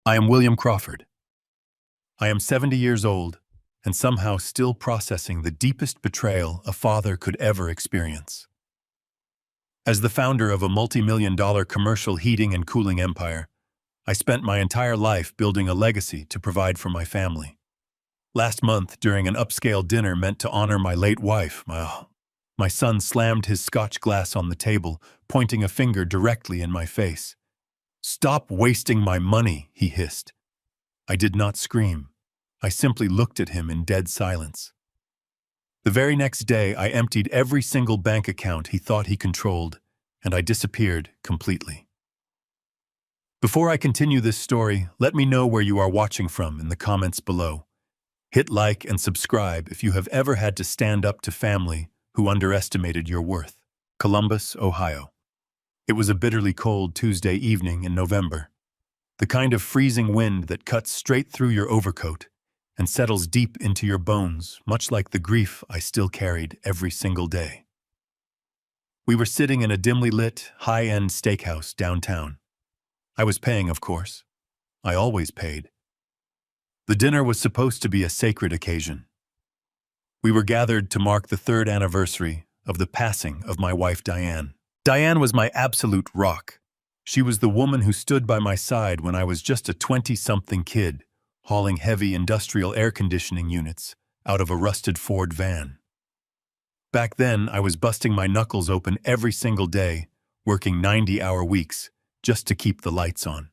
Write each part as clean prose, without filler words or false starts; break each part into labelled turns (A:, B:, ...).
A: I am William Crawford. I am 70 years old and somehow still processing the deepest betrayal a father could ever experience. As the founder of a multi-million-dollar commercial heating and cooling empire, I spent my entire life building a legacy to provide for my family. Last month, during an upscale dinner meant to honor my late wife, my son slammed his scotch glass on the table, pointing a finger directly in my face. "Stop wasting my money," he hissed. I did not scream. I simply looked at him in dead silence. The very next day, I emptied every single bank account he thought he controlled, and I disappeared completely. Before I continue this story, let me know where you are watching from in the comments below. Hit like and subscribe if you have ever had to stand up to family who underestimated your worth. Columbus, Ohio. It was a bitterly cold Tuesday evening in November. The kind of freezing wind that cuts straight through your overcoat and settles deep into your bones, much like the grief I still carried every single day. We were sitting in a dimly lit, high-end steakhouse downtown. I was paying, of course. I always paid. The dinner was supposed to be a sacred occasion. We were gathered to mark the 3rd anniversary of the passing of my wife, Diane. Diane was my absolute rock. She was the woman who stood by my side when I was just a 20-something kid, hauling heavy industrial air conditioning units out of a rusted Ford van. Back then, I was busting my knuckles open every single day, working 90-hour weeks just to keep the lights on.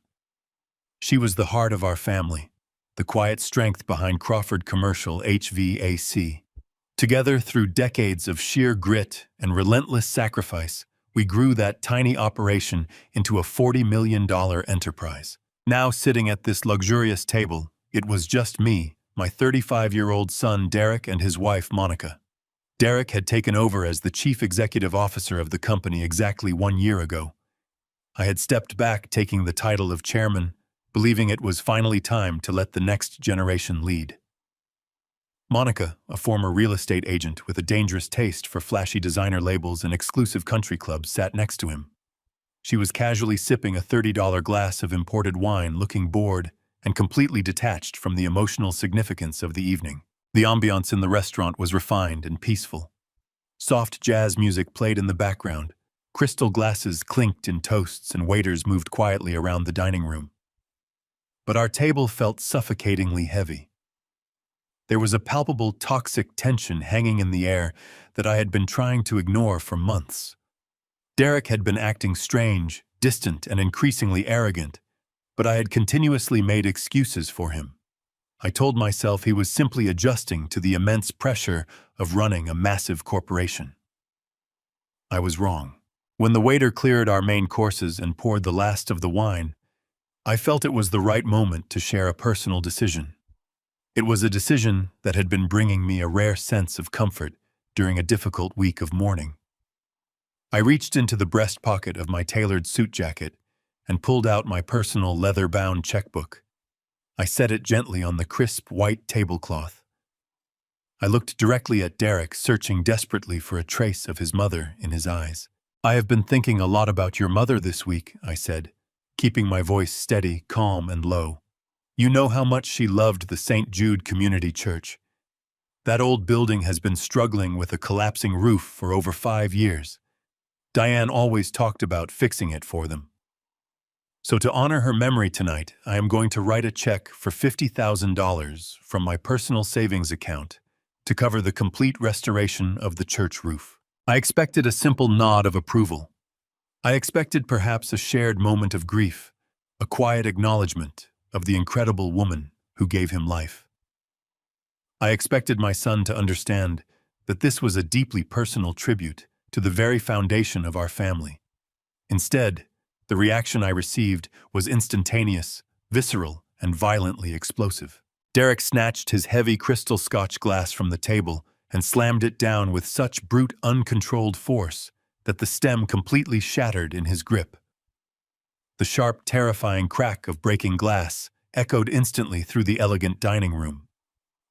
A: She was the heart of our family, the quiet strength behind Crawford Commercial HVAC. Together, through decades of sheer grit and relentless sacrifice, we grew that tiny operation into a $40 million enterprise. Now sitting at this luxurious table, it was just me, my 35-year-old son Derek, and his wife Monica. Derek had taken over as the chief executive officer of the company exactly 1 year ago. I had stepped back, taking the title of chairman, believing it was finally time to let the next generation lead. Monica, a former real estate agent with a dangerous taste for flashy designer labels and exclusive country clubs, sat next to him. She was casually sipping a $30 glass of imported wine, looking bored and completely detached from the emotional significance of the evening. The ambiance in the restaurant was refined and peaceful. Soft jazz music played in the background. Crystal glasses clinked in toasts, and waiters moved quietly around the dining room. But our table felt suffocatingly heavy. There was a palpable toxic tension hanging in the air that I had been trying to ignore for months. Derek had been acting strange, distant, and increasingly arrogant, but I had continuously made excuses for him. I told myself he was simply adjusting to the immense pressure of running a massive corporation. I was wrong. When the waiter cleared our main courses and poured the last of the wine, I felt it was the right moment to share a personal decision. It was a decision that had been bringing me a rare sense of comfort during a difficult week of mourning. I reached into the breast pocket of my tailored suit jacket and pulled out my personal leather-bound checkbook. I set it gently on the crisp white tablecloth. I looked directly at Derek, searching desperately for a trace of his mother in his eyes. "I have been thinking a lot about your mother this week," I said, keeping my voice steady, calm, and low. "You know how much she loved the St. Jude Community Church. That old building has been struggling with a collapsing roof for over 5 years. Diane always talked about fixing it for them. So to honor her memory tonight, I am going to write a check for $50,000 from my personal savings account to cover the complete restoration of the church roof." I expected a simple nod of approval. I expected perhaps a shared moment of grief, a quiet acknowledgement of the incredible woman who gave him life. I expected my son to understand that this was a deeply personal tribute to the very foundation of our family. Instead, the reaction I received was instantaneous, visceral, and violently explosive. Derek snatched his heavy crystal Scotch glass from the table and slammed it down with such brute, uncontrolled force that the stem completely shattered in his grip. The sharp, terrifying crack of breaking glass echoed instantly through the elegant dining room.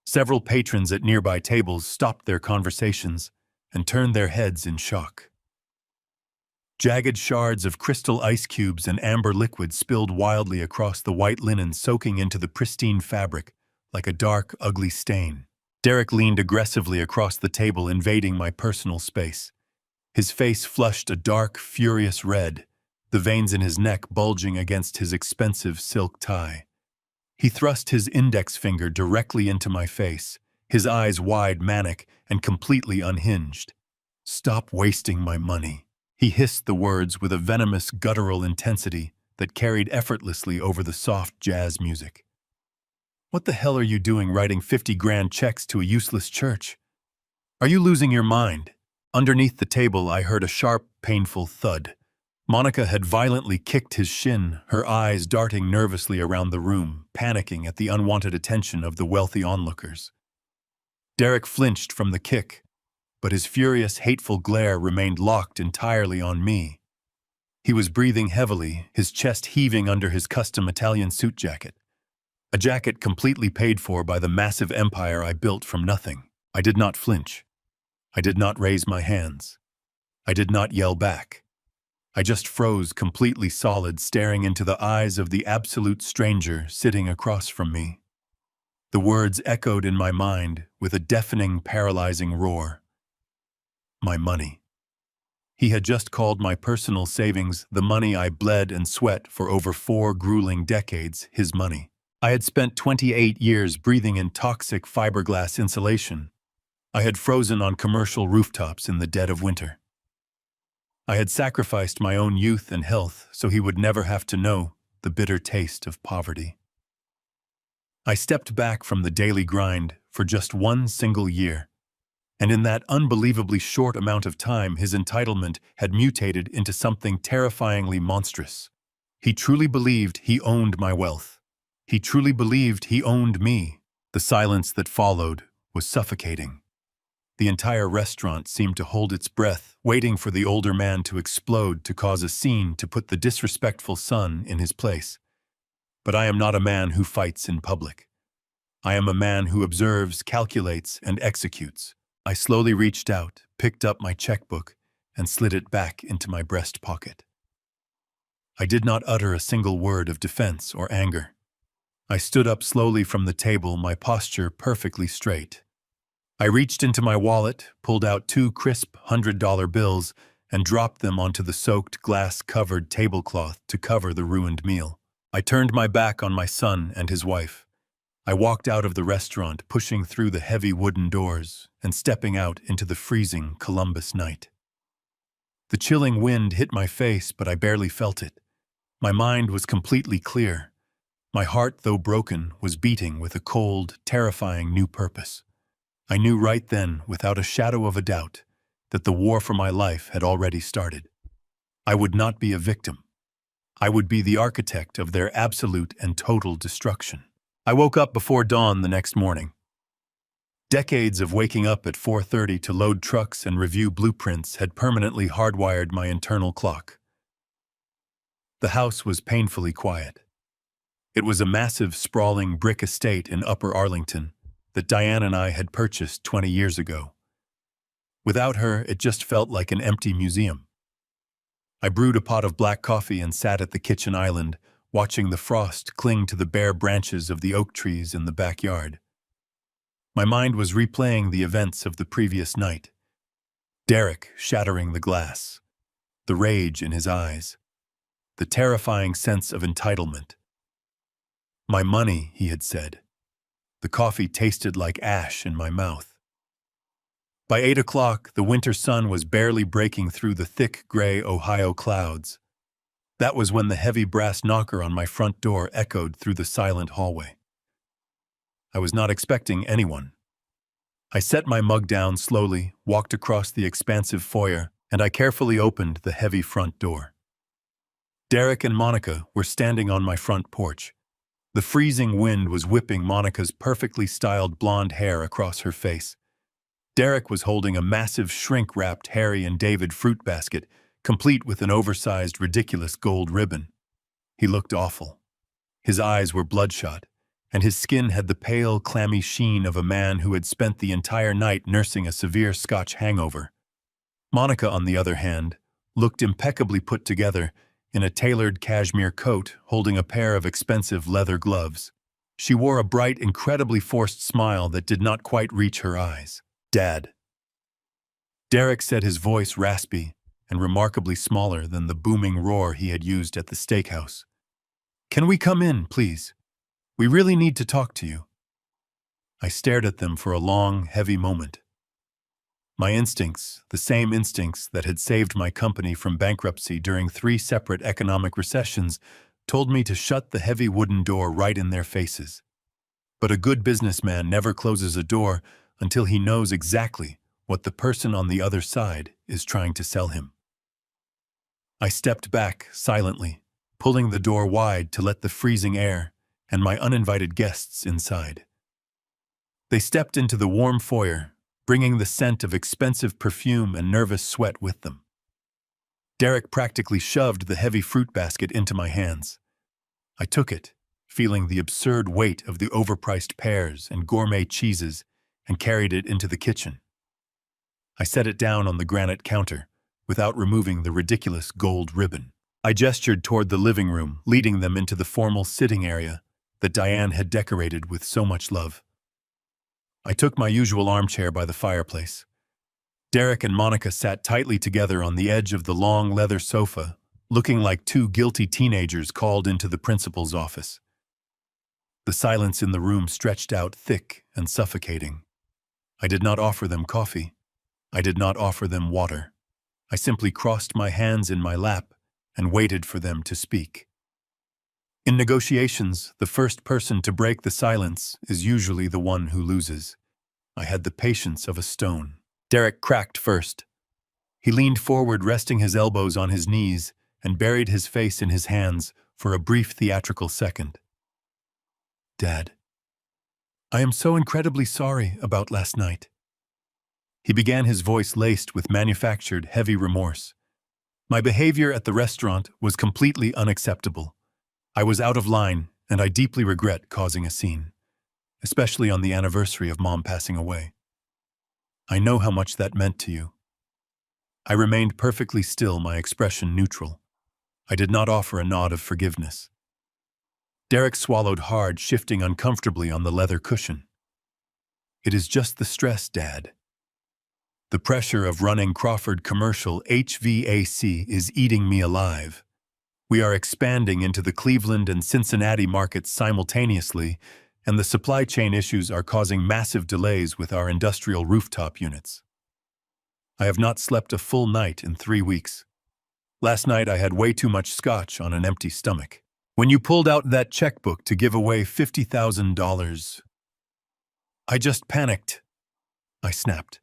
A: Several patrons at nearby tables stopped their conversations and turned their heads in shock. Jagged shards of crystal ice cubes and amber liquid spilled wildly across the white linen, soaking into the pristine fabric like a dark, ugly stain. Derek leaned aggressively across the table, invading my personal space. His face flushed a dark, furious red, the veins in his neck bulging against his expensive silk tie. He thrust his index finger directly into my face, his eyes wide, manic, and completely unhinged. "Stop wasting my money." He hissed the words with a venomous, guttural intensity that carried effortlessly over the soft jazz music. "What the hell are you doing writing 50 grand checks to a useless church? Are you losing your mind?" Underneath the table, I heard a sharp, painful thud. Monica had violently kicked his shin, her eyes darting nervously around the room, panicking at the unwanted attention of the wealthy onlookers. Derek flinched from the kick, but his furious, hateful glare remained locked entirely on me. He was breathing heavily, his chest heaving under his custom Italian suit jacket. A jacket completely paid for by the massive empire I built from nothing. I did not flinch. I did not raise my hands. I did not yell back. I just froze completely solid, staring into the eyes of the absolute stranger sitting across from me. The words echoed in my mind with a deafening, paralyzing roar. My money. He had just called my personal savings, the money I bled and sweat for over 4 grueling decades, his money. I had spent 28 years breathing in toxic fiberglass insulation. I had frozen on commercial rooftops in the dead of winter. I had sacrificed my own youth and health so he would never have to know the bitter taste of poverty. I stepped back from the daily grind for just 1 single year, and in that unbelievably short amount of time, his entitlement had mutated into something terrifyingly monstrous. He truly believed he owned my wealth. He truly believed he owned me. The silence that followed was suffocating. The entire restaurant seemed to hold its breath, waiting for the older man to explode, to cause a scene, to put the disrespectful son in his place. But I am not a man who fights in public. I am a man who observes, calculates, and executes. I slowly reached out, picked up my checkbook, and slid it back into my breast pocket. I did not utter a single word of defense or anger. I stood up slowly from the table, my posture perfectly straight. I reached into my wallet, pulled out 2 crisp $100 bills, and dropped them onto the soaked, glass-covered tablecloth to cover the ruined meal. I turned my back on my son and his wife. I walked out of the restaurant, pushing through the heavy wooden doors and stepping out into the freezing Columbus night. The chilling wind hit my face, but I barely felt it. My mind was completely clear. My heart, though broken, was beating with a cold, terrifying new purpose. I knew right then, without a shadow of a doubt, that the war for my life had already started. I would not be a victim. I would be the architect of their absolute and total destruction. I woke up before dawn the next morning. Decades of waking up at 4:30 to load trucks and review blueprints had permanently hardwired my internal clock. The house was painfully quiet. It was a massive, sprawling brick estate in Upper Arlington that Diane and I had purchased 20 years ago. Without her, it just felt like an empty museum. I brewed a pot of black coffee and sat at the kitchen island, watching the frost cling to the bare branches of the oak trees in the backyard. My mind was replaying the events of the previous night. Derek shattering the glass, the rage in his eyes, the terrifying sense of entitlement. My money, he had said. The coffee tasted like ash in my mouth. By 8 o'clock, the winter sun was barely breaking through the thick gray Ohio clouds. That was when the heavy brass knocker on my front door echoed through the silent hallway. I was not expecting anyone. I set my mug down slowly, walked across the expansive foyer, and I carefully opened the heavy front door. Derek and Monica were standing on my front porch. The freezing wind was whipping Monica's perfectly styled blonde hair across her face. Derek was holding a massive shrink-wrapped Harry and David fruit basket, complete with an oversized, ridiculous gold ribbon. He looked awful. His eyes were bloodshot, and his skin had the pale, clammy sheen of a man who had spent the entire night nursing a severe Scotch hangover. Monica, on the other hand, looked impeccably put together in a tailored cashmere coat holding a pair of expensive leather gloves. She wore a bright, incredibly forced smile that did not quite reach her eyes. "Dad." Derek said, his voice raspy and remarkably smaller than the booming roar he had used at the steakhouse. "Can we come in, please? We really need to talk to you." I stared at them for a long, heavy moment. My instincts, the same instincts that had saved my company from bankruptcy during 3 separate economic recessions, told me to shut the heavy wooden door right in their faces. But a good businessman never closes a door until he knows exactly what the person on the other side is trying to sell him. I stepped back silently, pulling the door wide to let the freezing air and my uninvited guests inside. They stepped into the warm foyer, bringing the scent of expensive perfume and nervous sweat with them. Derek practically shoved the heavy fruit basket into my hands. I took it, feeling the absurd weight of the overpriced pears and gourmet cheeses, and carried it into the kitchen. I set it down on the granite counter, without removing the ridiculous gold ribbon. I gestured toward the living room, leading them into the formal sitting area that Diane had decorated with so much love. I took my usual armchair by the fireplace. Derek and Monica sat tightly together on the edge of the long leather sofa, looking like 2 guilty teenagers called into the principal's office. The silence in the room stretched out thick and suffocating. I did not offer them coffee. I did not offer them water. I simply crossed my hands in my lap and waited for them to speak. In negotiations, the first person to break the silence is usually the one who loses. I had the patience of a stone. Derek cracked first. He leaned forward, resting his elbows on his knees, and buried his face in his hands for a brief theatrical second. "Dad, I am so incredibly sorry about last night." He began, his voice laced with manufactured, heavy remorse. "My behavior at the restaurant was completely unacceptable. I was out of line, and I deeply regret causing a scene, especially on the anniversary of Mom passing away. I know how much that meant to you." I remained perfectly still, my expression neutral. I did not offer a nod of forgiveness. Derek swallowed hard, shifting uncomfortably on the leather cushion. "It is just the stress, Dad. The pressure of running Crawford Commercial HVAC is eating me alive. We are expanding into the Cleveland and Cincinnati markets simultaneously, and the supply chain issues are causing massive delays with our industrial rooftop units. I have not slept a full night in 3 weeks. Last night I had way too much scotch on an empty stomach. When you pulled out that checkbook to give away $50,000, I just panicked," I snapped.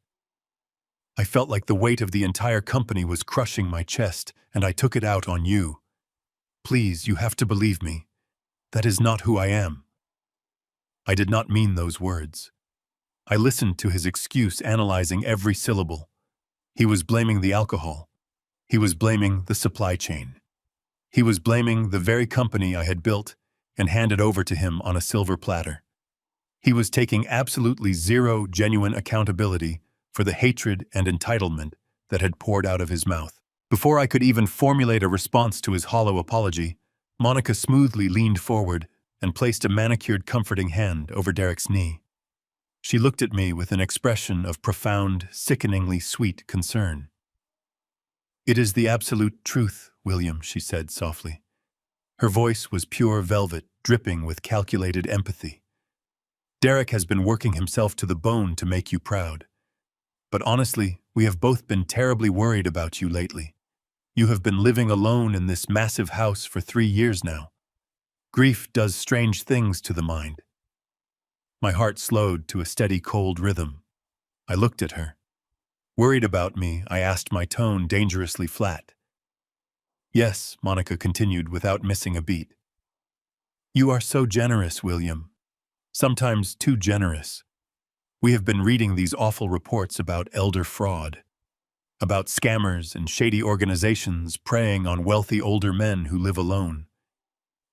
A: "I felt like the weight of the entire company was crushing my chest, and I took it out on you. Please, you have to believe me. That is not who I am." I did not mean those words. I listened to his excuse, analyzing every syllable. He was blaming the alcohol. He was blaming the supply chain. He was blaming the very company I had built and handed over to him on a silver platter. He was taking absolutely zero genuine accountability for the hatred and entitlement that had poured out of his mouth. Before I could even formulate a response to his hollow apology, Monica smoothly leaned forward and placed a manicured, comforting hand over Derek's knee. She looked at me with an expression of profound, sickeningly sweet concern. "It is the absolute truth, William," she said softly. Her voice was pure velvet, dripping with calculated empathy. "Derek has been working himself to the bone to make you proud. But honestly, we have both been terribly worried about you lately. You have been living alone in this massive house for 3 years now. Grief does strange things to the mind." My heart slowed to a steady, cold rhythm. I looked at her. "Worried about me?" I asked, my tone dangerously flat. "Yes," Monica continued without missing a beat. "You are so generous, William. Sometimes too generous. We have been reading these awful reports about elder fraud, about scammers and shady organizations preying on wealthy older men who live alone.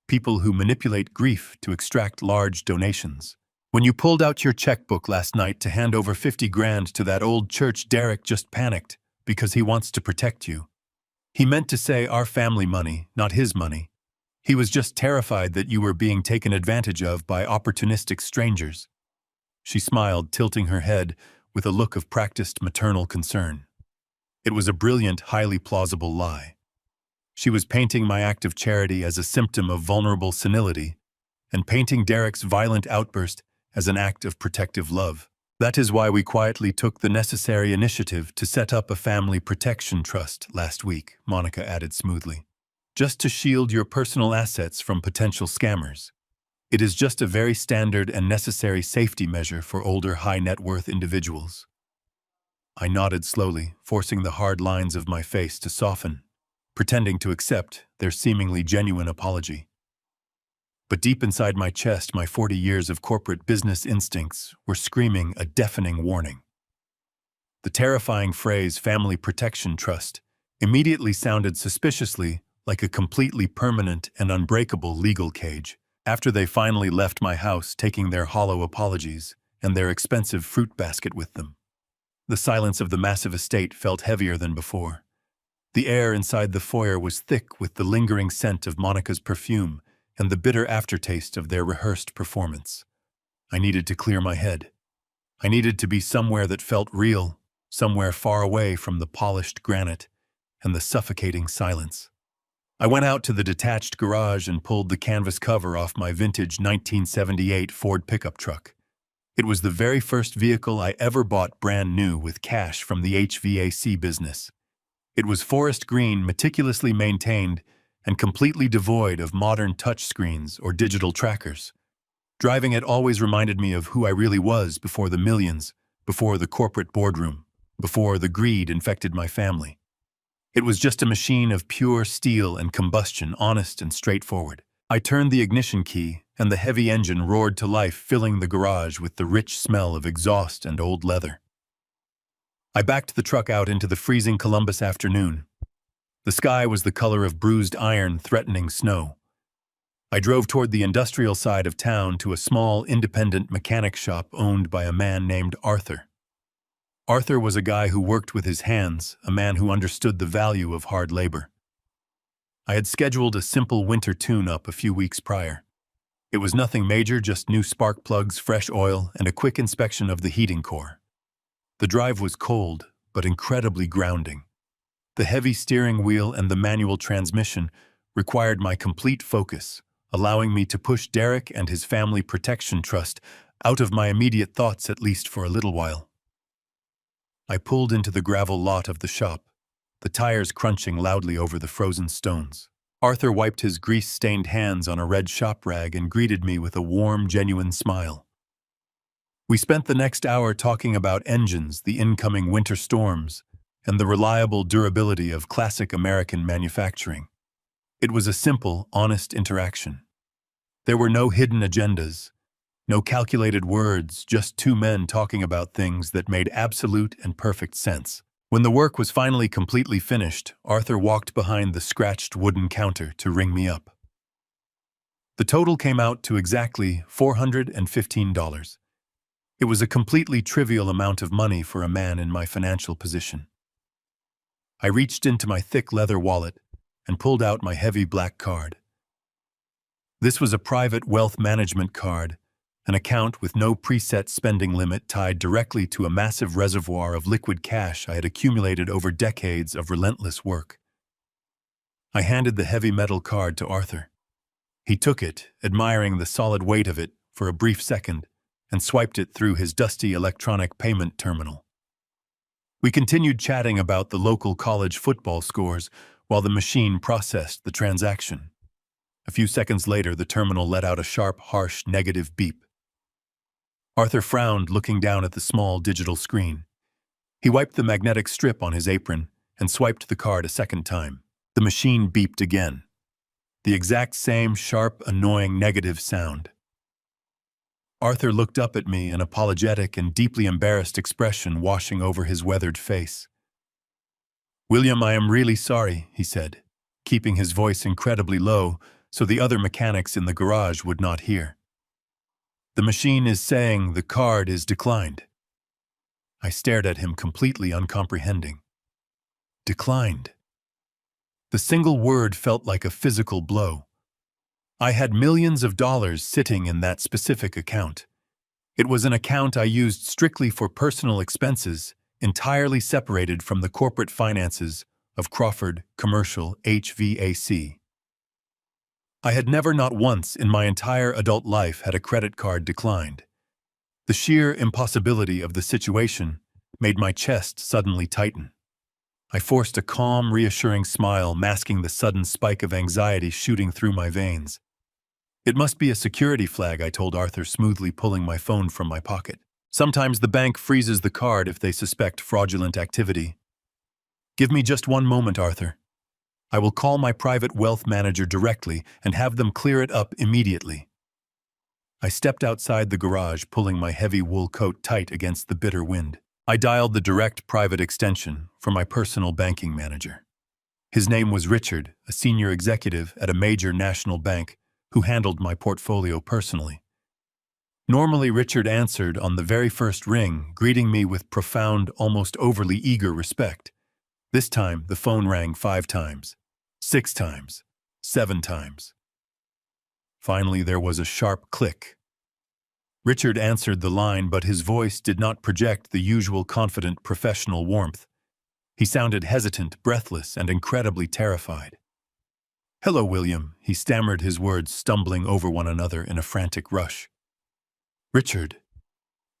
A: People who manipulate grief to extract large donations. When you pulled out your checkbook last night to hand over 50 grand to that old church, Derek just panicked because he wants to protect you. He meant to say our family money, not his money. He was just terrified that you were being taken advantage of by opportunistic strangers. She smiled, tilting her head with a look of practiced maternal concern. It was a brilliant, highly plausible lie. She was painting my act of charity as a symptom of vulnerable senility, and painting Derek's violent outburst as an act of protective love. That is why we quietly took the necessary initiative to set up a family protection trust last week, Monica added smoothly. Just to shield your personal assets from potential scammers. It is just a very standard and necessary safety measure for older high-net-worth individuals. I nodded slowly, forcing the hard lines of my face to soften, pretending to accept their seemingly genuine apology. But deep inside my chest, my 40 years of corporate business instincts were screaming a deafening warning. The terrifying phrase "family protection trust" immediately sounded suspiciously like a completely permanent and unbreakable legal cage. After they finally left my house, taking their hollow apologies and their expensive fruit basket with them, the silence of the massive estate felt heavier than before. The air inside the foyer was thick with the lingering scent of Monica's perfume and the bitter aftertaste of their rehearsed performance. I needed to clear my head. I needed to be somewhere that felt real, somewhere far away from the polished granite and the suffocating silence. I went out to the detached garage and pulled the canvas cover off my vintage 1978 Ford pickup truck. It was the very first vehicle I ever bought brand new with cash from the HVAC business. It was forest green, meticulously maintained, and completely devoid of modern touchscreens or digital trackers. Driving it always reminded me of who I really was before the millions, before the corporate boardroom, before the greed infected my family. It was just a machine of pure steel and combustion, honest and straightforward. I turned the ignition key, and the heavy engine roared to life, filling the garage with the rich smell of exhaust and old leather. I backed the truck out into the freezing Columbus afternoon. The sky was the color of bruised iron threatening snow. I drove toward the industrial side of town to a small, independent mechanic shop owned by a man named Arthur. Arthur was a guy who worked with his hands, a man who understood the value of hard labor. I had scheduled a simple winter tune-up a few weeks prior. It was nothing major, just new spark plugs, fresh oil, and a quick inspection of the heating core. The drive was cold, but incredibly grounding. The heavy steering wheel and the manual transmission required my complete focus, allowing me to push Derek and his family protection trust out of my immediate thoughts, at least for a little while. I pulled into the gravel lot of the shop, the tires crunching loudly over the frozen stones. Arthur wiped his grease-stained hands on a red shop rag and greeted me with a warm, genuine smile. We spent the next hour talking about engines, the incoming winter storms, and the reliable durability of classic American manufacturing. It was a simple, honest interaction. There were no hidden agendas, no calculated words, just two men talking about things that made absolute and perfect sense. When the work was finally completely finished, Arthur walked behind the scratched wooden counter to ring me up. The total came out to exactly $415. It was a completely trivial amount of money for a man in my financial position. I reached into my thick leather wallet and pulled out my heavy black card. This was a private wealth management card, an account with no preset spending limit tied directly to a massive reservoir of liquid cash I had accumulated over decades of relentless work. I handed the heavy metal card to Arthur. He took it, admiring the solid weight of it for a brief second, and swiped it through his dusty electronic payment terminal. We continued chatting about the local college football scores while the machine processed the transaction. A few seconds later, the terminal let out a sharp, harsh, negative beep. Arthur frowned, looking down at the small digital screen. He wiped the magnetic strip on his apron and swiped the card a second time. The machine beeped again. The exact same sharp, annoying negative sound. Arthur looked up at me, an apologetic and deeply embarrassed expression washing over his weathered face. "William, I am really sorry," he said, keeping his voice incredibly low so the other mechanics in the garage would not hear. "The machine is saying the card is declined." I stared at him, completely uncomprehending. Declined? The single word felt like a physical blow. I had millions of dollars sitting in that specific account. It was an account I used strictly for personal expenses, entirely separated from the corporate finances of Crawford Commercial HVAC. I had never, not once in my entire adult life, had a credit card declined. The sheer impossibility of the situation made my chest suddenly tighten. I forced a calm, reassuring smile, masking the sudden spike of anxiety shooting through my veins. "It must be a security flag," I told Arthur, smoothly pulling my phone from my pocket. "Sometimes the bank freezes the card if they suspect fraudulent activity." "Give me just one moment, Arthur. I will call my private wealth manager directly and have them clear it up immediately." I stepped outside the garage, pulling my heavy wool coat tight against the bitter wind. I dialed the direct private extension for my personal banking manager. His name was Richard, a senior executive at a major national bank who handled my portfolio personally. Normally, Richard answered on the very first ring, greeting me with profound, almost overly eager respect. This time, the phone rang 5 times, 6 times, 7 times. Finally, there was a sharp click. Richard answered the line, but his voice did not project the usual confident professional warmth. He sounded hesitant, breathless, and incredibly terrified. "Hello, William," he stammered, his words stumbling over one another in a frantic rush. "Richard,"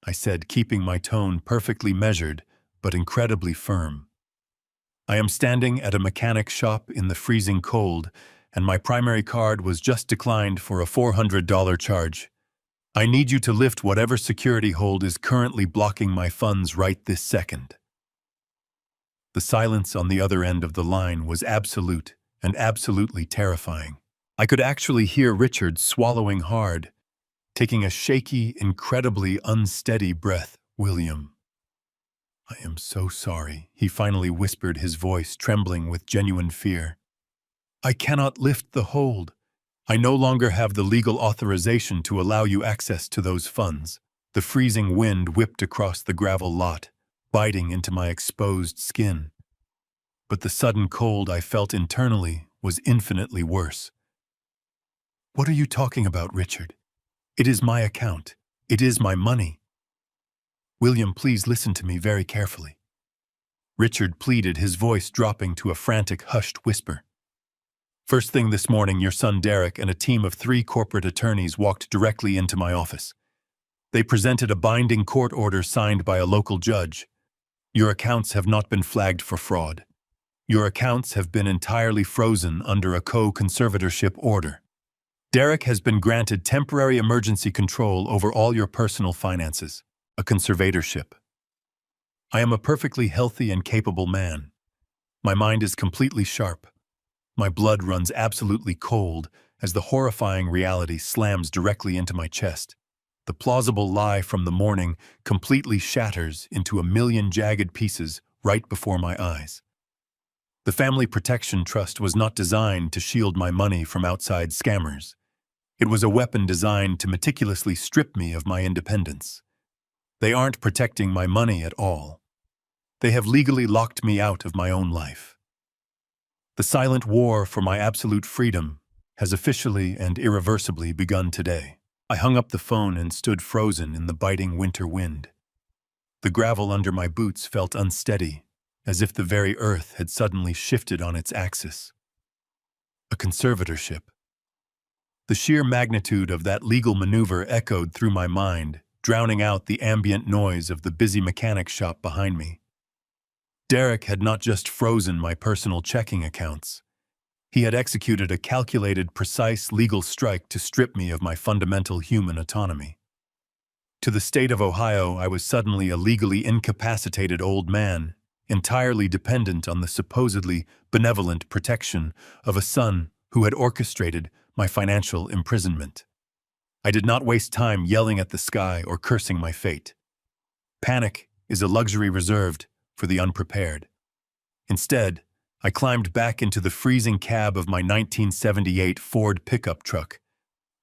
A: I said, keeping my tone perfectly measured but incredibly firm. "I am standing at a mechanic shop in the freezing cold, and my primary card was just declined for a $400 charge. I need you to lift whatever security hold is currently blocking my funds right this second." The silence on the other end of the line was absolute and absolutely terrifying. I could actually hear Richard swallowing hard, taking a shaky, incredibly unsteady breath. "William, I am so sorry," he finally whispered, his voice trembling with genuine fear. "I cannot lift the hold. I no longer have the legal authorization to allow you access to those funds." The freezing wind whipped across the gravel lot, biting into my exposed skin. But the sudden cold I felt internally was infinitely worse. "What are you talking about, Richard? It is my account. It is my money." "William, please listen to me very carefully," Richard pleaded, his voice dropping to a frantic, hushed whisper. "First thing this morning, your son Derek and a team of 3 corporate attorneys walked directly into my office. They presented a binding court order signed by a local judge. Your accounts have not been flagged for fraud. Your accounts have been entirely frozen under a co-conservatorship order. Derek has been granted temporary emergency control over all your personal finances, a conservatorship. I am a perfectly healthy and capable man. My mind is completely sharp. My blood runs absolutely cold as the horrifying reality slams directly into my chest. The plausible lie from the morning completely shatters into a million jagged pieces right before my eyes. The Family Protection Trust was not designed to shield my money from outside scammers. It was a weapon designed to meticulously strip me of my independence. They aren't protecting my money at all. They have legally locked me out of my own life. The silent war for my absolute freedom has officially and irreversibly begun today. I hung up the phone and stood frozen in the biting winter wind. The gravel under my boots felt unsteady, as if the very earth had suddenly shifted on its axis. A conservatorship. The sheer magnitude of that legal maneuver echoed through my mind, drowning out the ambient noise of the busy mechanic shop behind me. Derek had not just frozen my personal checking accounts. He had executed a calculated, precise legal strike to strip me of my fundamental human autonomy. To the state of Ohio, I was suddenly a legally incapacitated old man, entirely dependent on the supposedly benevolent protection of a son who had orchestrated my financial imprisonment. I did not waste time yelling at the sky or cursing my fate. Panic is a luxury reserved for the unprepared. Instead, I climbed back into the freezing cab of my 1978 Ford pickup truck.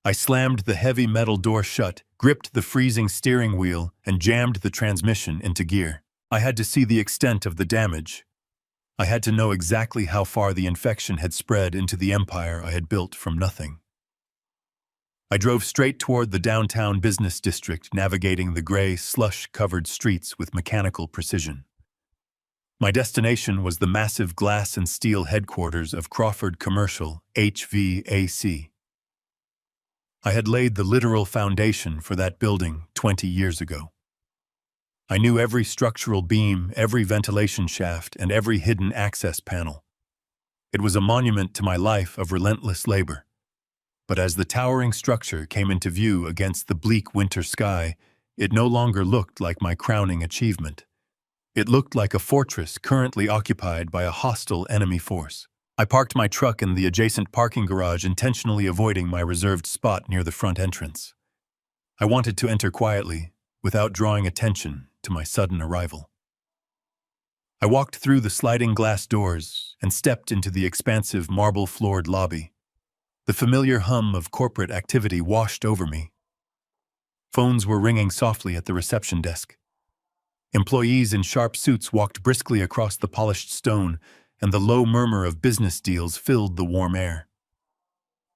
A: I slammed the heavy metal door shut, gripped the freezing steering wheel, and jammed the transmission into gear. I had to see the extent of the damage. I had to know exactly how far the infection had spread into the empire I had built from nothing. I drove straight toward the downtown business district, navigating the gray, slush-covered streets with mechanical precision. My destination was the massive glass and steel headquarters of Crawford Commercial, HVAC. I had laid the literal foundation for that building 20 years ago. I knew every structural beam, every ventilation shaft, and every hidden access panel. It was a monument to my life of relentless labor. But as the towering structure came into view against the bleak winter sky, it no longer looked like my crowning achievement. It looked like a fortress currently occupied by a hostile enemy force. I parked my truck in the adjacent parking garage, intentionally avoiding my reserved spot near the front entrance. I wanted to enter quietly, without drawing attention to my sudden arrival. I walked through the sliding glass doors and stepped into the expansive marble-floored lobby. The familiar hum of corporate activity washed over me. Phones were ringing softly at the reception desk. Employees in sharp suits walked briskly across the polished stone, and the low murmur of business deals filled the warm air.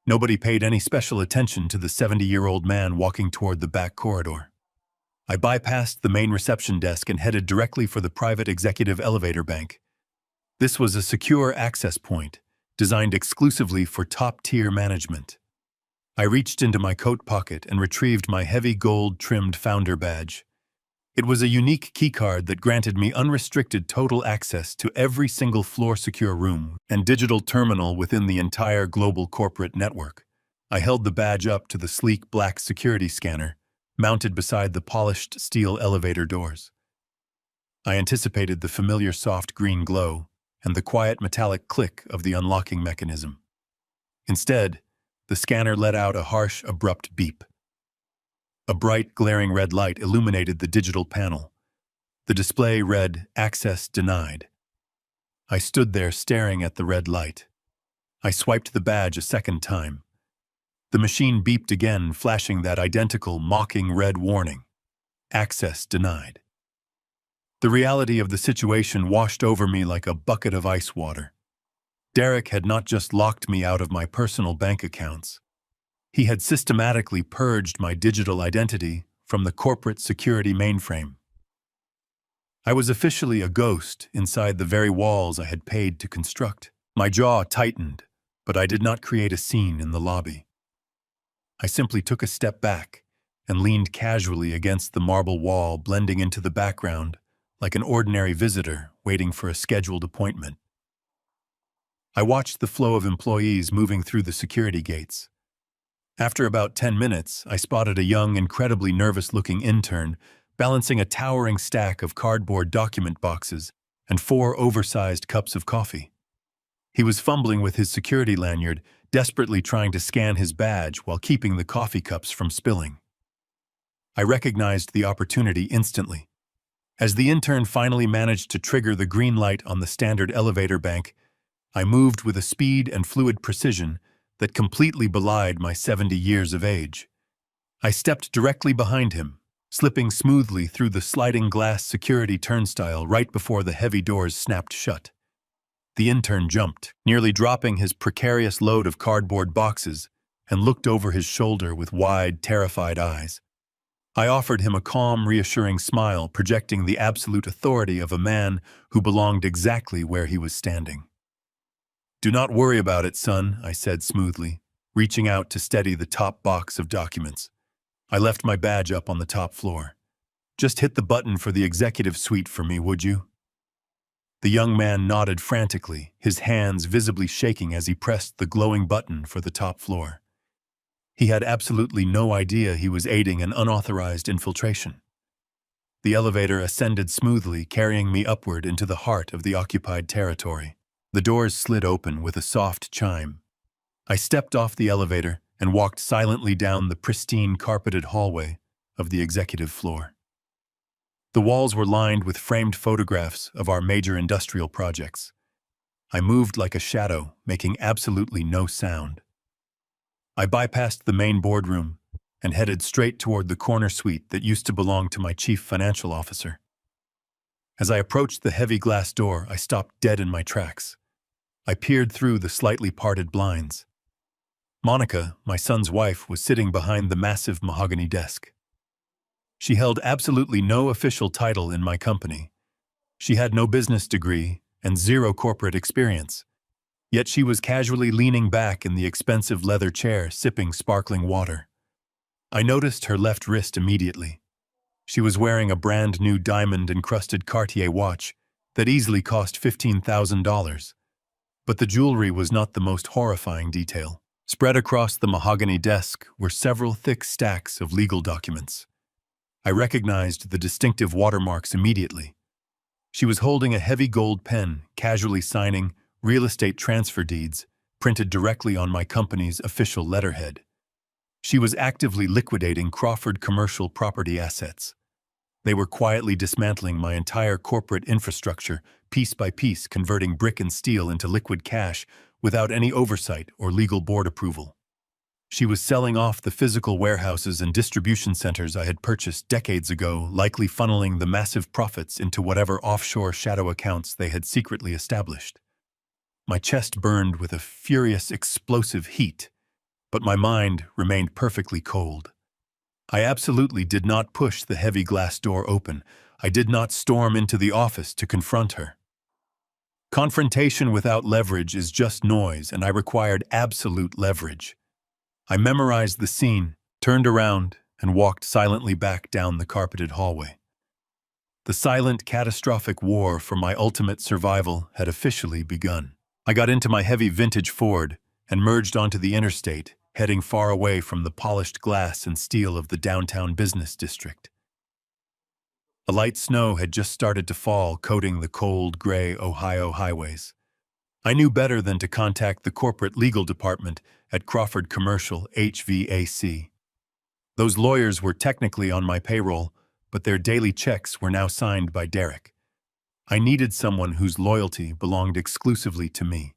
A: Nobody paid any special attention to the 70-year-old man walking toward the back corridor. I bypassed the main reception desk and headed directly for the private executive elevator bank. This was a secure access point, designed exclusively for top-tier management. I reached into my coat pocket and retrieved my heavy gold-trimmed founder badge. It was a unique keycard that granted me unrestricted total access to every single floor-secure room and digital terminal within the entire global corporate network. I held the badge up to the sleek black security scanner, mounted beside the polished steel elevator doors. I anticipated the familiar soft green glow and the quiet metallic click of the unlocking mechanism. Instead, the scanner let out a harsh, abrupt beep. A bright, glaring red light illuminated the digital panel. The display read, "Access denied." I stood there staring at the red light. I swiped the badge a second time. The machine beeped again, flashing that identical, mocking red warning. "Access denied." The reality of the situation washed over me like a bucket of ice water. Derek had not just locked me out of my personal bank accounts. He had systematically purged my digital identity from the corporate security mainframe. I was officially a ghost inside the very walls I had paid to construct. My jaw tightened, but I did not create a scene in the lobby. I simply took a step back and leaned casually against the marble wall, blending into the background like an ordinary visitor waiting for a scheduled appointment. I watched the flow of employees moving through the security gates. After about 10 minutes, I spotted a young, incredibly nervous-looking intern balancing a towering stack of cardboard document boxes and 4 oversized cups of coffee. He was fumbling with his security lanyard, desperately trying to scan his badge while keeping the coffee cups from spilling. I recognized the opportunity instantly. As the intern finally managed to trigger the green light on the standard elevator bank, I moved with a speed and fluid precision that completely belied my 70 years of age. I stepped directly behind him, slipping smoothly through the sliding glass security turnstile right before the heavy doors snapped shut. The intern jumped, nearly dropping his precarious load of cardboard boxes, and looked over his shoulder with wide, terrified eyes. I offered him a calm, reassuring smile, projecting the absolute authority of a man who belonged exactly where he was standing. "Do not worry about it, son," I said smoothly, reaching out to steady the top box of documents. I left my badge up on the top floor. "Just hit the button for the executive suite for me, would you?" The young man nodded frantically, his hands visibly shaking as he pressed the glowing button for the top floor. He had absolutely no idea he was aiding an unauthorized infiltration. The elevator ascended smoothly, carrying me upward into the heart of the occupied territory. The doors slid open with a soft chime. I stepped off the elevator and walked silently down the pristine carpeted hallway of the executive floor. The walls were lined with framed photographs of our major industrial projects. I moved like a shadow, making absolutely no sound. I bypassed the main boardroom and headed straight toward the corner suite that used to belong to my chief financial officer. As I approached the heavy glass door, I stopped dead in my tracks. I peered through the slightly parted blinds. Monica, my son's wife, was sitting behind the massive mahogany desk. She held absolutely no official title in my company. She had no business degree and zero corporate experience. Yet she was casually leaning back in the expensive leather chair, sipping sparkling water. I noticed her left wrist immediately. She was wearing a brand new diamond-encrusted Cartier watch that easily cost $15,000. But the jewelry was not the most horrifying detail. Spread across the mahogany desk were several thick stacks of legal documents. I recognized the distinctive watermarks immediately. She was holding a heavy gold pen, casually signing real estate transfer deeds printed directly on my company's official letterhead. She was actively liquidating Crawford commercial property assets. They were quietly dismantling my entire corporate infrastructure, piece by piece, converting brick and steel into liquid cash without any oversight or legal board approval. She was selling off the physical warehouses and distribution centers I had purchased decades ago, likely funneling the massive profits into whatever offshore shadow accounts they had secretly established. My chest burned with a furious, explosive heat, but my mind remained perfectly cold. I absolutely did not push the heavy glass door open. I did not storm into the office to confront her. Confrontation without leverage is just noise, and I required absolute leverage. I memorized the scene, turned around, and walked silently back down the carpeted hallway. The silent, catastrophic war for my ultimate survival had officially begun. I got into my heavy vintage Ford and merged onto the interstate, heading far away from the polished glass and steel of the downtown business district. A light snow had just started to fall, coating the cold, gray Ohio highways. I knew better than to contact the corporate legal department at Crawford Commercial HVAC. Those lawyers were technically on my payroll, but their daily checks were now signed by Derek. I needed someone whose loyalty belonged exclusively to me.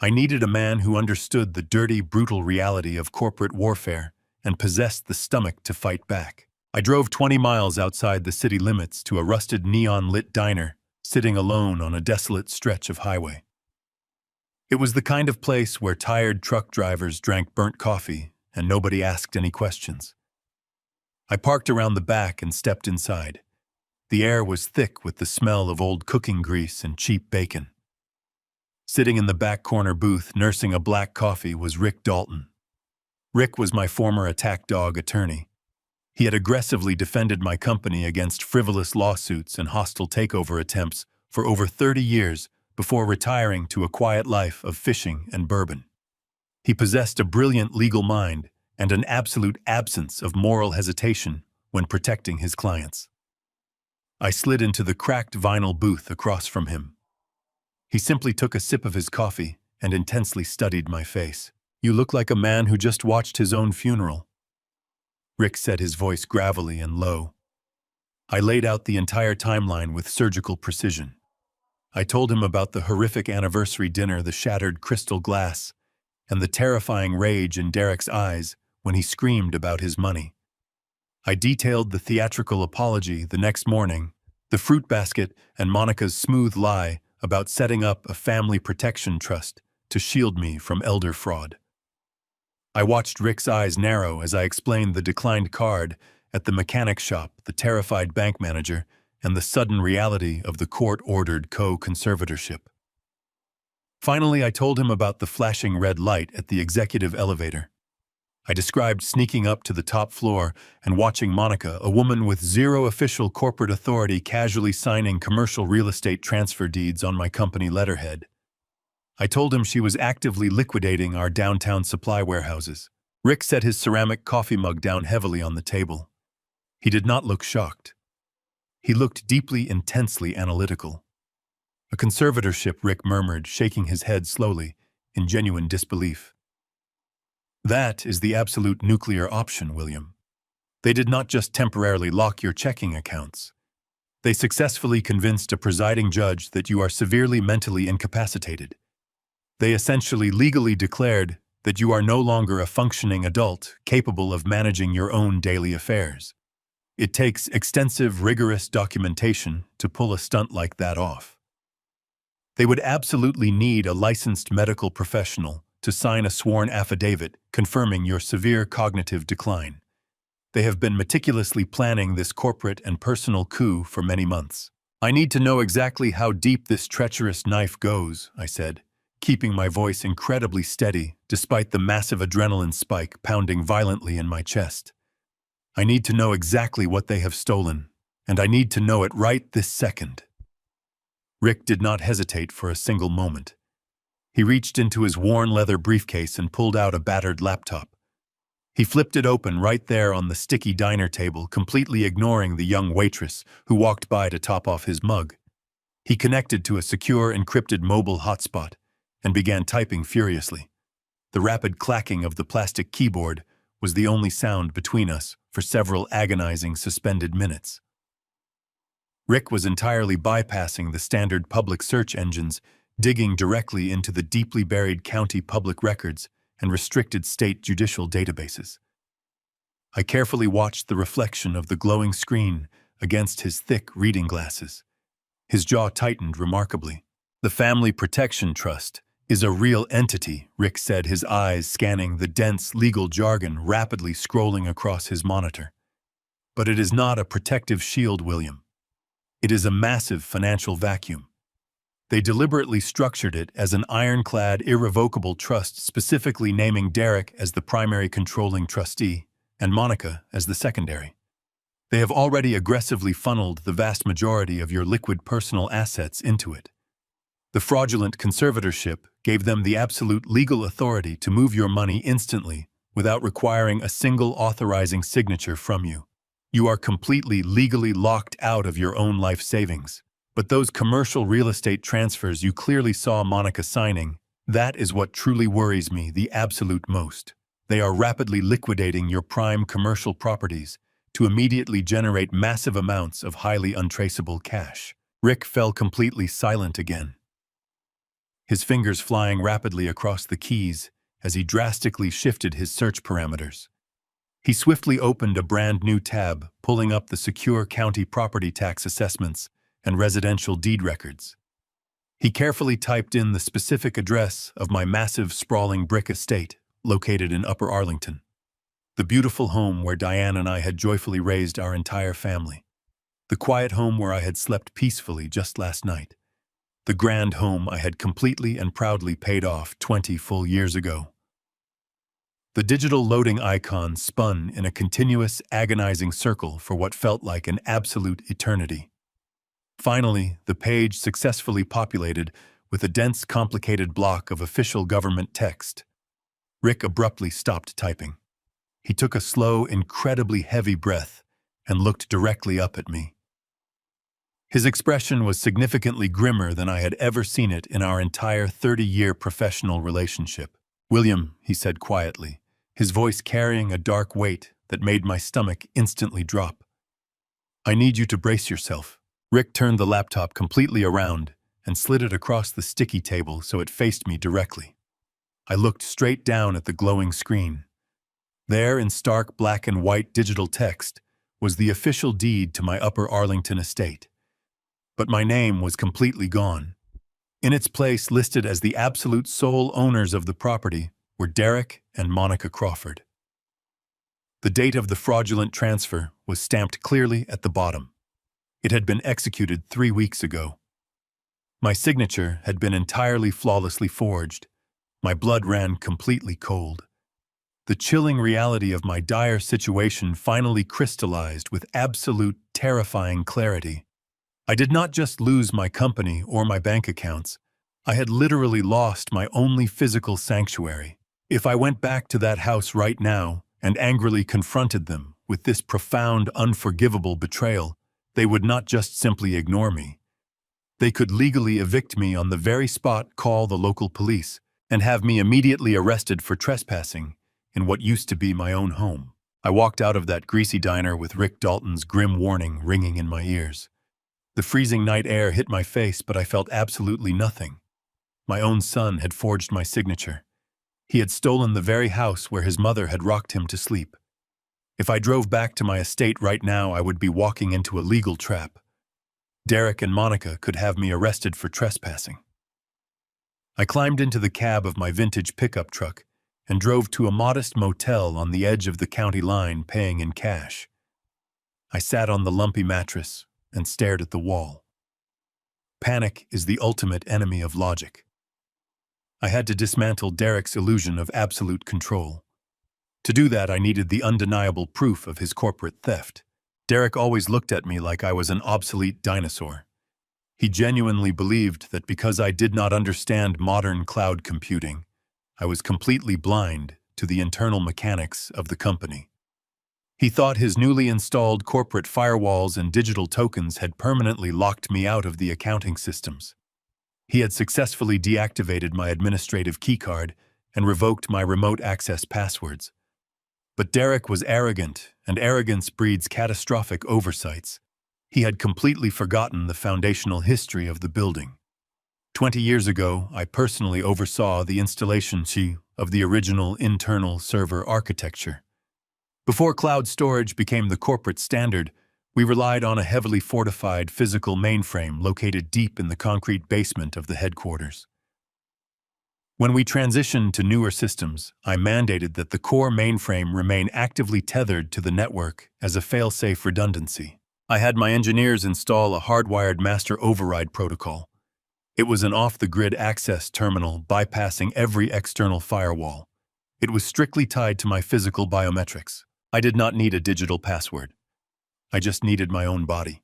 A: I needed a man who understood the dirty, brutal reality of corporate warfare and possessed the stomach to fight back. I drove 20 miles outside the city limits to a rusted neon-lit diner, sitting alone on a desolate stretch of highway. It was the kind of place where tired truck drivers drank burnt coffee and nobody asked any questions. I parked around the back and stepped inside. The air was thick with the smell of old cooking grease and cheap bacon. Sitting in the back corner booth, nursing a black coffee, was Rick Dalton. Rick was my former attack dog attorney. He had aggressively defended my company against frivolous lawsuits and hostile takeover attempts for over 30 years before retiring to a quiet life of fishing and bourbon. He possessed a brilliant legal mind and an absolute absence of moral hesitation when protecting his clients. I slid into the cracked vinyl booth across from him. He simply took a sip of his coffee and intensely studied my face. "You look like a man who just watched his own funeral," Rick said, his voice gravelly and low. I laid out the entire timeline with surgical precision. I told him about the horrific anniversary dinner, the shattered crystal glass, and the terrifying rage in Derek's eyes when he screamed about his money. I detailed the theatrical apology the next morning, the fruit basket, and Monica's smooth lie about setting up a family protection trust to shield me from elder fraud. I watched Rick's eyes narrow as I explained the declined card at the mechanic shop, the terrified bank manager, and the sudden reality of the court-ordered co-conservatorship. Finally, I told him about the flashing red light at the executive elevator. I described sneaking up to the top floor and watching Monica, a woman with zero official corporate authority, casually signing commercial real estate transfer deeds on my company letterhead. I told him she was actively liquidating our downtown supply warehouses. Rick set his ceramic coffee mug down heavily on the table. He did not look shocked. He looked deeply, intensely analytical. "A conservatorship," Rick murmured, shaking his head slowly, in genuine disbelief. "That is the absolute nuclear option, William. They did not just temporarily lock your checking accounts. They successfully convinced a presiding judge that you are severely mentally incapacitated. They essentially legally declared that you are no longer a functioning adult capable of managing your own daily affairs. It takes extensive, rigorous documentation to pull a stunt like that off. They would absolutely need a licensed medical professional to sign a sworn affidavit confirming your severe cognitive decline. They have been meticulously planning this corporate and personal coup for many months. I need to know exactly how deep this treacherous knife goes, I said, keeping my voice incredibly steady despite the massive adrenaline spike pounding violently in my chest. I need to know exactly what they have stolen, and I need to know it right this second. Rick did not hesitate for a single moment. He reached into his worn leather briefcase and pulled out a battered laptop. He flipped it open right there on the sticky diner table, completely ignoring the young waitress who walked by to top off his mug. He connected to a secure, encrypted mobile hotspot and began typing furiously. The rapid clacking of the plastic keyboard was the only sound between us for several agonizing suspended minutes. Rick was entirely bypassing the standard public search engines, digging directly into the deeply buried county public records and restricted state judicial databases. I carefully watched the reflection of the glowing screen against his thick reading glasses. His jaw tightened remarkably. The Family Protection Trust is a real entity, Rick said, his eyes scanning the dense legal jargon rapidly scrolling across his monitor. But it is not a protective shield, William. It is a massive financial vacuum. They deliberately structured it as an ironclad, irrevocable trust, specifically naming Derek as the primary controlling trustee and Monica as the secondary. They have already aggressively funneled the vast majority of your liquid personal assets into it. The fraudulent conservatorship gave them the absolute legal authority to move your money instantly without requiring a single authorizing signature from you. You are completely legally locked out of your own life savings. But those commercial real estate transfers you clearly saw Monica signing, that is what truly worries me the absolute most. They are rapidly liquidating your prime commercial properties to immediately generate massive amounts of highly untraceable cash. Rick fell completely silent again, his fingers flying rapidly across the keys as he drastically shifted his search parameters. He swiftly opened a brand new tab, pulling up the secure county property tax assessments and residential deed records. He carefully typed in the specific address of my massive, sprawling brick estate located in Upper Arlington, the beautiful home where Diane and I had joyfully raised our entire family, the quiet home where I had slept peacefully just last night, the grand home I had completely and proudly paid off 20 full years ago. The digital loading icon spun in a continuous, agonizing circle for what felt like an absolute eternity. Finally, the page successfully populated with a dense, complicated block of official government text. Rick abruptly stopped typing. He took a slow, incredibly heavy breath and looked directly up at me. His expression was significantly grimmer than I had ever seen it in our entire 30-year professional relationship. "William," he said quietly, his voice carrying a dark weight that made my stomach instantly drop. "I need you to brace yourself." Rick turned the laptop completely around and slid it across the sticky table so it faced me directly. I looked straight down at the glowing screen. There, in stark black and white digital text, was the official deed to my Upper Arlington estate. But my name was completely gone. In its place, listed as the absolute sole owners of the property, were Derek and Monica Crawford. The date of the fraudulent transfer was stamped clearly at the bottom. It had been executed 3 weeks ago. My signature had been entirely flawlessly forged. My blood ran completely cold. The chilling reality of my dire situation finally crystallized with absolute, terrifying clarity. I did not just lose my company or my bank accounts. I had literally lost my only physical sanctuary. If I went back to that house right now and angrily confronted them with this profound, unforgivable betrayal, they would not just simply ignore me. They could legally evict me on the very spot, call the local police, and have me immediately arrested for trespassing in what used to be my own home. I walked out of that greasy diner with Rick Dalton's grim warning ringing in my ears. The freezing night air hit my face, but I felt absolutely nothing. My own son had forged my signature. He had stolen the very house where his mother had rocked him to sleep. If I drove back to my estate right now, I would be walking into a legal trap. Derek and Monica could have me arrested for trespassing. I climbed into the cab of my vintage pickup truck and drove to a modest motel on the edge of the county line, paying in cash. I sat on the lumpy mattress and stared at the wall. Panic is the ultimate enemy of logic. I had to dismantle Derek's illusion of absolute control. To do that, I needed the undeniable proof of his corporate theft. Derek always looked at me like I was an obsolete dinosaur. He genuinely believed that because I did not understand modern cloud computing, I was completely blind to the internal mechanics of the company. He thought his newly installed corporate firewalls and digital tokens had permanently locked me out of the accounting systems. He had successfully deactivated my administrative keycard and revoked my remote access passwords. But Derek was arrogant, and arrogance breeds catastrophic oversights. He had completely forgotten the foundational history of the building. 20 years ago, I personally oversaw the installation of the original internal server architecture. Before cloud storage became the corporate standard, we relied on a heavily fortified physical mainframe located deep in the concrete basement of the headquarters. When we transitioned to newer systems, I mandated that the core mainframe remain actively tethered to the network as a fail-safe redundancy. I had my engineers install a hardwired master override protocol. It was an off-the-grid access terminal bypassing every external firewall. It was strictly tied to my physical biometrics. I did not need a digital password. I just needed my own body.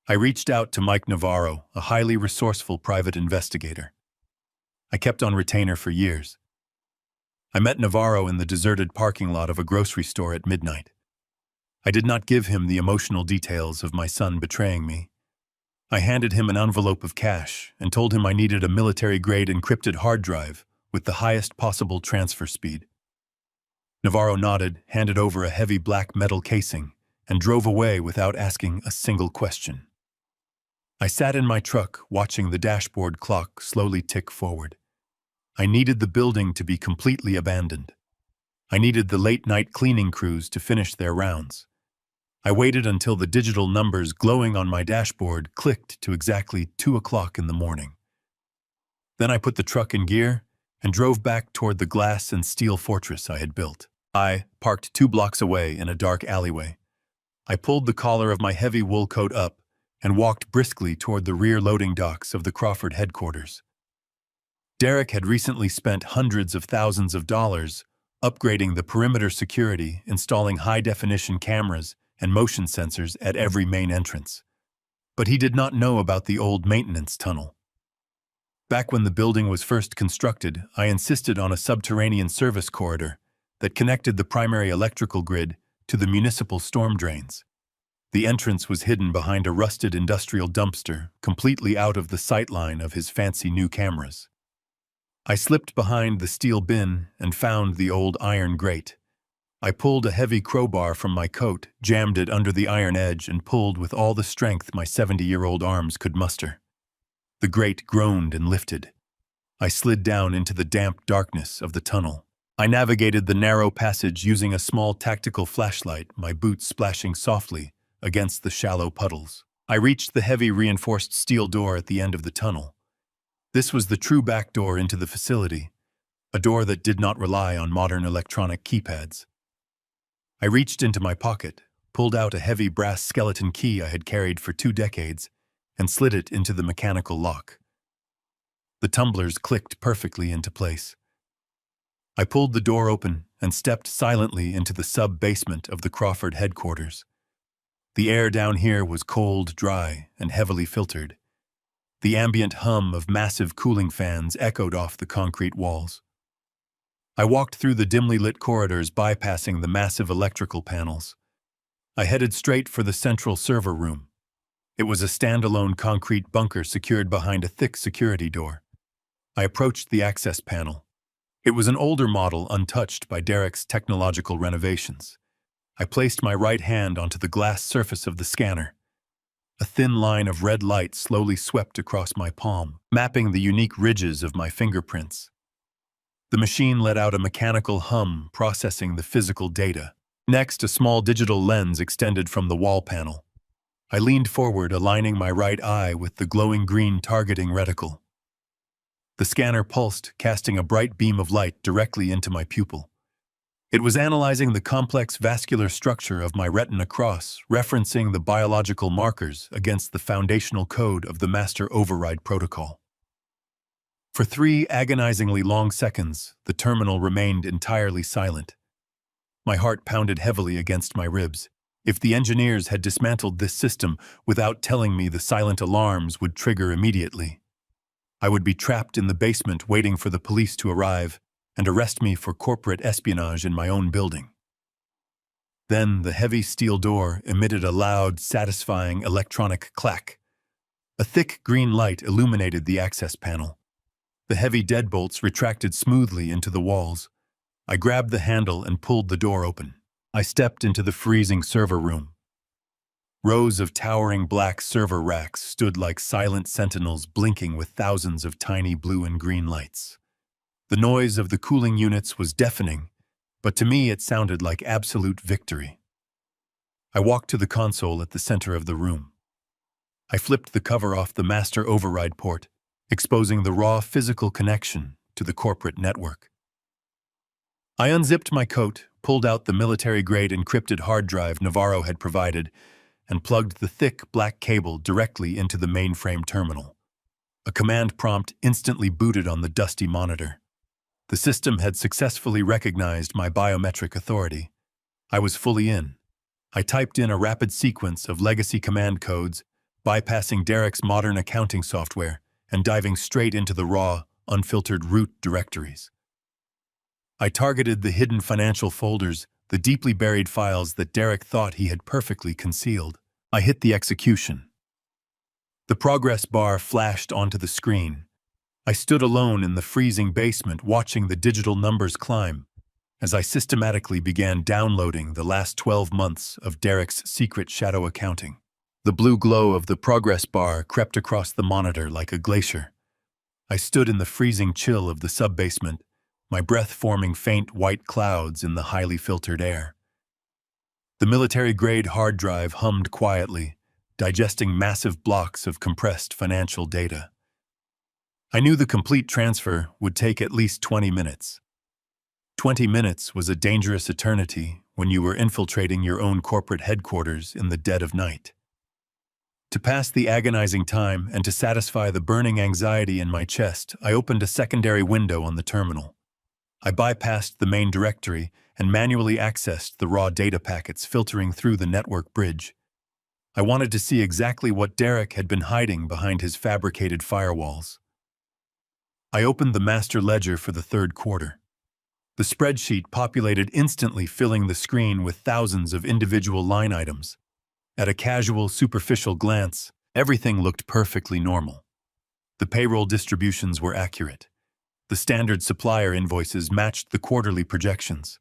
A: I reached out to Mike Navarro, a highly resourceful private investigator. I kept on retainer for years. I met Navarro in the deserted parking lot of a grocery store at midnight. I did not give him the emotional details of my son betraying me. I handed him an envelope of cash and told him I needed a military-grade encrypted hard drive with the highest possible transfer speed. Navarro nodded, handed over a heavy black metal casing, and drove away without asking a single question. I sat in my truck, watching the dashboard clock slowly tick forward. I needed the building to be completely abandoned. I needed the late-night cleaning crews to finish their rounds. I waited until the digital numbers glowing on my dashboard clicked to exactly 2 o'clock in the morning. Then I put the truck in gear and drove back toward the glass and steel fortress I had built. I parked 2 blocks away in a dark alleyway. I pulled the collar of my heavy wool coat up and walked briskly toward the rear loading docks of the Crawford headquarters. Derek had recently spent hundreds of thousands of dollars upgrading the perimeter security, installing high-definition cameras and motion sensors at every main entrance. But he did not know about the old maintenance tunnel. Back when the building was first constructed, I insisted on a subterranean service corridor that connected the primary electrical grid to the municipal storm drains. The entrance was hidden behind a rusted industrial dumpster, completely out of the sightline of his fancy new cameras. I slipped behind the steel bin and found the old iron grate. I pulled a heavy crowbar from my coat, jammed it under the iron edge, and pulled with all the strength my 70-year-old arms could muster. The grate groaned and lifted. I slid down into the damp darkness of the tunnel. I navigated the narrow passage using a small tactical flashlight, my boots splashing softly against the shallow puddles. I reached the heavy reinforced steel door at the end of the tunnel. This was the true back door into the facility, a door that did not rely on modern electronic keypads. I reached into my pocket, pulled out a heavy brass skeleton key I had carried for 2 decades, and slid it into the mechanical lock. The tumblers clicked perfectly into place. I pulled the door open and stepped silently into the sub-basement of the Crawford headquarters. The air down here was cold, dry, and heavily filtered. The ambient hum of massive cooling fans echoed off the concrete walls. I walked through the dimly lit corridors, bypassing the massive electrical panels. I headed straight for the central server room. It was a standalone concrete bunker secured behind a thick security door. I approached the access panel. It was an older model untouched by Derek's technological renovations. I placed my right hand onto the glass surface of the scanner. A thin line of red light slowly swept across my palm, mapping the unique ridges of my fingerprints. The machine let out a mechanical hum, processing the physical data. Next, a small digital lens extended from the wall panel. I leaned forward, aligning my right eye with the glowing green targeting reticle. The scanner pulsed, casting a bright beam of light directly into my pupil. It was analyzing the complex vascular structure of my retina cross, referencing the biological markers against the foundational code of the master override protocol. For 3 agonizingly long seconds, the terminal remained entirely silent. My heart pounded heavily against my ribs. If the engineers had dismantled this system without telling me, the silent alarms would trigger immediately. I would be trapped in the basement waiting for the police to arrive and arrest me for corporate espionage in my own building. Then the heavy steel door emitted a loud, satisfying electronic clack. A thick green light illuminated the access panel. The heavy deadbolts retracted smoothly into the walls. I grabbed the handle and pulled the door open. I stepped into the freezing server room. Rows of towering black server racks stood like silent sentinels, blinking with thousands of tiny blue and green lights. The noise of the cooling units was deafening, but to me it sounded like absolute victory. I walked to the console at the center of the room. I flipped the cover off the master override port, exposing the raw physical connection to the corporate network. I unzipped my coat, pulled out the military-grade encrypted hard drive Navarro had provided, and plugged the thick black cable directly into the mainframe terminal. A command prompt instantly booted on the dusty monitor. The system had successfully recognized my biometric authority. I was fully in. I typed in a rapid sequence of legacy command codes, bypassing Derek's modern accounting software and diving straight into the raw, unfiltered root directories. I targeted the hidden financial folders, the deeply buried files that Derek thought he had perfectly concealed. I hit the execution. The progress bar flashed onto the screen. I stood alone in the freezing basement, watching the digital numbers climb as I systematically began downloading the last 12 months of Derek's secret shadow accounting. The blue glow of the progress bar crept across the monitor like a glacier. I stood in the freezing chill of the sub-basement, my breath forming faint white clouds in the highly filtered air. The military-grade hard drive hummed quietly, digesting massive blocks of compressed financial data. I knew the complete transfer would take at least 20 minutes. 20 minutes was a dangerous eternity when you were infiltrating your own corporate headquarters in the dead of night. To pass the agonizing time and to satisfy the burning anxiety in my chest, I opened a secondary window on the terminal. I bypassed the main directory and manually accessed the raw data packets filtering through the network bridge. I wanted to see exactly what Derek had been hiding behind his fabricated firewalls. I opened the master ledger for the third quarter. The spreadsheet populated instantly, filling the screen with thousands of individual line items. At a casual, superficial glance, everything looked perfectly normal. The payroll distributions were accurate. The standard supplier invoices matched the quarterly projections.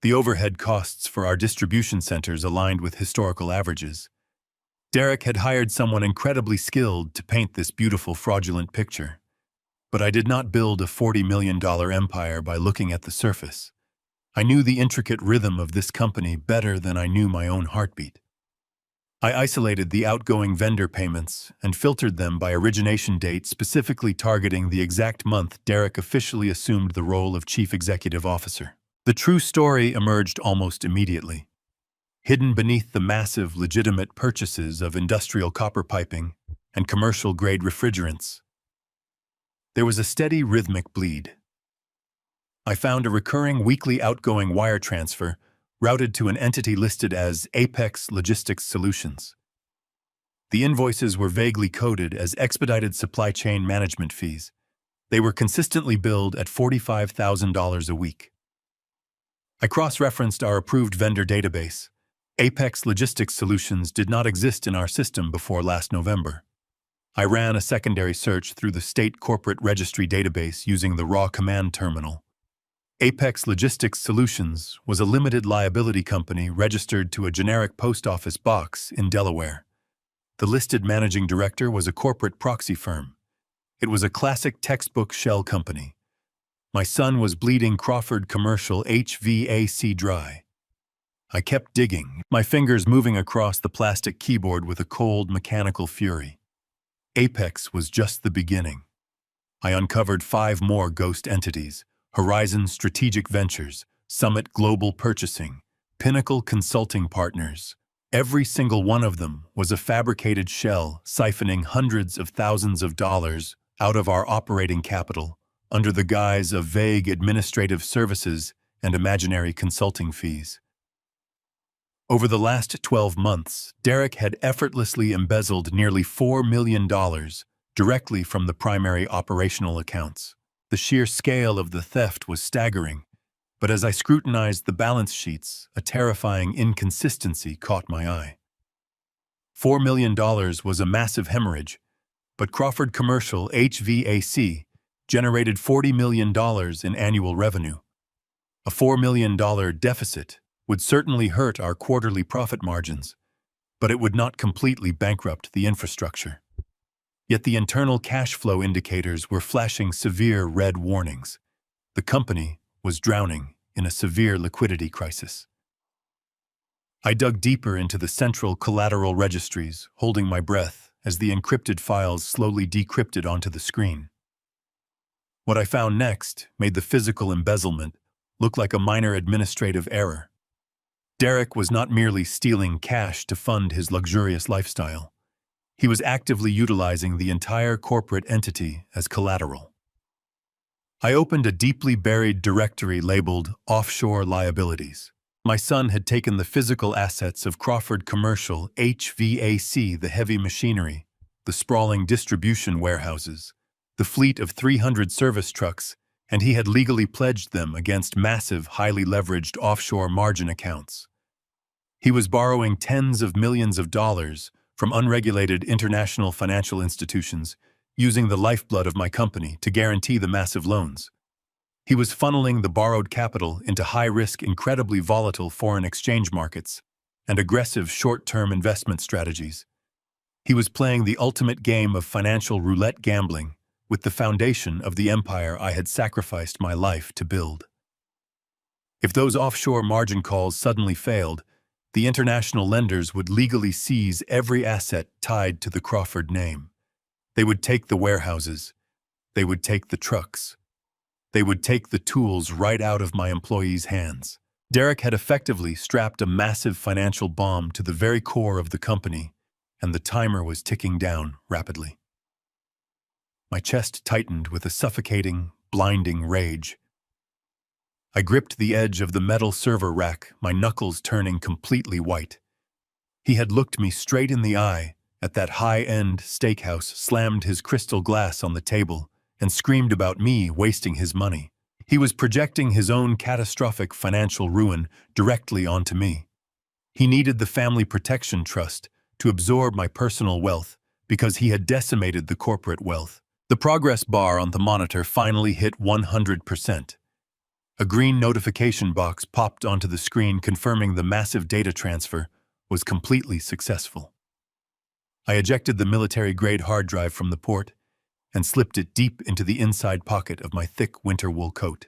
A: The overhead costs for our distribution centers aligned with historical averages. Derek had hired someone incredibly skilled to paint this beautiful, fraudulent picture. But I did not build a $40 million empire by looking at the surface. I knew the intricate rhythm of this company better than I knew my own heartbeat. I isolated the outgoing vendor payments and filtered them by origination date, specifically targeting the exact month Derek officially assumed the role of Chief Executive Officer. The true story emerged almost immediately. Hidden beneath the massive, legitimate purchases of industrial copper piping and commercial-grade refrigerants, there was a steady, rhythmic bleed. I found a recurring weekly outgoing wire transfer routed to an entity listed as Apex Logistics Solutions. The invoices were vaguely coded as expedited supply chain management fees. They were consistently billed at $45,000 a week. I cross-referenced our approved vendor database. Apex Logistics Solutions did not exist in our system before last November. I ran a secondary search through the state corporate registry database using the raw command terminal. Apex Logistics Solutions was a limited liability company registered to a generic post office box in Delaware. The listed managing director was a corporate proxy firm. It was a classic textbook shell company. My son was bleeding Crawford Commercial HVAC dry. I kept digging, my fingers moving across the plastic keyboard with a cold, mechanical fury. Apex was just the beginning. I uncovered 5 more ghost entities: Horizon Strategic Ventures, Summit Global Purchasing, Pinnacle Consulting Partners. Every single one of them was a fabricated shell siphoning hundreds of thousands of dollars out of our operating capital under the guise of vague administrative services and imaginary consulting fees. Over the last 12 months, Derek had effortlessly embezzled nearly $4 million directly from the primary operational accounts. The sheer scale of the theft was staggering, but as I scrutinized the balance sheets, a terrifying inconsistency caught my eye. $4 million was a massive hemorrhage, but Crawford Commercial HVAC generated $40 million in annual revenue. A $4 million deficit would certainly hurt our quarterly profit margins, but it would not completely bankrupt the infrastructure. Yet the internal cash flow indicators were flashing severe red warnings. The company was drowning in a severe liquidity crisis. I dug deeper into the central collateral registries, holding my breath as the encrypted files slowly decrypted onto the screen. What I found next made the physical embezzlement look like a minor administrative error. Derek was not merely stealing cash to fund his luxurious lifestyle. He was actively utilizing the entire corporate entity as collateral. I opened a deeply buried directory labeled Offshore Liabilities. My son had taken the physical assets of Crawford Commercial HVAC, the heavy machinery, the sprawling distribution warehouses, the fleet of 300 service trucks, and he had legally pledged them against massive, highly leveraged offshore margin accounts. He was borrowing tens of millions of dollars from unregulated international financial institutions, using the lifeblood of my company to guarantee the massive loans. He was funneling the borrowed capital into high-risk, incredibly volatile foreign exchange markets and aggressive short-term investment strategies. He was playing the ultimate game of financial roulette gambling with the foundation of the empire I had sacrificed my life to build. If those offshore margin calls suddenly failed, the international lenders would legally seize every asset tied to the Crawford name. They would take the warehouses. They would take the trucks. They would take the tools right out of my employees' hands. Derek had effectively strapped a massive financial bomb to the very core of the company, and the timer was ticking down rapidly. My chest tightened with a suffocating, blinding rage. I gripped the edge of the metal server rack, my knuckles turning completely white. He had looked me straight in the eye at that high-end steakhouse, slammed his crystal glass on the table, and screamed about me wasting his money. He was projecting his own catastrophic financial ruin directly onto me. He needed the Family Protection Trust to absorb my personal wealth because he had decimated the corporate wealth. The progress bar on the monitor finally hit 100%. A green notification box popped onto the screen confirming the massive data transfer was completely successful. I ejected the military-grade hard drive from the port and slipped it deep into the inside pocket of my thick winter wool coat.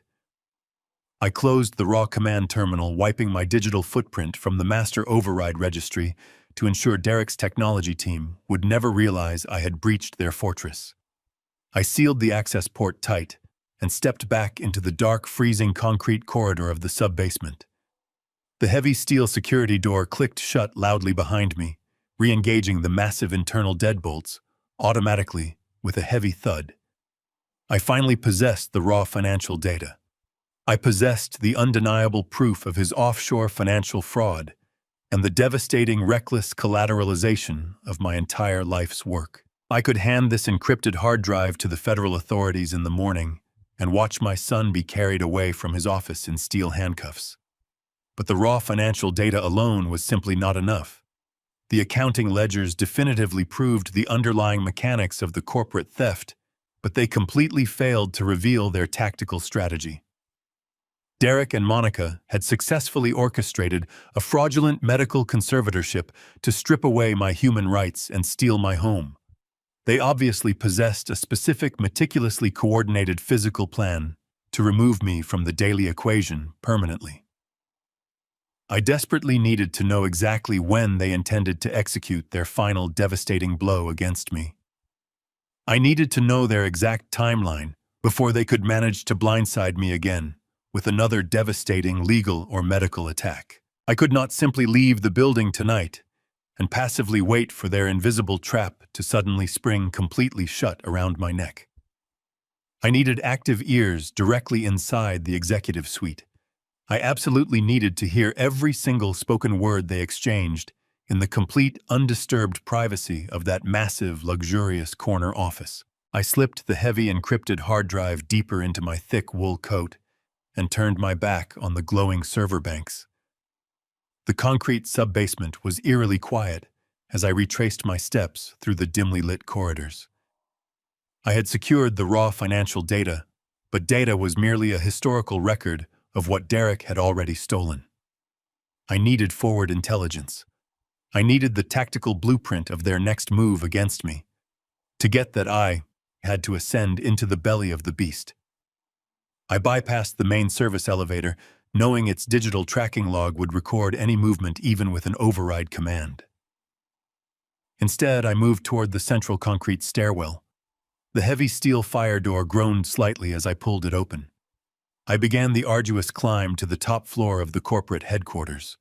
A: I closed the raw command terminal, wiping my digital footprint from the master override registry to ensure Derek's technology team would never realize I had breached their fortress. I sealed the access port tight and stepped back into the dark, freezing concrete corridor of the sub-basement. The heavy steel security door clicked shut loudly behind me, re-engaging the massive internal deadbolts automatically with a heavy thud. I finally possessed the raw financial data. I possessed the undeniable proof of his offshore financial fraud and the devastating, reckless collateralization of my entire life's work. I could hand this encrypted hard drive to the federal authorities in the morning and watch my son be carried away from his office in steel handcuffs. But the raw financial data alone was simply not enough. The accounting ledgers definitively proved the underlying mechanics of the corporate theft, but they completely failed to reveal their tactical strategy. Derek and Monica had successfully orchestrated a fraudulent medical conservatorship to strip away my human rights and steal my home. They obviously possessed a specific, meticulously coordinated physical plan to remove me from the daily equation permanently. I desperately needed to know exactly when they intended to execute their final devastating blow against me. I needed to know their exact timeline before they could manage to blindside me again with another devastating legal or medical attack. I could not simply leave the building tonight and passively wait for their invisible trap to suddenly spring completely shut around my neck. I needed active ears directly inside the executive suite. I absolutely needed to hear every single spoken word they exchanged in the complete, undisturbed privacy of that massive, luxurious corner office. I slipped the heavy encrypted hard drive deeper into my thick wool coat and turned my back on the glowing server banks. The concrete sub-basement was eerily quiet as I retraced my steps through the dimly lit corridors. I had secured the raw financial data, but data was merely a historical record of what Derek had already stolen. I needed forward intelligence. I needed the tactical blueprint of their next move against me. To get that, I had to ascend into the belly of the beast. I bypassed the main service elevator, knowing its digital tracking log would record any movement even with an override command. Instead, I moved toward the central concrete stairwell. The heavy steel fire door groaned slightly as I pulled it open. I began the arduous climb to the top floor of the corporate headquarters.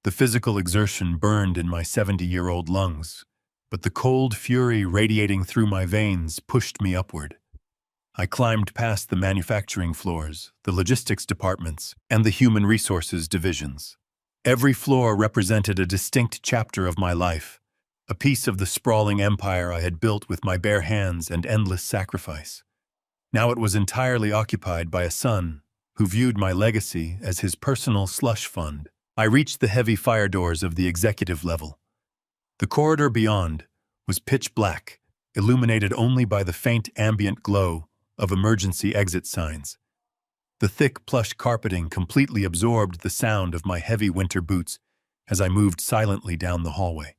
A: The physical exertion burned in my 70-year-old lungs, but the cold fury radiating through my veins pushed me upward. I climbed past the manufacturing floors, the logistics departments, and the human resources divisions. Every floor represented a distinct chapter of my life, a piece of the sprawling empire I had built with my bare hands and endless sacrifice. Now it was entirely occupied by a son who viewed my legacy as his personal slush fund. I reached the heavy fire doors of the executive level. The corridor beyond was pitch black, illuminated only by the faint ambient glow of emergency exit signs. The thick plush carpeting completely absorbed the sound of my heavy winter boots as I moved silently down the hallway.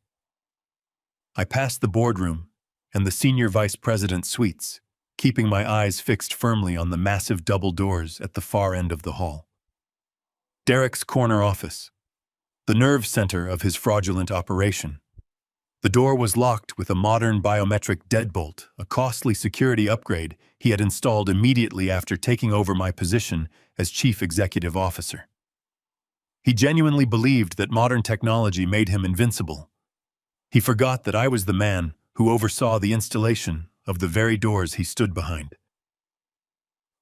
A: I passed the boardroom and the senior vice president's suites, keeping my eyes fixed firmly on the massive double doors at the far end of the hall. Derek's corner office, the nerve center of his fraudulent operation. The door was locked with a modern biometric deadbolt, a costly security upgrade he had installed immediately after taking over my position as chief executive officer. He genuinely believed that modern technology made him invincible. He forgot that I was the man who oversaw the installation of the very doors he stood behind.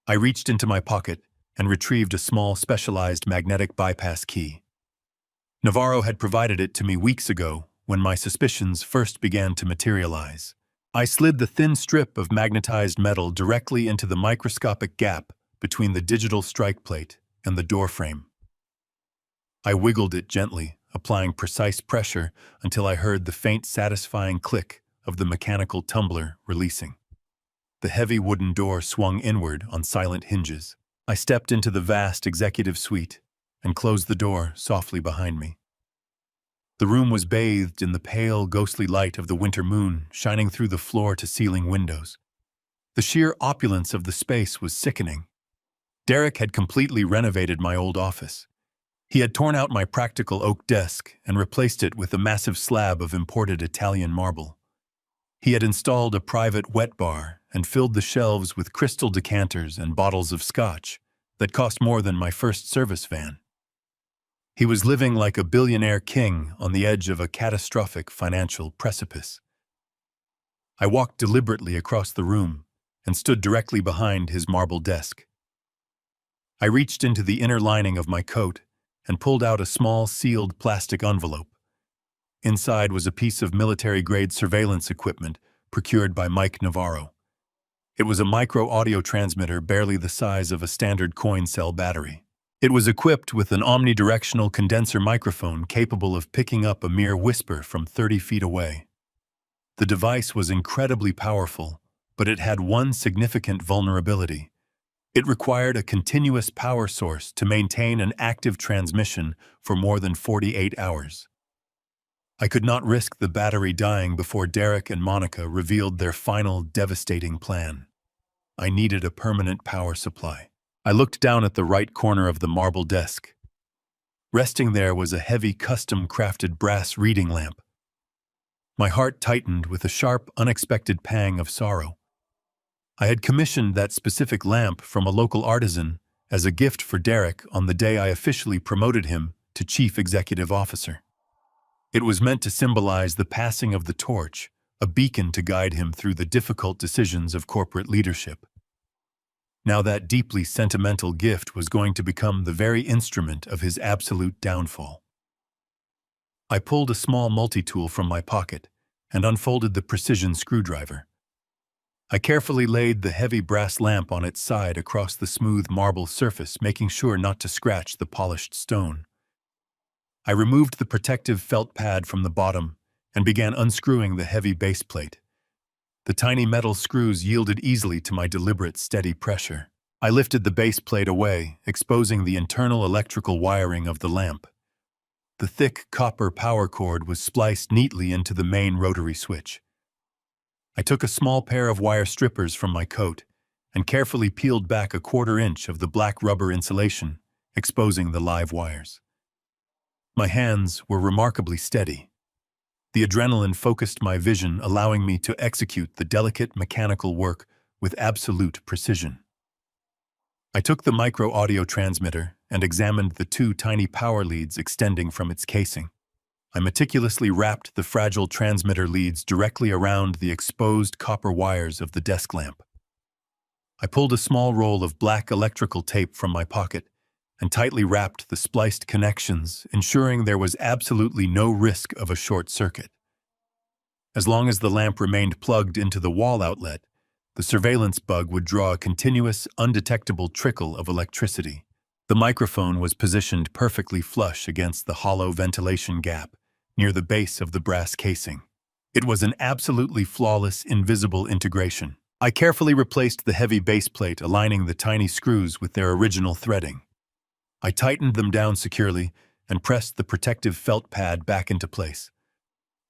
A: I reached into my pocket and retrieved a small specialized magnetic bypass key. Navarro had provided it to me weeks ago when my suspicions first began to materialize. I slid the thin strip of magnetized metal directly into the microscopic gap between the digital strike plate and the door frame. I wiggled it gently, applying precise pressure until I heard the faint, satisfying click of the mechanical tumbler releasing. The heavy wooden door swung inward on silent hinges. I stepped into the vast executive suite and closed the door softly behind me. The room was bathed in the pale, ghostly light of the winter moon shining through the floor-to-ceiling windows. The sheer opulence of the space was sickening. Derek had completely renovated my old office. He had torn out my practical oak desk and replaced it with a massive slab of imported Italian marble. He had installed a private wet bar and filled the shelves with crystal decanters and bottles of scotch that cost more than my first service van. He was living like a billionaire king on the edge of a catastrophic financial precipice. I walked deliberately across the room and stood directly behind his marble desk. I reached into the inner lining of my coat and pulled out a small sealed plastic envelope. Inside was a piece of military-grade surveillance equipment procured by Mike Navarro. It was a micro-audio transmitter barely the size of a standard coin cell battery. It was equipped with an omnidirectional condenser microphone capable of picking up a mere whisper from 30 feet away. The device was incredibly powerful, but it had one significant vulnerability. It required a continuous power source to maintain an active transmission for more than 48 hours. I could not risk the battery dying before Derek and Monica revealed their final devastating plan. I needed a permanent power supply. I looked down at the right corner of the marble desk. Resting there was a heavy, custom-crafted brass reading lamp. My heart tightened with a sharp, unexpected pang of sorrow. I had commissioned that specific lamp from a local artisan as a gift for Derek on the day I officially promoted him to Chief Executive Officer. It was meant to symbolize the passing of the torch, a beacon to guide him through the difficult decisions of corporate leadership. Now that deeply sentimental gift was going to become the very instrument of his absolute downfall. I pulled a small multi-tool from my pocket and unfolded the precision screwdriver. I carefully laid the heavy brass lamp on its side across the smooth marble surface, making sure not to scratch the polished stone. I removed the protective felt pad from the bottom and began unscrewing the heavy base plate. The tiny metal screws yielded easily to my deliberate, steady pressure. I lifted the base plate away, exposing the internal electrical wiring of the lamp. The thick copper power cord was spliced neatly into the main rotary switch. I took a small pair of wire strippers from my coat and carefully peeled back a 1/4 inch of the black rubber insulation, exposing the live wires. My hands were remarkably steady. The adrenaline focused my vision, allowing me to execute the delicate mechanical work with absolute precision. I took the micro-audio transmitter and examined the 2 tiny power leads extending from its casing. I meticulously wrapped the fragile transmitter leads directly around the exposed copper wires of the desk lamp. I pulled a small roll of black electrical tape from my pocket and tightly wrapped the spliced connections, ensuring there was absolutely no risk of a short circuit. As long as the lamp remained plugged into the wall outlet, the surveillance bug would draw a continuous, undetectable trickle of electricity. The microphone was positioned perfectly flush against the hollow ventilation gap near the base of the brass casing. It was an absolutely flawless, invisible integration. I carefully replaced the heavy base plate, aligning the tiny screws with their original threading. I tightened them down securely and pressed the protective felt pad back into place.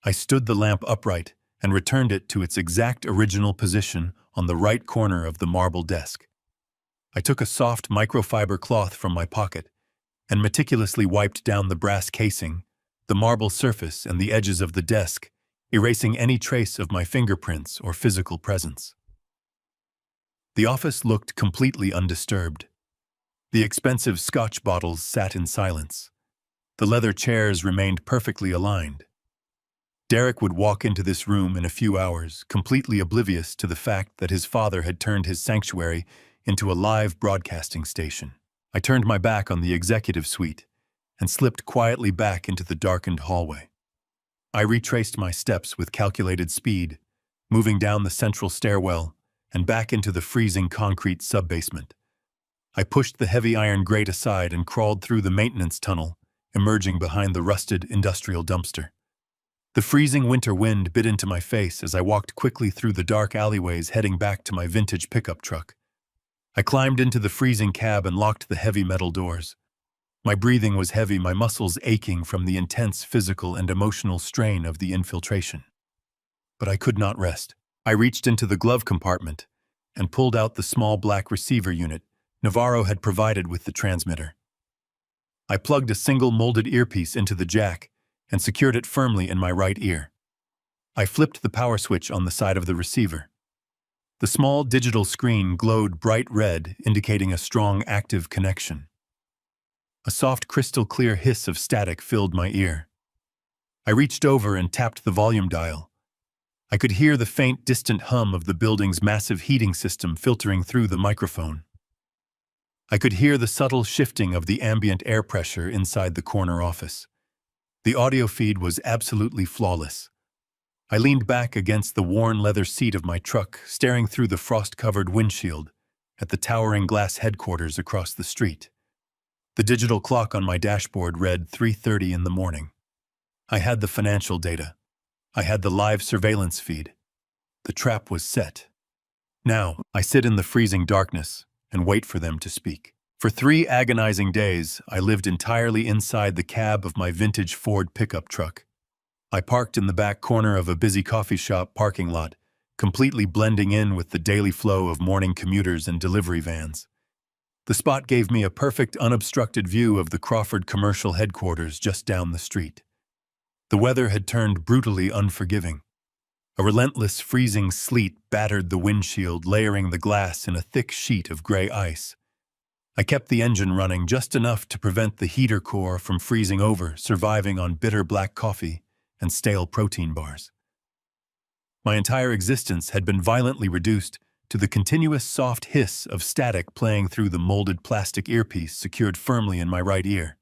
A: I stood the lamp upright and returned it to its exact original position on the right corner of the marble desk. I took a soft microfiber cloth from my pocket and meticulously wiped down the brass casing, the marble surface, and the edges of the desk, erasing any trace of my fingerprints or physical presence. The office looked completely undisturbed. The expensive Scotch bottles sat in silence. The leather chairs remained perfectly aligned. Derek would walk into this room in a few hours, completely oblivious to the fact that his father had turned his sanctuary into a live broadcasting station. I turned my back on the executive suite and slipped quietly back into the darkened hallway. I retraced my steps with calculated speed, moving down the central stairwell and back into the freezing concrete sub-basement. I pushed the heavy iron grate aside and crawled through the maintenance tunnel, emerging behind the rusted industrial dumpster. The freezing winter wind bit into my face as I walked quickly through the dark alleyways heading back to my vintage pickup truck. I climbed into the freezing cab and locked the heavy metal doors. My breathing was heavy, my muscles aching from the intense physical and emotional strain of the infiltration. But I could not rest. I reached into the glove compartment and pulled out the small black receiver unit Navarro had provided with the transmitter. I plugged a single molded earpiece into the jack and secured it firmly in my right ear. I flipped the power switch on the side of the receiver. The small digital screen glowed bright red, indicating a strong active connection. A soft crystal-clear hiss of static filled my ear. I reached over and tapped the volume dial. I could hear the faint, distant hum of the building's massive heating system filtering through the microphone. I could hear the subtle shifting of the ambient air pressure inside the corner office. The audio feed was absolutely flawless. I leaned back against the worn leather seat of my truck, staring through the frost-covered windshield at the towering glass headquarters across the street. The digital clock on my dashboard read 3:30 in the morning. I had the financial data. I had the live surveillance feed. The trap was set. Now, I sit in the freezing darkness and wait for them to speak. For 3 agonizing days, I lived entirely inside the cab of my vintage Ford pickup truck. I parked in the back corner of a busy coffee shop parking lot, completely blending in with the daily flow of morning commuters and delivery vans. The spot gave me a perfect unobstructed view of the Crawford commercial headquarters just down the street. The weather had turned brutally unforgiving. A relentless freezing sleet battered the windshield, layering the glass in a thick sheet of gray ice. I kept the engine running just enough to prevent the heater core from freezing over, surviving on bitter black coffee and stale protein bars. My entire existence had been violently reduced to the continuous soft hiss of static playing through the molded plastic earpiece secured firmly in my right ear.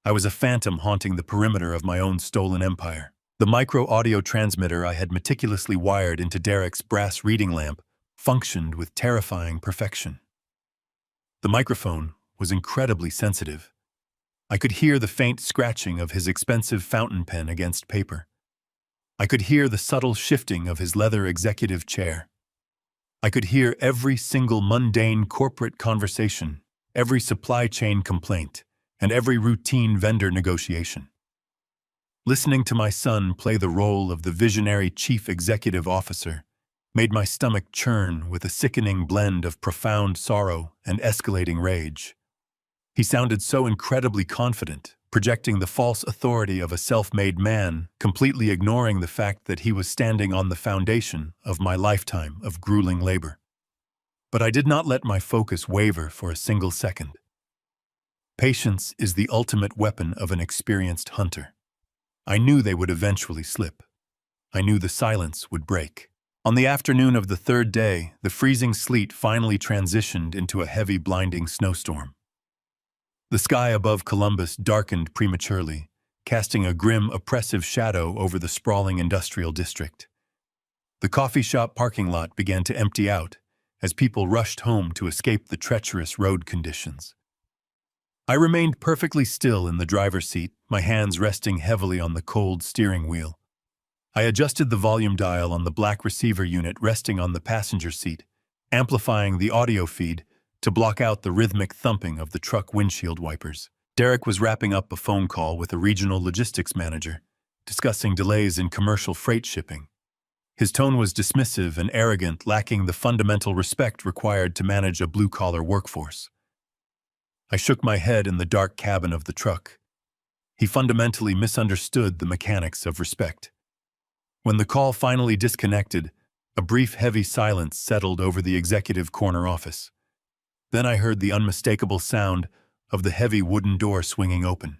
A: I was a phantom haunting the perimeter of my own stolen empire. The micro-audio transmitter I had meticulously wired into Derek's brass reading lamp functioned with terrifying perfection. The microphone was incredibly sensitive. I could hear the faint scratching of his expensive fountain pen against paper. I could hear the subtle shifting of his leather executive chair. I could hear every single mundane corporate conversation, every supply chain complaint, and every routine vendor negotiation. Listening to my son play the role of the visionary chief executive officer made my stomach churn with a sickening blend of profound sorrow and escalating rage. He sounded so incredibly confident, projecting the false authority of a self-made man, completely ignoring the fact that he was standing on the foundation of my lifetime of grueling labor. But I did not let my focus waver for a single second. Patience is the ultimate weapon of an experienced hunter. I knew they would eventually slip. I knew the silence would break. On the afternoon of the third day, the freezing sleet finally transitioned into a heavy, blinding snowstorm. The sky above Columbus darkened prematurely, casting a grim, oppressive shadow over the sprawling industrial district. The coffee shop parking lot began to empty out as people rushed home to escape the treacherous road conditions. I remained perfectly still in the driver's seat, my hands resting heavily on the cold steering wheel. I adjusted the volume dial on the black receiver unit resting on the passenger seat, amplifying the audio feed to block out the rhythmic thumping of the truck windshield wipers. Derek was wrapping up a phone call with a regional logistics manager, discussing delays in commercial freight shipping. His tone was dismissive and arrogant, lacking the fundamental respect required to manage a blue-collar workforce. I shook my head in the dark cabin of the truck. He fundamentally misunderstood the mechanics of respect. When the call finally disconnected, a brief, heavy silence settled over the executive corner office. Then I heard the unmistakable sound of the heavy wooden door swinging open.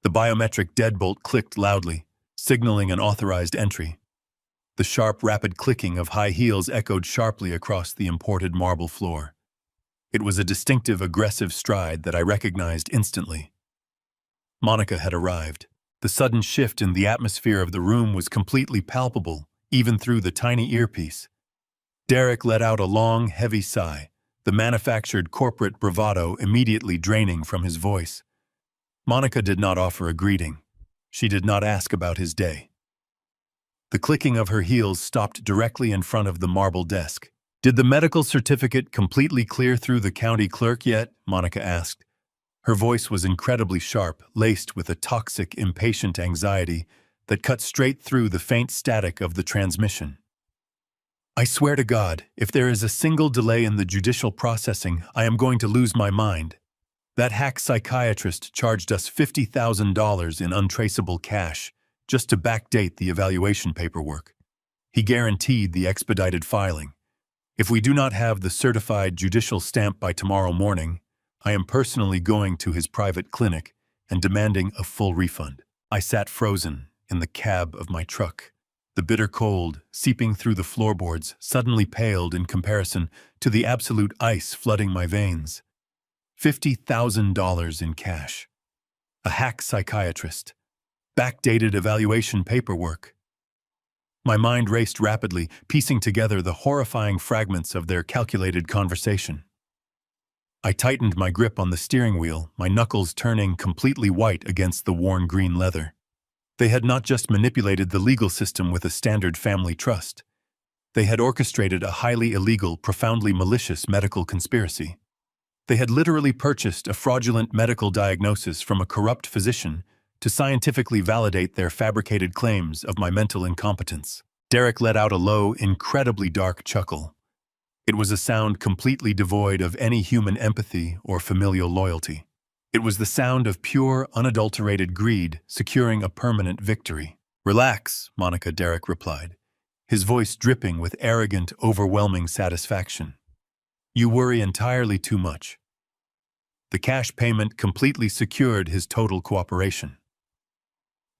A: The biometric deadbolt clicked loudly, signaling an authorized entry. The sharp, rapid clicking of high heels echoed sharply across the imported marble floor. It was a distinctive, aggressive stride that I recognized instantly. Monica had arrived. The sudden shift in the atmosphere of the room was completely palpable, even through the tiny earpiece. Derek let out a long, heavy sigh, the manufactured corporate bravado immediately draining from his voice. Monica did not offer a greeting. She did not ask about his day. The clicking of her heels stopped directly in front of the marble desk. "Did the medical certificate completely clear through the county clerk yet?" Monica asked. Her voice was incredibly sharp, laced with a toxic, impatient anxiety that cut straight through the faint static of the transmission. "I swear to God, if there is a single delay in the judicial processing, I am going to lose my mind. That hack psychiatrist charged us $50,000 in untraceable cash just to backdate the evaluation paperwork. He guaranteed the expedited filing. If we do not have the certified judicial stamp by tomorrow morning, I am personally going to his private clinic and demanding a full refund." I sat frozen in the cab of my truck. The bitter cold, seeping through the floorboards, suddenly paled in comparison to the absolute ice flooding my veins. $50,000 in cash. A hack psychiatrist. Backdated evaluation paperwork. My mind raced rapidly, piecing together the horrifying fragments of their calculated conversation. I tightened my grip on the steering wheel, my knuckles turning completely white against the worn green leather. They had not just manipulated the legal system with a standard family trust. They had orchestrated a highly illegal, profoundly malicious medical conspiracy. They had literally purchased a fraudulent medical diagnosis from a corrupt physician to scientifically validate their fabricated claims of my mental incompetence. Derek let out a low, incredibly dark chuckle. It was a sound completely devoid of any human empathy or familial loyalty. It was the sound of pure, unadulterated greed securing a permanent victory. "Relax," Monica Derrick replied, his voice dripping with arrogant, overwhelming satisfaction. "You worry entirely too much." The cash payment completely secured his total cooperation.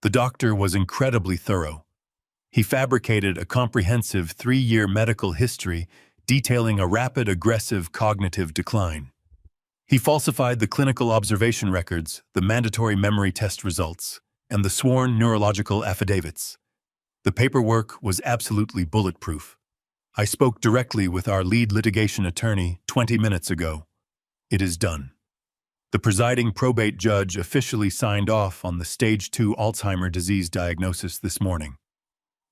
A: The doctor was incredibly thorough. He fabricated a comprehensive 3-year medical history detailing a rapid, aggressive cognitive decline. He falsified the clinical observation records, the mandatory memory test results, and the sworn neurological affidavits. The paperwork was absolutely bulletproof. I spoke directly with our lead litigation attorney 20 minutes ago. It is done. The presiding probate judge officially signed off on the Stage 2 Alzheimer's disease diagnosis this morning.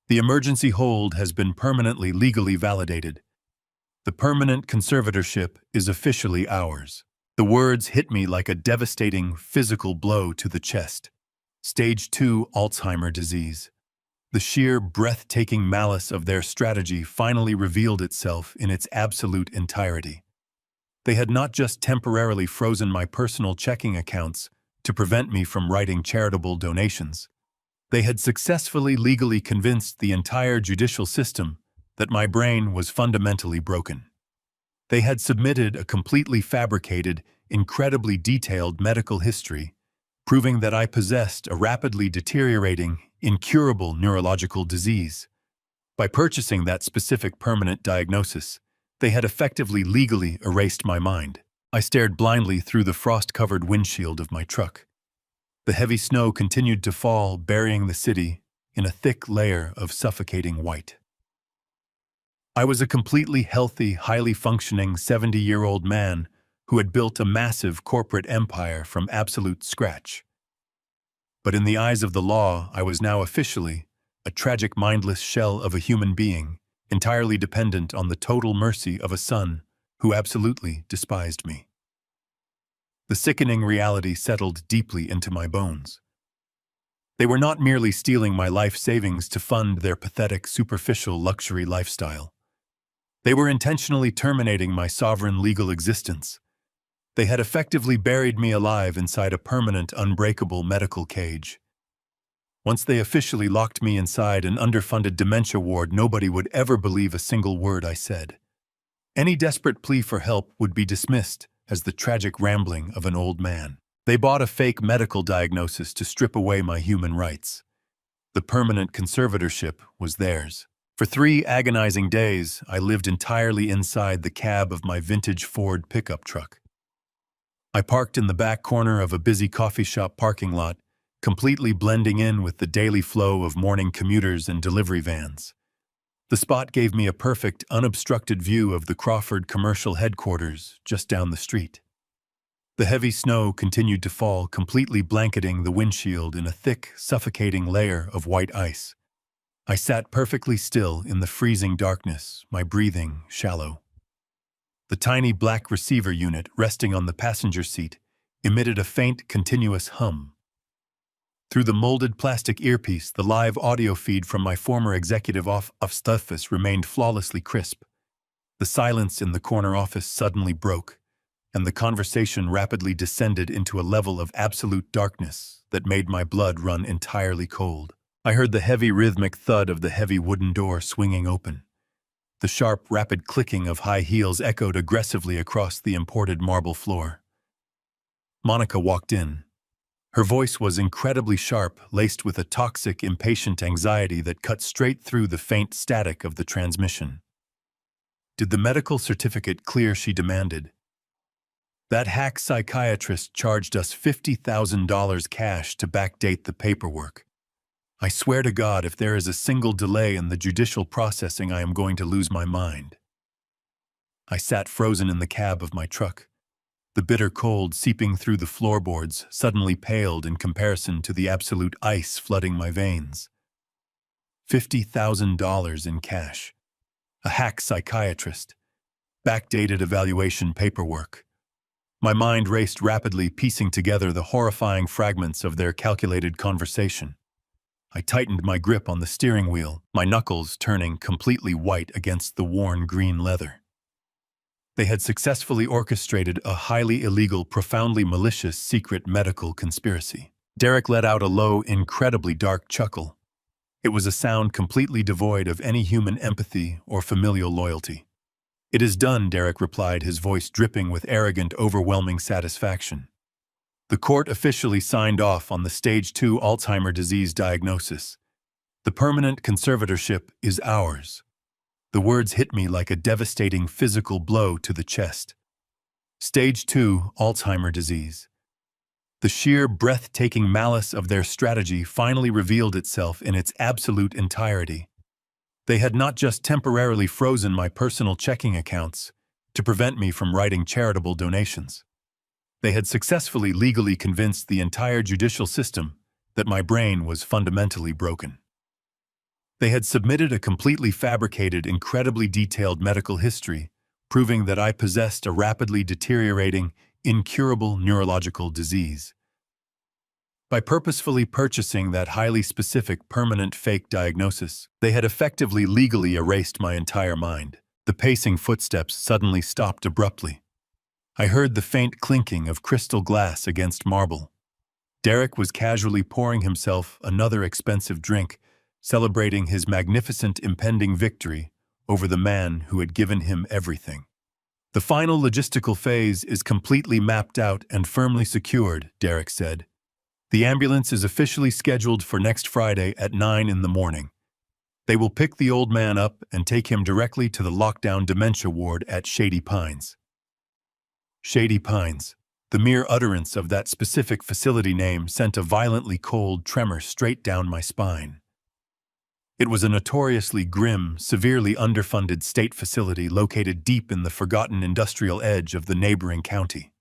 A: The emergency hold has been permanently legally validated. The permanent conservatorship is officially ours. The words hit me like a devastating physical blow to the chest. Stage 2 Alzheimer's disease. The sheer, breathtaking malice of their strategy finally revealed itself in its absolute entirety. They had not just temporarily frozen my personal checking accounts to prevent me from writing charitable donations. They had successfully legally convinced the entire judicial system that my brain was fundamentally broken. They had submitted a completely fabricated, incredibly detailed medical history, proving that I possessed a rapidly deteriorating, incurable neurological disease. By purchasing that specific permanent diagnosis, they had effectively legally erased my mind. I stared blindly through the frost-covered windshield of my truck. The heavy snow continued to fall, burying the city in a thick layer of suffocating white. I was a completely healthy, highly functioning 70-year-old man who had built a massive corporate empire from absolute scratch. But in the eyes of the law, I was now officially a tragic, mindless shell of a human being, entirely dependent on the total mercy of a son who absolutely despised me. The sickening reality settled deeply into my bones. They were not merely stealing my life savings to fund their pathetic, superficial luxury lifestyle. They were intentionally terminating my sovereign legal existence. They had effectively buried me alive inside a permanent, unbreakable medical cage. Once they officially locked me inside an underfunded dementia ward, nobody would ever believe a single word I said. Any desperate plea for help would be dismissed as the tragic rambling of an old man. They bought a fake medical diagnosis to strip away my human rights. The permanent conservatorship was theirs. For 3 agonizing days, I lived entirely inside the cab of my vintage Ford pickup truck. I parked in the back corner of a busy coffee shop parking lot, completely blending in with the daily flow of morning commuters and delivery vans. The spot gave me a perfect, unobstructed view of the Crawford commercial headquarters just down the street. The heavy snow continued to fall, completely blanketing the windshield in a thick, suffocating layer of white ice. I sat perfectly still in the freezing darkness, my breathing shallow. The tiny black receiver unit resting on the passenger seat emitted a faint, continuous hum. Through the molded plastic earpiece, the live audio feed from my former executive office remained flawlessly crisp. The silence in the corner office suddenly broke, and the conversation rapidly descended into a level of absolute darkness that made my blood run entirely cold. I heard the heavy rhythmic thud of the heavy wooden door swinging open. The sharp, rapid clicking of high heels echoed aggressively across the imported marble floor. Monica walked in. Her voice was incredibly sharp, laced with a toxic, impatient anxiety that cut straight through the faint static of the transmission. "Did the medical certificate clear?" she demanded. "That hack psychiatrist charged us $50,000 cash to backdate the paperwork. I swear to God, if there is a single delay in the judicial processing, I am going to lose my mind." I sat frozen in the cab of my truck. The bitter cold seeping through the floorboards suddenly paled in comparison to the absolute ice flooding my veins. $50,000 in cash. A hack psychiatrist. Backdated evaluation paperwork. My mind raced rapidly, piecing together the horrifying fragments of their calculated conversation. I tightened my grip on the steering wheel, my knuckles turning completely white against the worn green leather. They had successfully orchestrated a highly illegal, profoundly malicious secret medical conspiracy. Derek let out a low, incredibly dark chuckle. It was a sound completely devoid of any human empathy or familial loyalty. "It is done," Derek replied, his voice dripping with arrogant, overwhelming satisfaction. "The court officially signed off on the Stage 2 Alzheimer's disease diagnosis. The permanent conservatorship is ours." The words hit me like a devastating physical blow to the chest. Stage 2 Alzheimer's disease. The sheer, breathtaking malice of their strategy finally revealed itself in its absolute entirety. They had not just temporarily frozen my personal checking accounts to prevent me from writing charitable donations. They had successfully legally convinced the entire judicial system that my brain was fundamentally broken. They had submitted a completely fabricated, incredibly detailed medical history, proving that I possessed a rapidly deteriorating, incurable neurological disease. By purposefully purchasing that highly specific, permanent fake diagnosis, they had effectively legally erased my entire mind. The pacing footsteps suddenly stopped abruptly. I heard the faint clinking of crystal glass against marble. Derek was casually pouring himself another expensive drink, celebrating his magnificent impending victory over the man who had given him everything. "The final logistical phase is completely mapped out and firmly secured," Derek said. "The ambulance is officially scheduled for next Friday at 9 in the morning. They will pick the old man up and take him directly to the lockdown dementia ward at Shady Pines." Shady Pines. The mere utterance of that specific facility name sent a violently cold tremor straight down my spine. It was a notoriously grim, severely underfunded state facility located deep in the forgotten industrial edge of the neighboring county.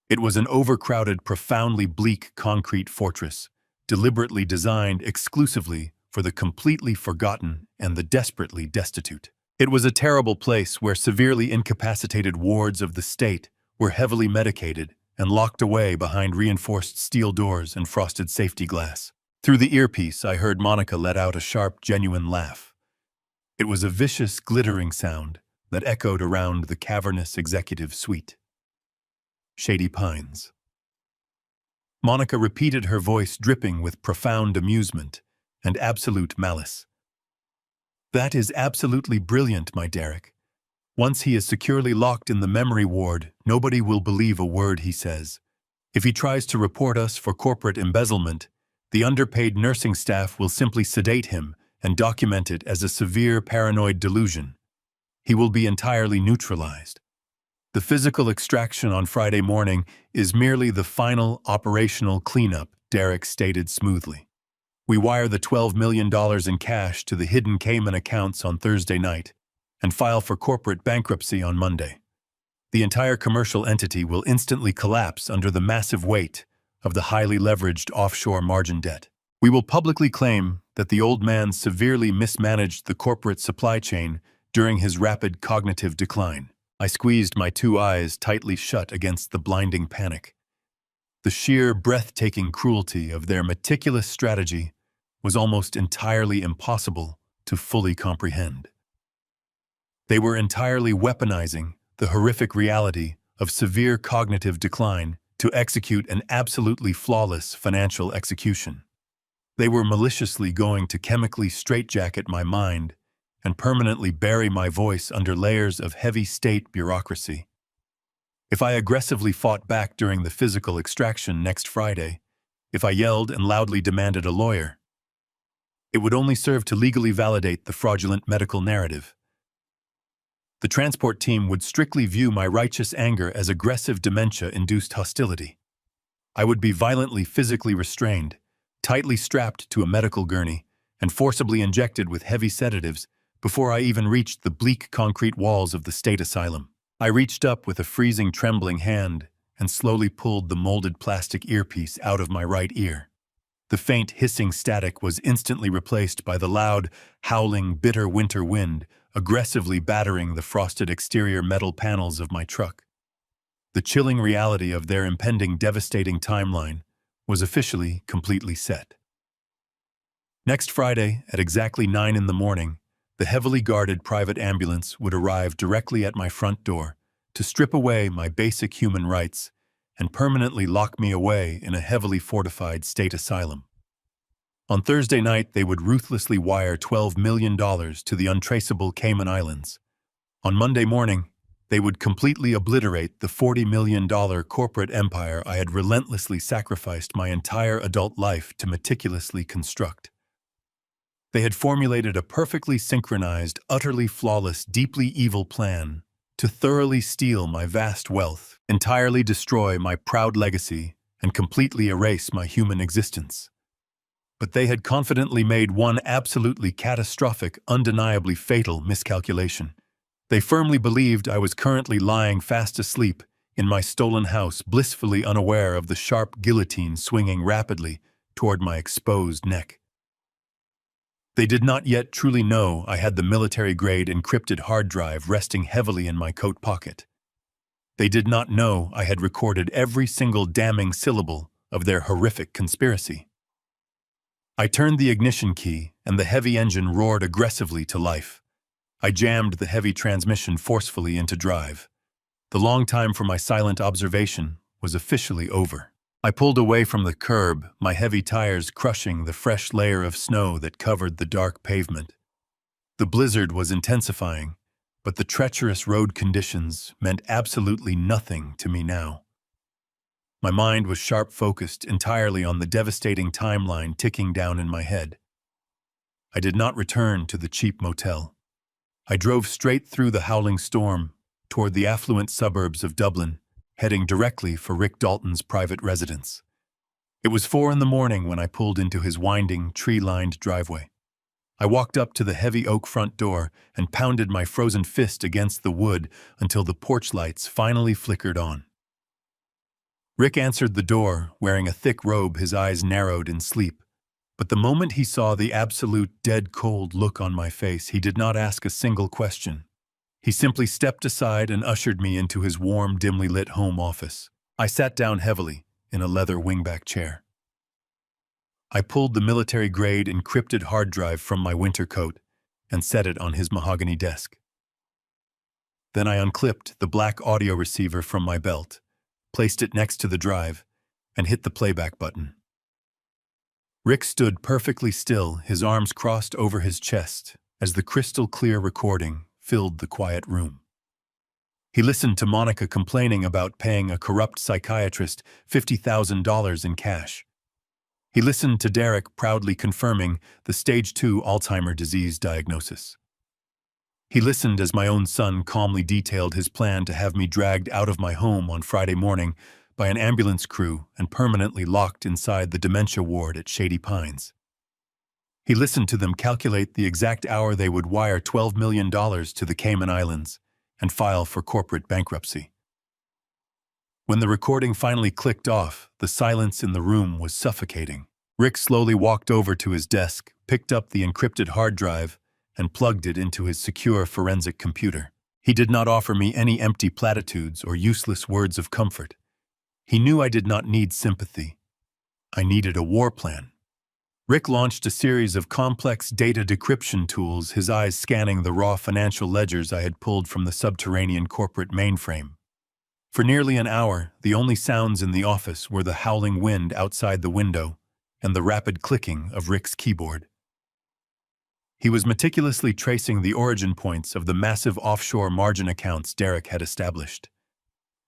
A: It was an overcrowded, profoundly bleak concrete fortress, deliberately designed exclusively for the completely forgotten and the desperately destitute. It was a terrible place where severely incapacitated wards of the state were heavily medicated and locked away behind reinforced steel doors and frosted safety glass. Through the earpiece, I heard Monica let out a sharp, genuine laugh. It was a vicious, glittering sound that echoed around the cavernous executive suite. Shady Pines. Monica repeated, her voice dripping with profound amusement and absolute malice. "That is absolutely brilliant, my Derek. Once he is securely locked in the memory ward, nobody will believe a word he says. If he tries to report us for corporate embezzlement, the underpaid nursing staff will simply sedate him and document it as a severe paranoid delusion. He will be entirely neutralized. The physical extraction on Friday morning is merely the final operational cleanup," Derek stated smoothly. "We wire the $12 million in cash to the hidden Cayman accounts on Thursday night and file for corporate bankruptcy on Monday. The entire commercial entity will instantly collapse under the massive weight of the highly leveraged offshore margin debt. We will publicly claim that the old man severely mismanaged the corporate supply chain during his rapid cognitive decline." I squeezed my two eyes tightly shut against the blinding panic. The sheer, breathtaking cruelty of their meticulous strategy was almost entirely impossible to fully comprehend. They were entirely weaponizing the horrific reality of severe cognitive decline to execute an absolutely flawless financial execution. They were maliciously going to chemically straitjacket my mind and permanently bury my voice under layers of heavy state bureaucracy. If I aggressively fought back during the physical extraction next Friday, if I yelled and loudly demanded a lawyer, it would only serve to legally validate the fraudulent medical narrative. The transport team would strictly view my righteous anger as aggressive dementia-induced hostility. I would be violently physically restrained, tightly strapped to a medical gurney, and forcibly injected with heavy sedatives before I even reached the bleak concrete walls of the state asylum. I reached up with a freezing, trembling hand and slowly pulled the molded plastic earpiece out of my right ear. The faint, hissing static was instantly replaced by the loud, howling, bitter winter wind aggressively battering the frosted exterior metal panels of my truck. The chilling reality of their impending devastating timeline was officially completely set. Next Friday, at exactly 9 in the morning, the heavily guarded private ambulance would arrive directly at my front door, to strip away my basic human rights and permanently lock me away in a heavily fortified state asylum. On Thursday night, they would ruthlessly wire $12 million to the untraceable Cayman Islands. On Monday morning, they would completely obliterate the $40 million corporate empire I had relentlessly sacrificed my entire adult life to meticulously construct. They had formulated a perfectly synchronized, utterly flawless, deeply evil plan to thoroughly steal my vast wealth, entirely destroy my proud legacy, and completely erase my human existence. But they had confidently made one absolutely catastrophic, undeniably fatal miscalculation. They firmly believed I was currently lying fast asleep in my stolen house, blissfully unaware of the sharp guillotine swinging rapidly toward my exposed neck. They did not yet truly know I had the military-grade encrypted hard drive resting heavily in my coat pocket. They did not know I had recorded every single damning syllable of their horrific conspiracy. I turned the ignition key, and the heavy engine roared aggressively to life. I jammed the heavy transmission forcefully into drive. The long time for my silent observation was officially over. I pulled away from the curb, my heavy tires crushing the fresh layer of snow that covered the dark pavement. The blizzard was intensifying, but the treacherous road conditions meant absolutely nothing to me now. My mind was sharp-focused entirely on the devastating timeline ticking down in my head. I did not return to the cheap motel. I drove straight through the howling storm toward the affluent suburbs of Dublin, heading directly for Rick Dalton's private residence. It was 4 a.m. when I pulled into his winding, tree-lined driveway. I walked up to the heavy oak front door and pounded my frozen fist against the wood until the porch lights finally flickered on. Rick answered the door, wearing a thick robe, his eyes narrowed in sleep. But the moment he saw the absolute dead-cold look on my face, he did not ask a single question. He simply stepped aside and ushered me into his warm, dimly lit home office. I sat down heavily in a leather wingback chair. I pulled the military-grade encrypted hard drive from my winter coat and set it on his mahogany desk. Then I unclipped the black audio receiver from my belt, placed it next to the drive, and hit the playback button. Rick stood perfectly still, his arms crossed over his chest, as the crystal-clear recording filled the quiet room. He listened to Monica complaining about paying a corrupt psychiatrist $50,000 in cash. He listened to Derek proudly confirming the stage 2 Alzheimer's disease diagnosis. He listened as my own son calmly detailed his plan to have me dragged out of my home on Friday morning by an ambulance crew and permanently locked inside the dementia ward at Shady Pines. He listened to them calculate the exact hour they would wire $12 million to the Cayman Islands and file for corporate bankruptcy. When the recording finally clicked off, the silence in the room was suffocating. Rick slowly walked over to his desk, picked up the encrypted hard drive, and plugged it into his secure forensic computer. He did not offer me any empty platitudes or useless words of comfort. He knew I did not need sympathy. I needed a war plan. Rick launched a series of complex data decryption tools, his eyes scanning the raw financial ledgers I had pulled from the subterranean corporate mainframe. For nearly an hour, the only sounds in the office were the howling wind outside the window and the rapid clicking of Rick's keyboard. He was meticulously tracing the origin points of the massive offshore margin accounts Derek had established.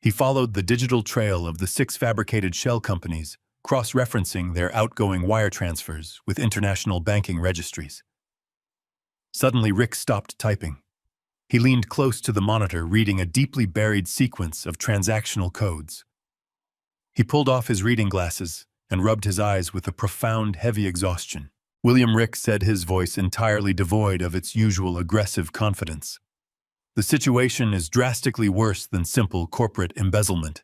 A: He followed the digital trail of the 6 fabricated shell companies, cross-referencing their outgoing wire transfers with international banking registries. Suddenly, Rick stopped typing. He leaned close to the monitor, reading a deeply buried sequence of transactional codes. He pulled off his reading glasses and rubbed his eyes with a profound, heavy exhaustion. "William," Rick said, his voice entirely devoid of its usual aggressive confidence. "The situation is drastically worse than simple corporate embezzlement.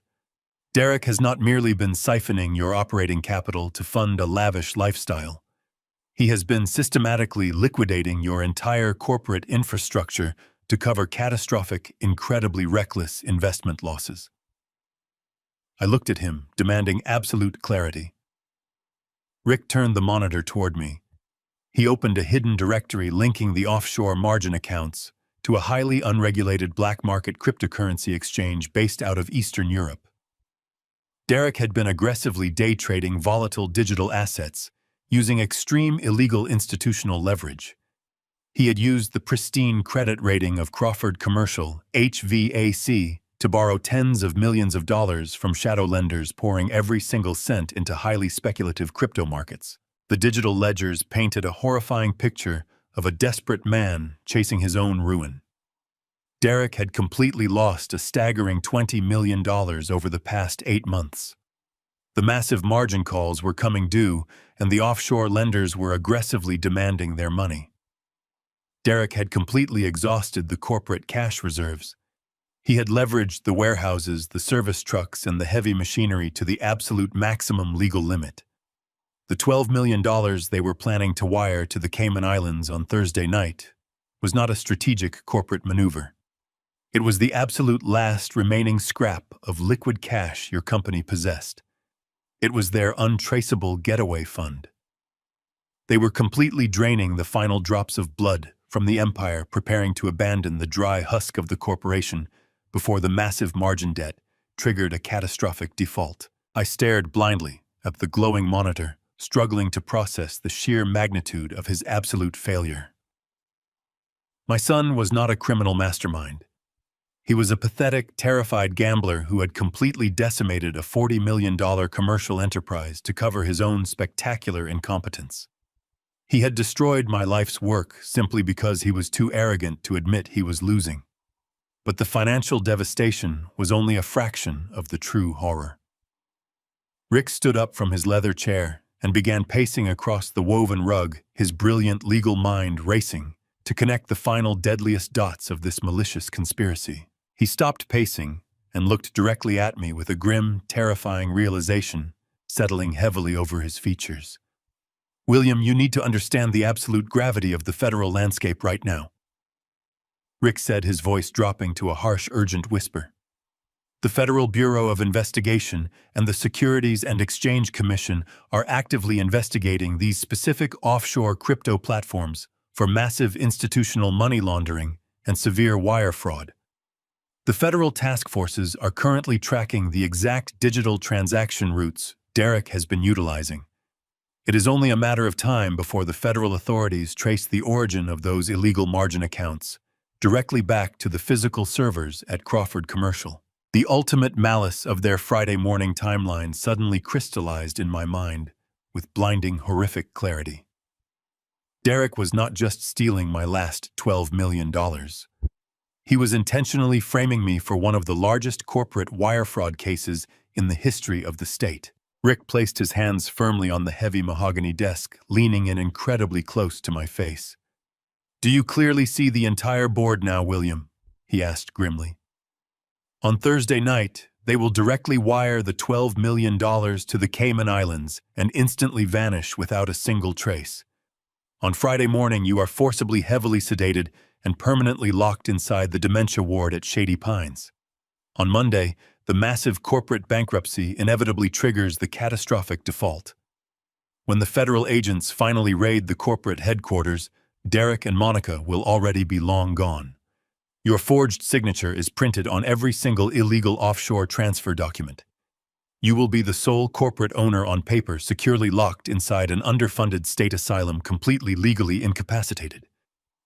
A: Derek has not merely been siphoning your operating capital to fund a lavish lifestyle. He has been systematically liquidating your entire corporate infrastructure to cover catastrophic, incredibly reckless investment losses." I looked at him, demanding absolute clarity. Rick turned the monitor toward me. He opened a hidden directory linking the offshore margin accounts to a highly unregulated black market cryptocurrency exchange based out of Eastern Europe. Derek had been aggressively day trading volatile digital assets, using extreme illegal institutional leverage. He had used the pristine credit rating of Crawford Commercial, HVAC, to borrow tens of millions of dollars from shadow lenders pouring every single cent into highly speculative crypto markets. The digital ledgers painted a horrifying picture of a desperate man chasing his own ruin. Derek had completely lost a staggering $20 million over the past 8 months. The massive margin calls were coming due, and the offshore lenders were aggressively demanding their money. Derek had completely exhausted the corporate cash reserves. He had leveraged the warehouses, the service trucks, and the heavy machinery to the absolute maximum legal limit. The $12 million they were planning to wire to the Cayman Islands on Thursday night was not a strategic corporate maneuver. It was the absolute last remaining scrap of liquid cash your company possessed. It was their untraceable getaway fund. They were completely draining the final drops of blood from the empire, preparing to abandon the dry husk of the corporation before the massive margin debt triggered a catastrophic default. I stared blindly at the glowing monitor, struggling to process the sheer magnitude of his absolute failure. My son was not a criminal mastermind. He was a pathetic, terrified gambler who had completely decimated a $40 million commercial enterprise to cover his own spectacular incompetence. He had destroyed my life's work simply because he was too arrogant to admit he was losing. But the financial devastation was only a fraction of the true horror. Rick stood up from his leather chair and began pacing across the woven rug, his brilliant legal mind racing to connect the final deadliest dots of this malicious conspiracy. He stopped pacing and looked directly at me with a grim, terrifying realization settling heavily over his features. "William, you need to understand the absolute gravity of the federal landscape right now," Rick said, his voice dropping to a harsh, urgent whisper. "The Federal Bureau of Investigation and the Securities and Exchange Commission are actively investigating these specific offshore crypto platforms for massive institutional money laundering and severe wire fraud. The federal task forces are currently tracking the exact digital transaction routes Derek has been utilizing. It is only a matter of time before the federal authorities trace the origin of those illegal margin accounts directly back to the physical servers at Crawford Commercial." The ultimate malice of their Friday morning timeline suddenly crystallized in my mind with blinding, horrific clarity. Derek was not just stealing my last $12 million. He was intentionally framing me for one of the largest corporate wire fraud cases in the history of the state. Rick placed his hands firmly on the heavy mahogany desk, leaning in incredibly close to my face. "Do you clearly see the entire board now, William?" he asked grimly. "On Thursday night, they will directly wire the $12 million to the Cayman Islands and instantly vanish without a single trace. On Friday morning, you are forcibly heavily sedated and permanently locked inside the dementia ward at Shady Pines. On Monday, the massive corporate bankruptcy inevitably triggers the catastrophic default. When the federal agents finally raid the corporate headquarters, Derek and Monica will already be long gone. Your forged signature is printed on every single illegal offshore transfer document. You will be the sole corporate owner on paper, securely locked inside an underfunded state asylum, completely legally incapacitated.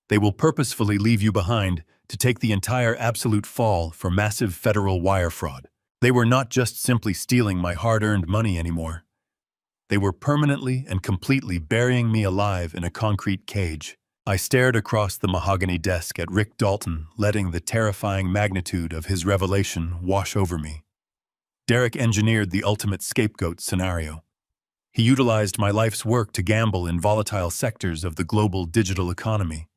A: They will purposefully leave you behind to take the entire absolute fall for massive federal wire fraud. They were not just simply stealing my hard-earned money anymore. They were permanently and completely burying me alive in a concrete cage." I stared across the mahogany desk at Rick Dalton, letting the terrifying magnitude of his revelation wash over me. Derek engineered the ultimate scapegoat scenario. He utilized my life's work to gamble in volatile sectors of the global digital economy.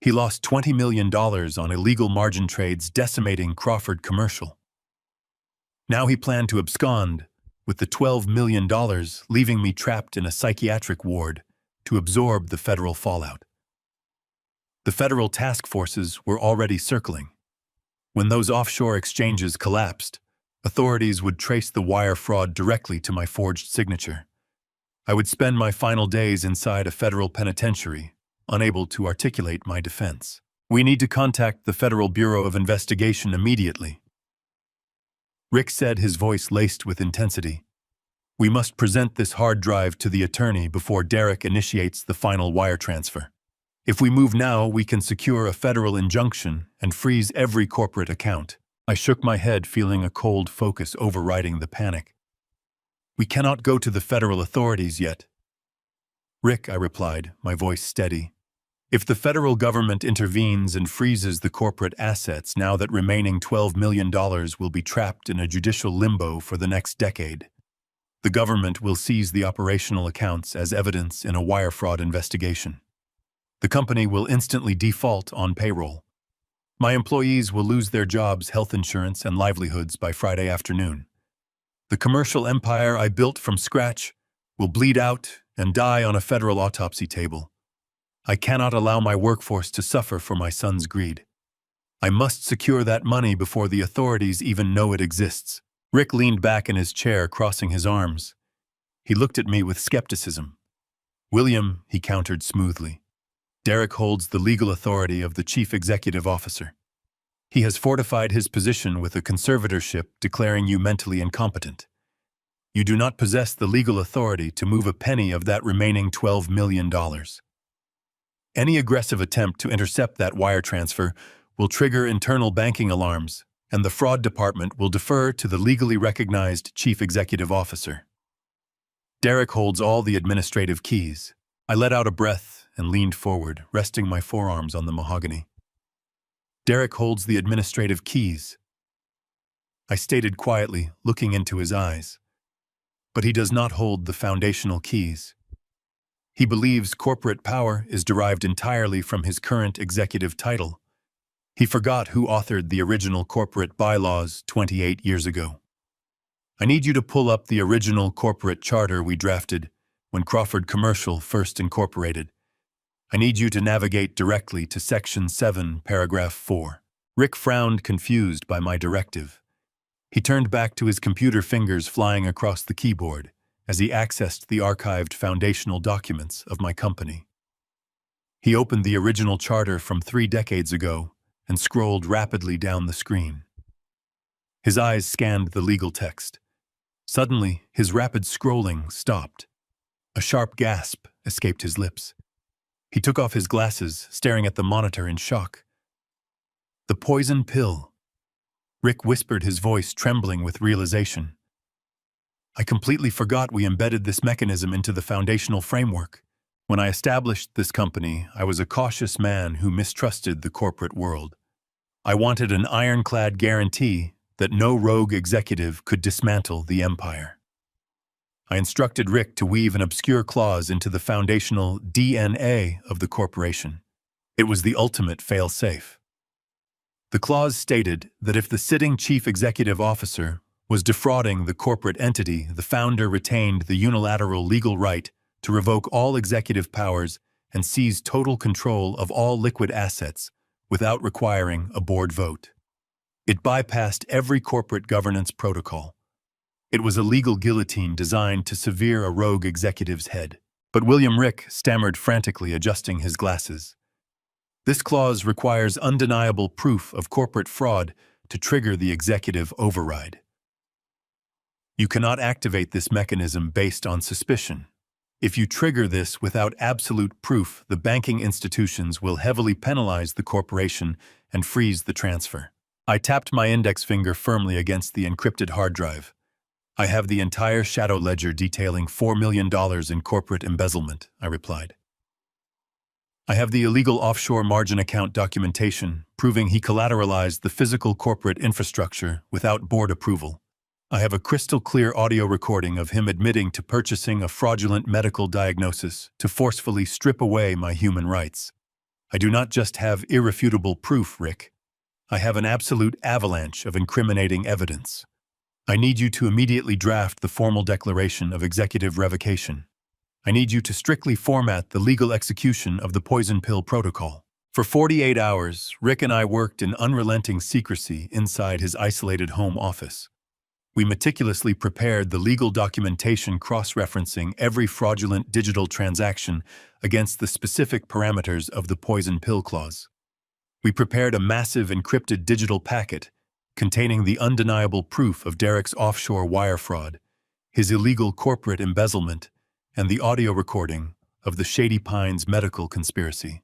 A: He lost $20 million on illegal margin trades, decimating Crawford Commercial. Now he planned to abscond with the $12 million, leaving me trapped in a psychiatric ward to absorb the federal fallout. The federal task forces were already circling. When those offshore exchanges collapsed, authorities would trace the wire fraud directly to my forged signature. I would spend my final days inside a federal penitentiary, unable to articulate my defense. We need to contact the Federal Bureau of Investigation immediately. Rick said, his voice laced with intensity. We must present this hard drive to the attorney before Derek initiates the final wire transfer. If we move now, we can secure a federal injunction and freeze every corporate account. I shook my head, feeling a cold focus overriding the panic. We cannot go to the federal authorities yet. Rick, I replied, my voice steady. If the federal government intervenes and freezes the corporate assets, now that remaining $12 million will be trapped in a judicial limbo for the next decade. The government will seize the operational accounts as evidence in a wire fraud investigation. The company will instantly default on payroll. My employees will lose their jobs, health insurance, and livelihoods by Friday afternoon. The commercial empire I built from scratch will bleed out and die on a federal autopsy table. I cannot allow my workforce to suffer for my son's greed. I must secure that money before the authorities even know it exists. Rick leaned back in his chair, crossing his arms. He looked at me with skepticism. William, he countered smoothly. Derek holds the legal authority of the chief executive officer. He has fortified his position with a conservatorship declaring you mentally incompetent. You do not possess the legal authority to move a penny of that remaining $12 million. Any aggressive attempt to intercept that wire transfer will trigger internal banking alarms, and the fraud department will defer to the legally recognized chief executive officer. Derek holds all the administrative keys. I let out a breath and leaned forward, resting my forearms on the mahogany. Derek holds the administrative keys, I stated quietly, looking into his eyes. But he does not hold the foundational keys. He believes corporate power is derived entirely from his current executive title. He forgot who authored the original corporate bylaws 28 years ago. I need you to pull up the original corporate charter we drafted when Crawford Commercial first incorporated. I need you to navigate directly to Section 7, Paragraph 4. Rick frowned, confused by my directive. He turned back to his computer, fingers flying across the keyboard as he accessed the archived foundational documents of my company. He opened the original charter from 3 decades ago and scrolled rapidly down the screen. His eyes scanned the legal text. Suddenly, his rapid scrolling stopped. A sharp gasp escaped his lips. He took off his glasses, staring at the monitor in shock. The poison pill. Rick whispered, his voice trembling with realization. I completely forgot we embedded this mechanism into the foundational framework. When I established this company, I was a cautious man who mistrusted the corporate world. I wanted an ironclad guarantee that no rogue executive could dismantle the empire. I instructed Rick to weave an obscure clause into the foundational DNA of the corporation. It was the ultimate fail-safe. The clause stated that if the sitting chief executive officer was defrauding the corporate entity, the founder retained the unilateral legal right to revoke all executive powers and seize total control of all liquid assets without requiring a board vote. It bypassed every corporate governance protocol. It was a legal guillotine designed to sever a rogue executive's head. But William, Rick stammered frantically, adjusting his glasses. This clause requires undeniable proof of corporate fraud to trigger the executive override. You cannot activate this mechanism based on suspicion. If you trigger this without absolute proof, the banking institutions will heavily penalize the corporation and freeze the transfer. I tapped my index finger firmly against the encrypted hard drive. I have the entire shadow ledger detailing $4 million in corporate embezzlement, I replied. I have the illegal offshore margin account documentation proving he collateralized the physical corporate infrastructure without board approval. I have a crystal-clear audio recording of him admitting to purchasing a fraudulent medical diagnosis to forcefully strip away my human rights. I do not just have irrefutable proof, Rick. I have an absolute avalanche of incriminating evidence. I need you to immediately draft the formal declaration of executive revocation. I need you to strictly format the legal execution of the poison pill protocol. For 48 hours, Rick and I worked in unrelenting secrecy inside his isolated home office. We meticulously prepared the legal documentation, cross-referencing every fraudulent digital transaction against the specific parameters of the poison pill clause. We prepared a massive encrypted digital packet containing the undeniable proof of Derek's offshore wire fraud, his illegal corporate embezzlement, and the audio recording of the Shady Pines medical conspiracy.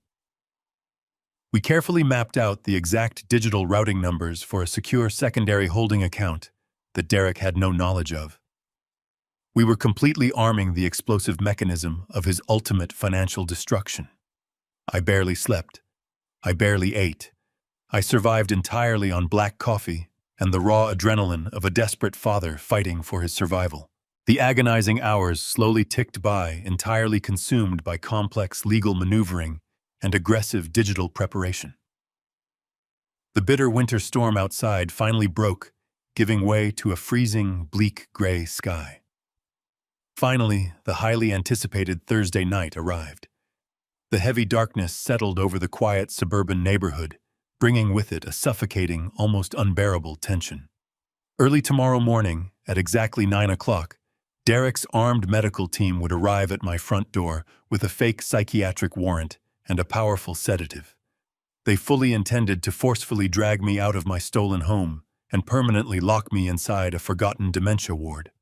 A: We carefully mapped out the exact digital routing numbers for a secure secondary holding account that Derek had no knowledge of. We were completely arming the explosive mechanism of his ultimate financial destruction. I barely slept. I barely ate. I survived entirely on black coffee and the raw adrenaline of a desperate father fighting for his survival. The agonizing hours slowly ticked by, entirely consumed by complex legal maneuvering and aggressive digital preparation. The bitter winter storm outside finally broke, giving way to a freezing, bleak gray sky. Finally, the highly anticipated Thursday night arrived. The heavy darkness settled over the quiet suburban neighborhood, bringing with it a suffocating, almost unbearable tension. Early tomorrow morning, at exactly 9 o'clock, Derek's armed medical team would arrive at my front door with a fake psychiatric warrant and a powerful sedative. They fully intended to forcefully drag me out of my stolen home and permanently lock me inside a forgotten dementia ward.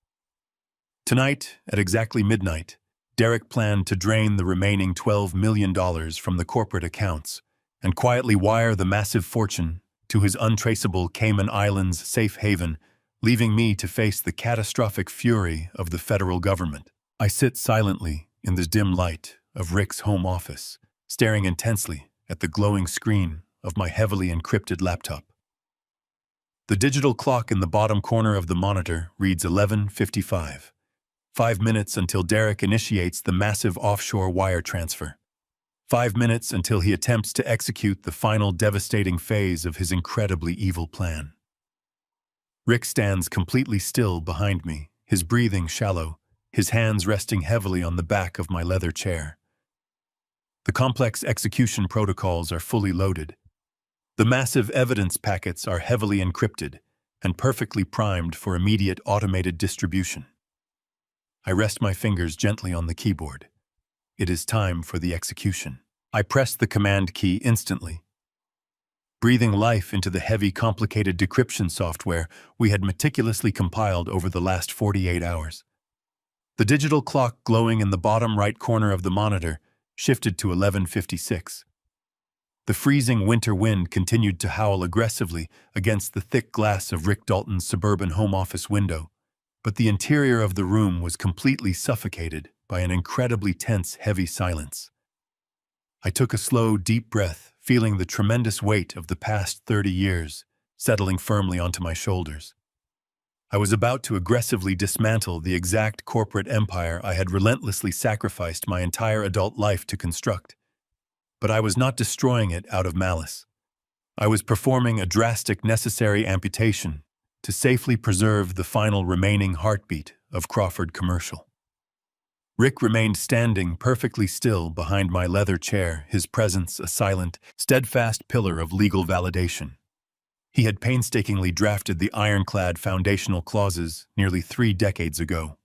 A: Tonight, at exactly midnight, Derek planned to drain the remaining $12 million from the corporate accounts and quietly wire the massive fortune to his untraceable Cayman Islands safe haven, leaving me to face the catastrophic fury of the federal government. I sit silently in the dim light of Rick's home office, staring intensely at the glowing screen of my heavily encrypted laptop. The digital clock in the bottom corner of the monitor reads 11:55. 5 minutes until Derek initiates the massive offshore wire transfer. 5 minutes until he attempts to execute the final devastating phase of his incredibly evil plan. Rick stands completely still behind me, his breathing shallow, his hands resting heavily on the back of my leather chair. The complex execution protocols are fully loaded. The massive evidence packets are heavily encrypted and perfectly primed for immediate automated distribution. I rest my fingers gently on the keyboard. It is time for the execution. I press the command key instantly, breathing life into the heavy, complicated decryption software we had meticulously compiled over the last 48 hours. The digital clock glowing in the bottom right corner of the monitor shifted to 11:56. The freezing winter wind continued to howl aggressively against the thick glass of Rick Dalton's suburban home office window, but the interior of the room was completely suffocated by an incredibly tense, heavy silence. I took a slow, deep breath, feeling the tremendous weight of the past 30 years settling firmly onto my shoulders. I was about to aggressively dismantle the exact corporate empire I had relentlessly sacrificed my entire adult life to construct. But I was not destroying it out of malice. I was performing a drastic, necessary amputation to safely preserve the final remaining heartbeat of Crawford Commercial. Rick remained standing perfectly still behind my leather chair, his presence a silent, steadfast pillar of legal validation. He had painstakingly drafted the ironclad foundational clauses nearly 3 decades ago.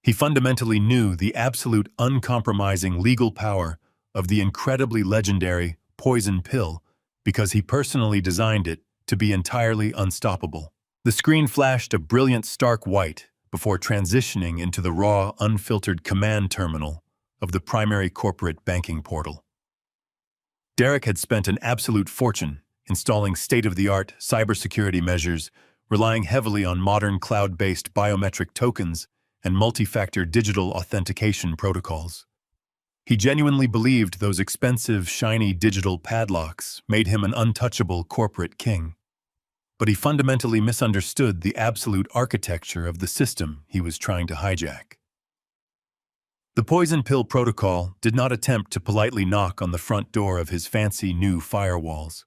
A: He fundamentally knew the absolute uncompromising legal power of the incredibly legendary poison pill because he personally designed it to be entirely unstoppable. The screen flashed a brilliant stark white before transitioning into the raw, unfiltered command terminal of the primary corporate banking portal. Derek had spent an absolute fortune installing state-of-the-art cybersecurity measures, relying heavily on modern cloud-based biometric tokens and multi-factor digital authentication protocols. He genuinely believed those expensive, shiny digital padlocks made him an untouchable corporate king. But he fundamentally misunderstood the absolute architecture of the system he was trying to hijack. The poison pill protocol did not attempt to politely knock on the front door of his fancy new firewalls.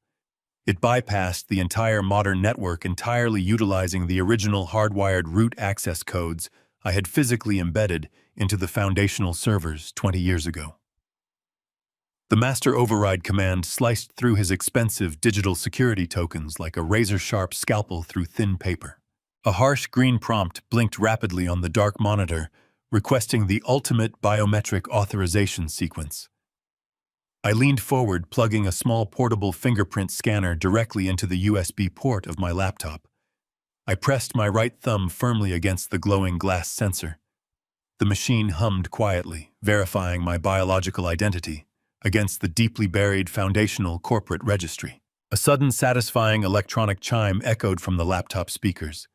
A: It bypassed the entire modern network entirely utilizing the original hardwired root access codes I had physically embedded into the foundational servers 20 years ago. The master override command sliced through his expensive digital security tokens like a razor-sharp scalpel through thin paper. A harsh green prompt blinked rapidly on the dark monitor, requesting the ultimate biometric authorization sequence. I leaned forward, plugging a small portable fingerprint scanner directly into the USB port of my laptop. I pressed my right thumb firmly against the glowing glass sensor. The machine hummed quietly, verifying my biological identity against the deeply buried foundational corporate registry. A sudden satisfying electronic chime echoed from the laptop speakers.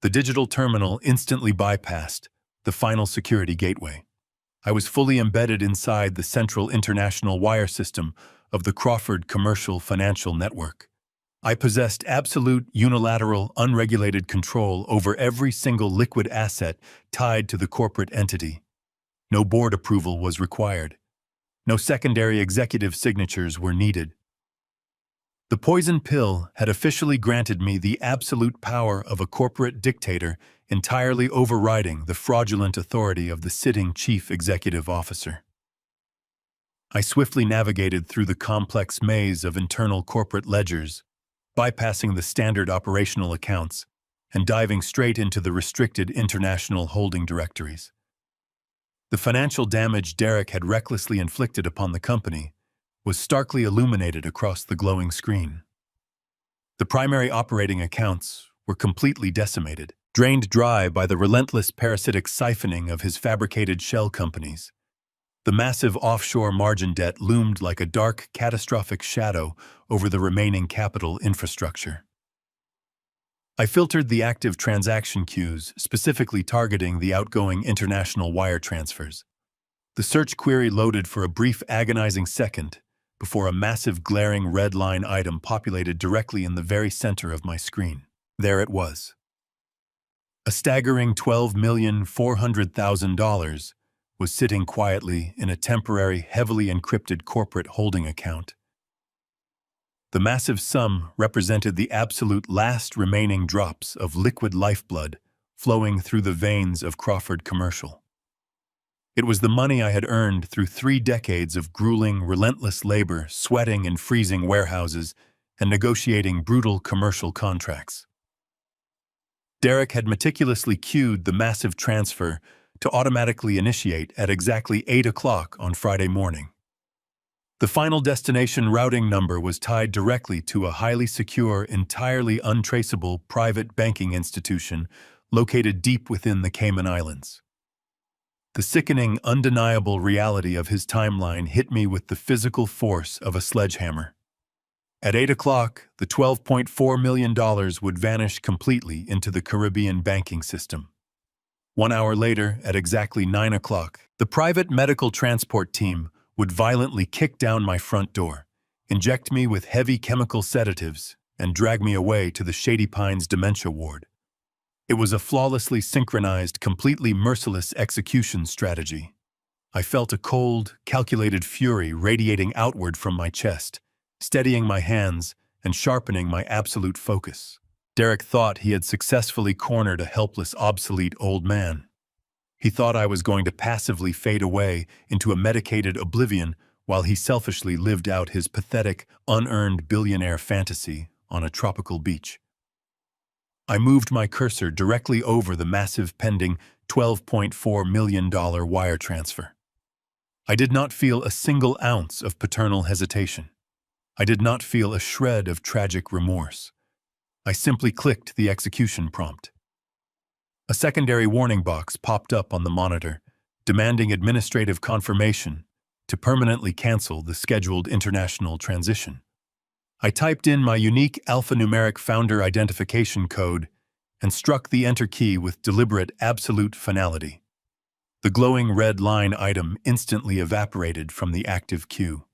A: The digital terminal instantly bypassed the final security gateway. I was fully embedded inside the central international wire system of the Crawford Commercial Financial Network. I possessed absolute, unilateral, unregulated control over every single liquid asset tied to the corporate entity. No board approval was required. No secondary executive signatures were needed. The poison pill had officially granted me the absolute power of a corporate dictator, entirely overriding the fraudulent authority of the sitting chief executive officer. I swiftly navigated through the complex maze of internal corporate ledgers, bypassing the standard operational accounts and diving straight into the restricted international holding directories. The financial damage Derek had recklessly inflicted upon the company was starkly illuminated across the glowing screen. The primary operating accounts were completely decimated, drained dry by the relentless parasitic siphoning of his fabricated shell companies. The massive offshore margin debt loomed like a dark, catastrophic shadow over the remaining capital infrastructure. I filtered the active transaction queues, specifically targeting the outgoing international wire transfers. The search query loaded for a brief, agonizing second before a massive, glaring red line item populated directly in the very center of my screen. There it was. A staggering $12,400,000 was sitting quietly in a temporary, heavily encrypted corporate holding account. The massive sum represented the absolute last remaining drops of liquid lifeblood flowing through the veins of Crawford Commercial. It was the money I had earned through 3 decades of grueling, relentless labor, sweating in freezing warehouses, and negotiating brutal commercial contracts. Derek had meticulously queued the massive transfer to automatically initiate at exactly 8 o'clock on Friday morning. The final destination routing number was tied directly to a highly secure, entirely untraceable private banking institution located deep within the Cayman Islands. The sickening, undeniable reality of his timeline hit me with the physical force of a sledgehammer. At 8 o'clock, the $12.4 million would vanish completely into the Caribbean banking system. 1 hour later, at exactly 9 o'clock, the private medical transport team would violently kick down my front door, inject me with heavy chemical sedatives, and drag me away to the Shady Pines dementia ward. It was a flawlessly synchronized, completely merciless execution strategy. I felt a cold, calculated fury radiating outward from my chest, steadying my hands and sharpening my absolute focus. Derek thought he had successfully cornered a helpless, obsolete old man. He thought I was going to passively fade away into a medicated oblivion while he selfishly lived out his pathetic, unearned billionaire fantasy on a tropical beach. I moved my cursor directly over the massive pending $12.4 million wire transfer. I did not feel a single ounce of paternal hesitation. I did not feel a shred of tragic remorse. I simply clicked the execution prompt. A secondary warning box popped up on the monitor, demanding administrative confirmation to permanently cancel the scheduled international transition. I typed in my unique alphanumeric founder identification code and struck the enter key with deliberate, absolute finality. The glowing red line item instantly evaporated from the active queue.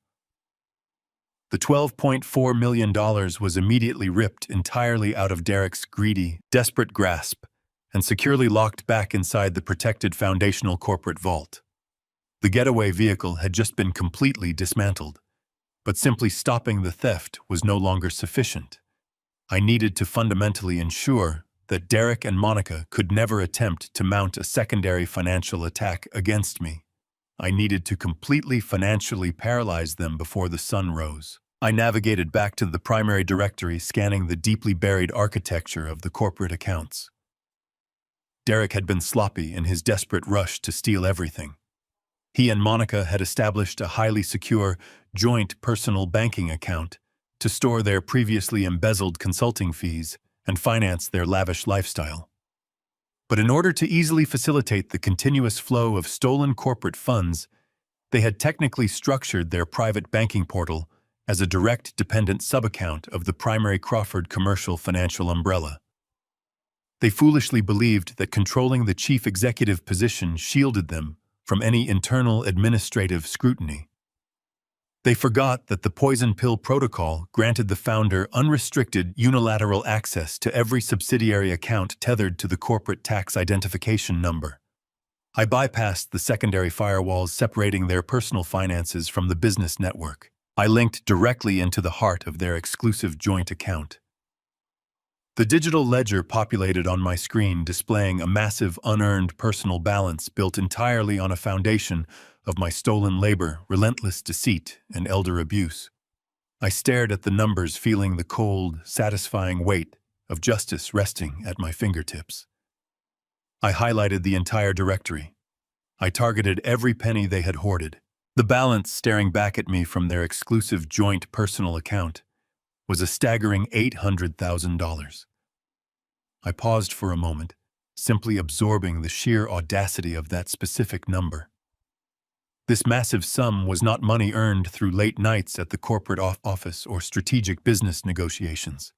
A: The $12.4 million was immediately ripped entirely out of Derek's greedy, desperate grasp and securely locked back inside the protected foundational corporate vault. The getaway vehicle had just been completely dismantled, but simply stopping the theft was no longer sufficient. I needed to fundamentally ensure that Derek and Monica could never attempt to mount a secondary financial attack against me. I needed to completely financially paralyze them before the sun rose. I navigated back to the primary directory, scanning the deeply buried architecture of the corporate accounts. Derek had been sloppy in his desperate rush to steal everything. He and Monica had established a highly secure, joint personal banking account to store their previously embezzled consulting fees and finance their lavish lifestyle. But in order to easily facilitate the continuous flow of stolen corporate funds, they had technically structured their private banking portal as a direct dependent subaccount of the primary Crawford commercial financial umbrella. They foolishly believed that controlling the chief executive position shielded them from any internal administrative scrutiny. They forgot that the poison pill protocol granted the founder unrestricted unilateral access to every subsidiary account tethered to the corporate tax identification number. I bypassed the secondary firewalls separating their personal finances from the business network. I linked directly into the heart of their exclusive joint account. The digital ledger populated on my screen, displaying a massive unearned personal balance built entirely on a foundation of my stolen labor, relentless deceit, and elder abuse. I stared at the numbers, feeling the cold, satisfying weight of justice resting at my fingertips. I highlighted the entire directory. I targeted every penny they had hoarded. The balance staring back at me from their exclusive joint personal account was a staggering $800,000. I paused for a moment, simply absorbing the sheer audacity of that specific number. This massive sum was not money earned through late nights at the corporate office or strategic business negotiations.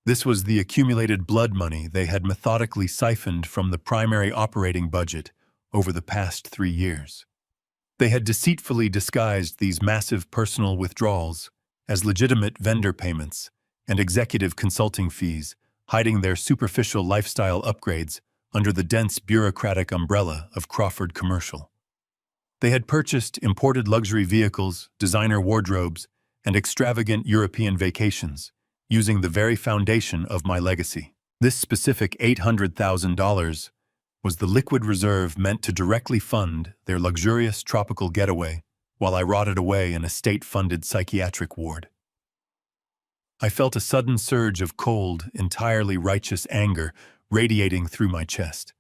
A: This was the accumulated blood money they had methodically siphoned from the primary operating budget over the past 3 years. They had deceitfully disguised these massive personal withdrawals as legitimate vendor payments and executive consulting fees, hiding their superficial lifestyle upgrades under the dense bureaucratic umbrella of Crawford Commercial. They had purchased imported luxury vehicles, designer wardrobes, and extravagant European vacations, using the very foundation of my legacy. This specific $800,000 was the liquid reserve meant to directly fund their luxurious tropical getaway while I rotted away in a state-funded psychiatric ward. I felt a sudden surge of cold, entirely righteous anger radiating through my chest.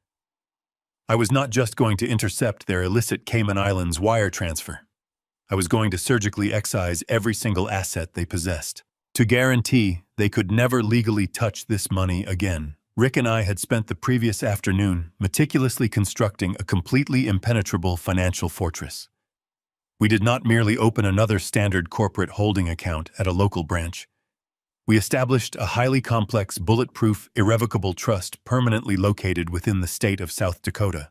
A: I was not just going to intercept their illicit Cayman Islands wire transfer. I was going to surgically excise every single asset they possessed, to guarantee they could never legally touch this money again. Rick and I had spent the previous afternoon meticulously constructing a completely impenetrable financial fortress. We did not merely open another standard corporate holding account at a local branch. We established a highly complex, bulletproof, irrevocable trust permanently located within the state of South Dakota.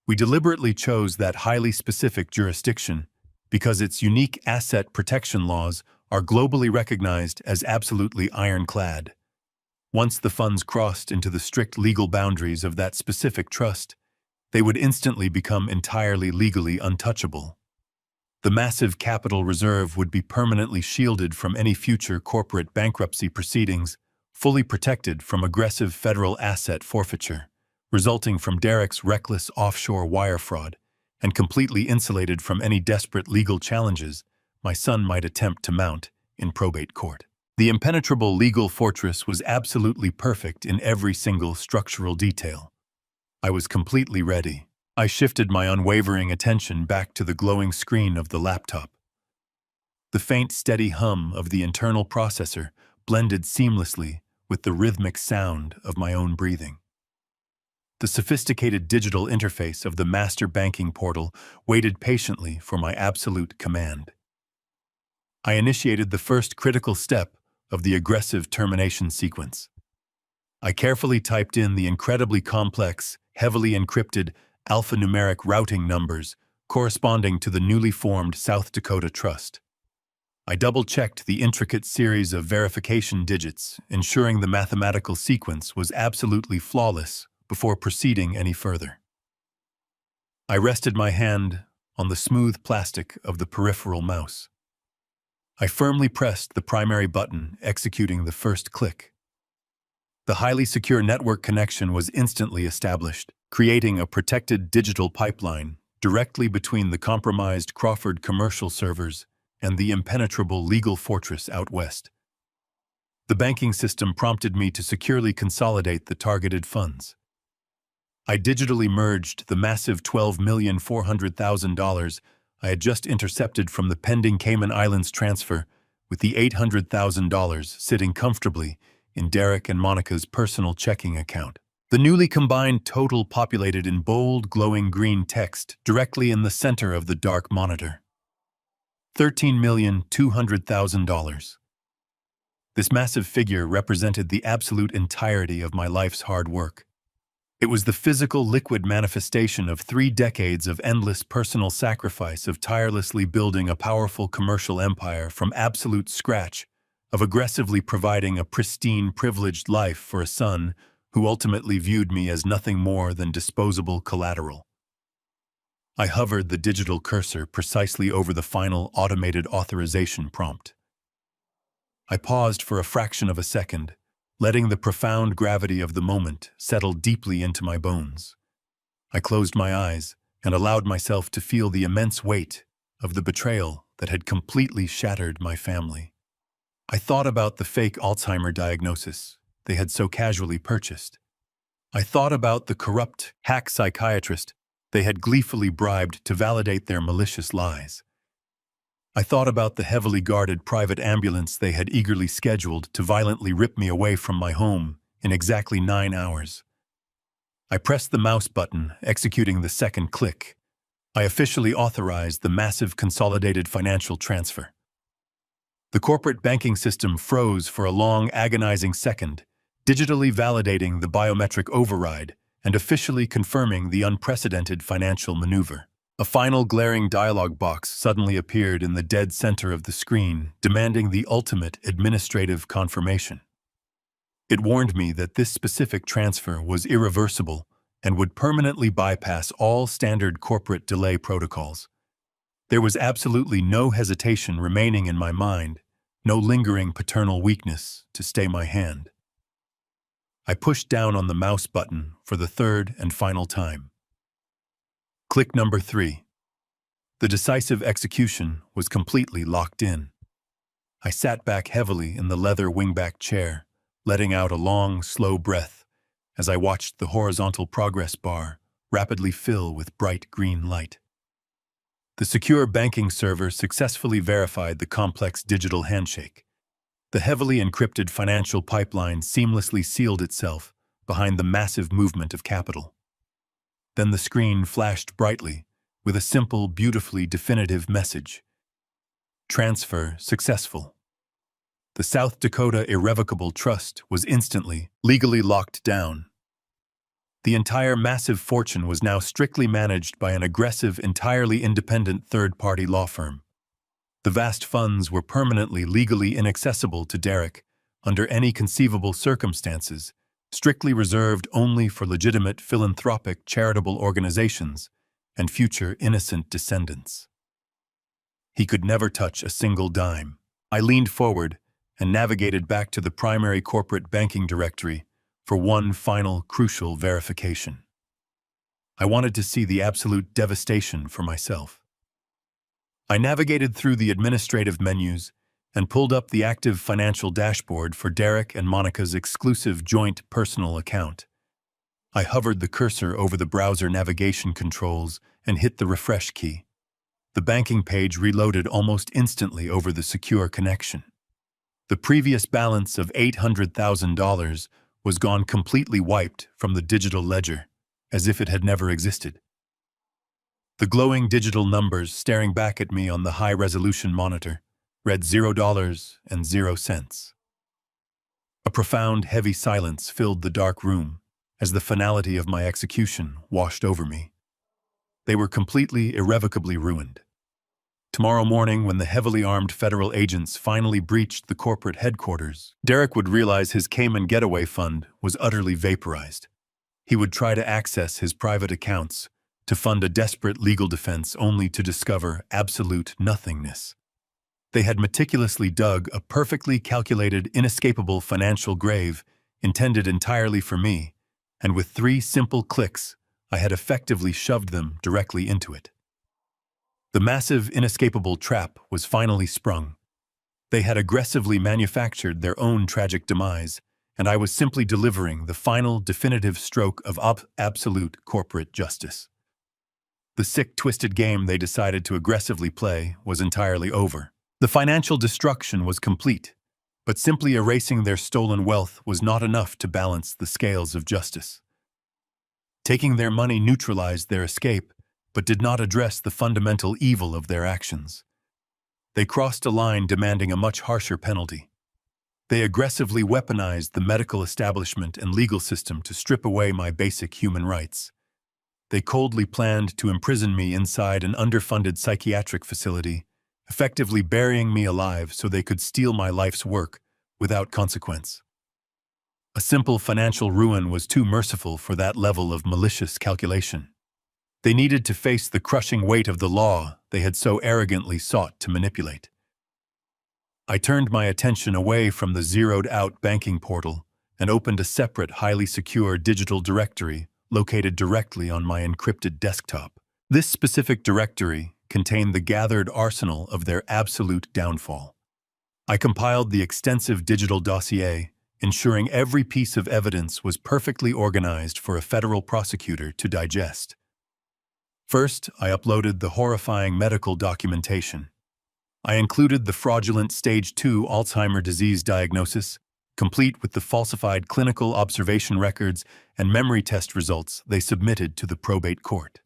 A: We deliberately chose that highly specific jurisdiction because its unique asset protection laws are globally recognized as absolutely ironclad. Once the funds crossed into the strict legal boundaries of that specific trust, they would instantly become entirely legally untouchable. The massive capital reserve would be permanently shielded from any future corporate bankruptcy proceedings, fully protected from aggressive federal asset forfeiture, resulting from Derek's reckless offshore wire fraud, and completely insulated from any desperate legal challenges my son might attempt to mount in probate court. The impenetrable legal fortress was absolutely perfect in every single structural detail. I was completely ready. I shifted my unwavering attention back to the glowing screen of the laptop. The faint, steady hum of the internal processor blended seamlessly with the rhythmic sound of my own breathing. The sophisticated digital interface of the master banking portal waited patiently for my absolute command. I initiated the first critical step of the aggressive termination sequence. I carefully typed in the incredibly complex, heavily encrypted alphanumeric routing numbers corresponding to the newly formed South Dakota Trust. I double-checked the intricate series of verification digits, ensuring the mathematical sequence was absolutely flawless before proceeding any further. I rested my hand on the smooth plastic of the peripheral mouse. I firmly pressed the primary button, executing the first click. The highly secure network connection was instantly established, creating a protected digital pipeline directly between the compromised Crawford commercial servers and the impenetrable legal fortress out west. The banking system prompted me to securely consolidate the targeted funds. I digitally merged the massive $12,400,000 I had just intercepted from the pending Cayman Islands transfer with the $800,000 sitting comfortably in Derek and Monica's personal checking account. The newly combined total populated in bold, glowing green text directly in the center of the dark monitor. $13,200,000. This massive figure represented the absolute entirety of my life's hard work. It was the physical, liquid manifestation of 3 decades of endless personal sacrifice, of tirelessly building a powerful commercial empire from absolute scratch, of aggressively providing a pristine, privileged life for a son who ultimately viewed me as nothing more than disposable collateral. I hovered the digital cursor precisely over the final automated authorization prompt. I paused for a fraction of a second, letting the profound gravity of the moment settle deeply into my bones. I closed my eyes and allowed myself to feel the immense weight of the betrayal that had completely shattered my family. I thought about the fake Alzheimer diagnosis they had so casually purchased. I thought about the corrupt, hack psychiatrist they had gleefully bribed to validate their malicious lies. I thought about the heavily guarded private ambulance they had eagerly scheduled to violently rip me away from my home in exactly 9 hours. I pressed the mouse button, executing the second click. I officially authorized the massive consolidated financial transfer. The corporate banking system froze for a long, agonizing second, digitally validating the biometric override and officially confirming the unprecedented financial maneuver. A final glaring dialog box suddenly appeared in the dead center of the screen, demanding the ultimate administrative confirmation. It warned me that this specific transfer was irreversible and would permanently bypass all standard corporate delay protocols. There was absolutely no hesitation remaining in my mind, no lingering paternal weakness to stay my hand. I pushed down on the mouse button for the third and final time. Click number 3. The decisive execution was completely locked in. I sat back heavily in the leather wingback chair, letting out a long, slow breath as I watched the horizontal progress bar rapidly fill with bright green light. The secure banking server successfully verified the complex digital handshake. The heavily encrypted financial pipeline seamlessly sealed itself behind the massive movement of capital. Then the screen flashed brightly with a simple, beautifully definitive message. Transfer successful. The South Dakota Irrevocable Trust was instantly, legally locked down. The entire massive fortune was now strictly managed by an aggressive, entirely independent third-party law firm. The vast funds were permanently legally inaccessible to Derek under any conceivable circumstances, strictly reserved only for legitimate philanthropic charitable organizations and future innocent descendants. He could never touch a single dime. I leaned forward and navigated back to the primary corporate banking directory for one final crucial verification. I wanted to see the absolute devastation for myself. I navigated through the administrative menus and pulled up the active financial dashboard for Derek and Monica's exclusive joint personal account. I hovered the cursor over the browser navigation controls and hit the refresh key. The banking page reloaded almost instantly over the secure connection. The previous balance of $800,000 was gone, completely wiped from the digital ledger, as if it had never existed. The glowing digital numbers staring back at me on the high-resolution monitor read $0.00. A profound, heavy silence filled the dark room as the finality of my execution washed over me. They were completely, irrevocably ruined. Tomorrow morning, when the heavily armed federal agents finally breached the corporate headquarters, Derek would realize his Cayman getaway fund was utterly vaporized. He would try to access his private accounts to fund a desperate legal defense only to discover absolute nothingness. They had meticulously dug a perfectly calculated, inescapable financial grave intended entirely for me, and with 3 simple clicks, I had effectively shoved them directly into it. The massive, inescapable trap was finally sprung. They had aggressively manufactured their own tragic demise and I was simply delivering the final definitive stroke of absolute corporate justice. The sick, twisted game they decided to aggressively play was entirely over. The financial destruction was complete, but simply erasing their stolen wealth was not enough to balance the scales of justice. Taking their money neutralized their escape, but did not address the fundamental evil of their actions. They crossed a line demanding a much harsher penalty. They aggressively weaponized the medical establishment and legal system to strip away my basic human rights. They coldly planned to imprison me inside an underfunded psychiatric facility, effectively burying me alive so they could steal my life's work without consequence. A simple financial ruin was too merciful for that level of malicious calculation. They needed to face the crushing weight of the law they had so arrogantly sought to manipulate. I turned my attention away from the zeroed-out banking portal and opened a separate, highly secure digital directory located directly on my encrypted desktop. This specific directory contained the gathered arsenal of their absolute downfall. I compiled the extensive digital dossier, ensuring every piece of evidence was perfectly organized for a federal prosecutor to digest. First, I uploaded the horrifying medical documentation. I included the fraudulent Stage 2 Alzheimer's disease diagnosis, complete with the falsified clinical observation records and memory test results they submitted to the probate court.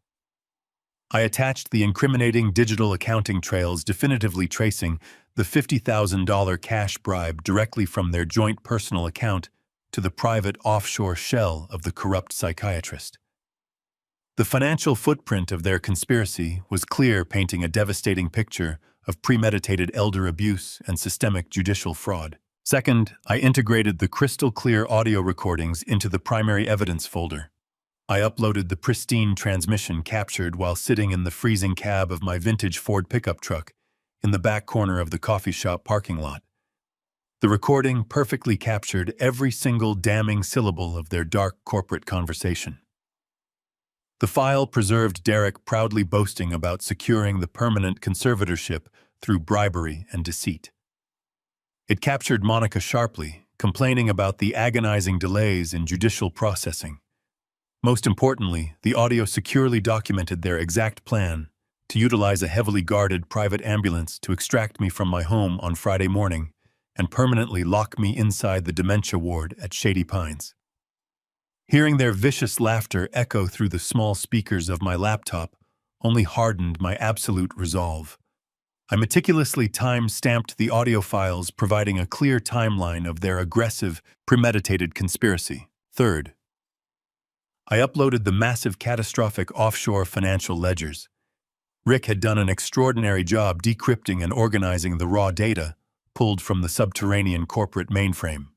A: I attached the incriminating digital accounting trails definitively tracing the $50,000 cash bribe directly from their joint personal account to the private offshore shell of the corrupt psychiatrist. The financial footprint of their conspiracy was clear, painting a devastating picture of premeditated elder abuse and systemic judicial fraud. Second, I integrated the crystal-clear audio recordings into the primary evidence folder. I uploaded the pristine transmission captured while sitting in the freezing cab of my vintage Ford pickup truck in the back corner of the coffee shop parking lot. The recording perfectly captured every single damning syllable of their dark corporate conversation. The file preserved Derek proudly boasting about securing the permanent conservatorship through bribery and deceit. It captured Monica sharply, complaining about the agonizing delays in judicial processing. Most importantly, the audio securely documented their exact plan to utilize a heavily guarded private ambulance to extract me from my home on Friday morning and permanently lock me inside the dementia ward at Shady Pines. Hearing their vicious laughter echo through the small speakers of my laptop only hardened my absolute resolve. I meticulously time-stamped the audio files, providing a clear timeline of their aggressive, premeditated conspiracy. Third, I uploaded the massive, catastrophic offshore financial ledgers. Rick had done an extraordinary job decrypting and organizing the raw data pulled from the subterranean corporate mainframe.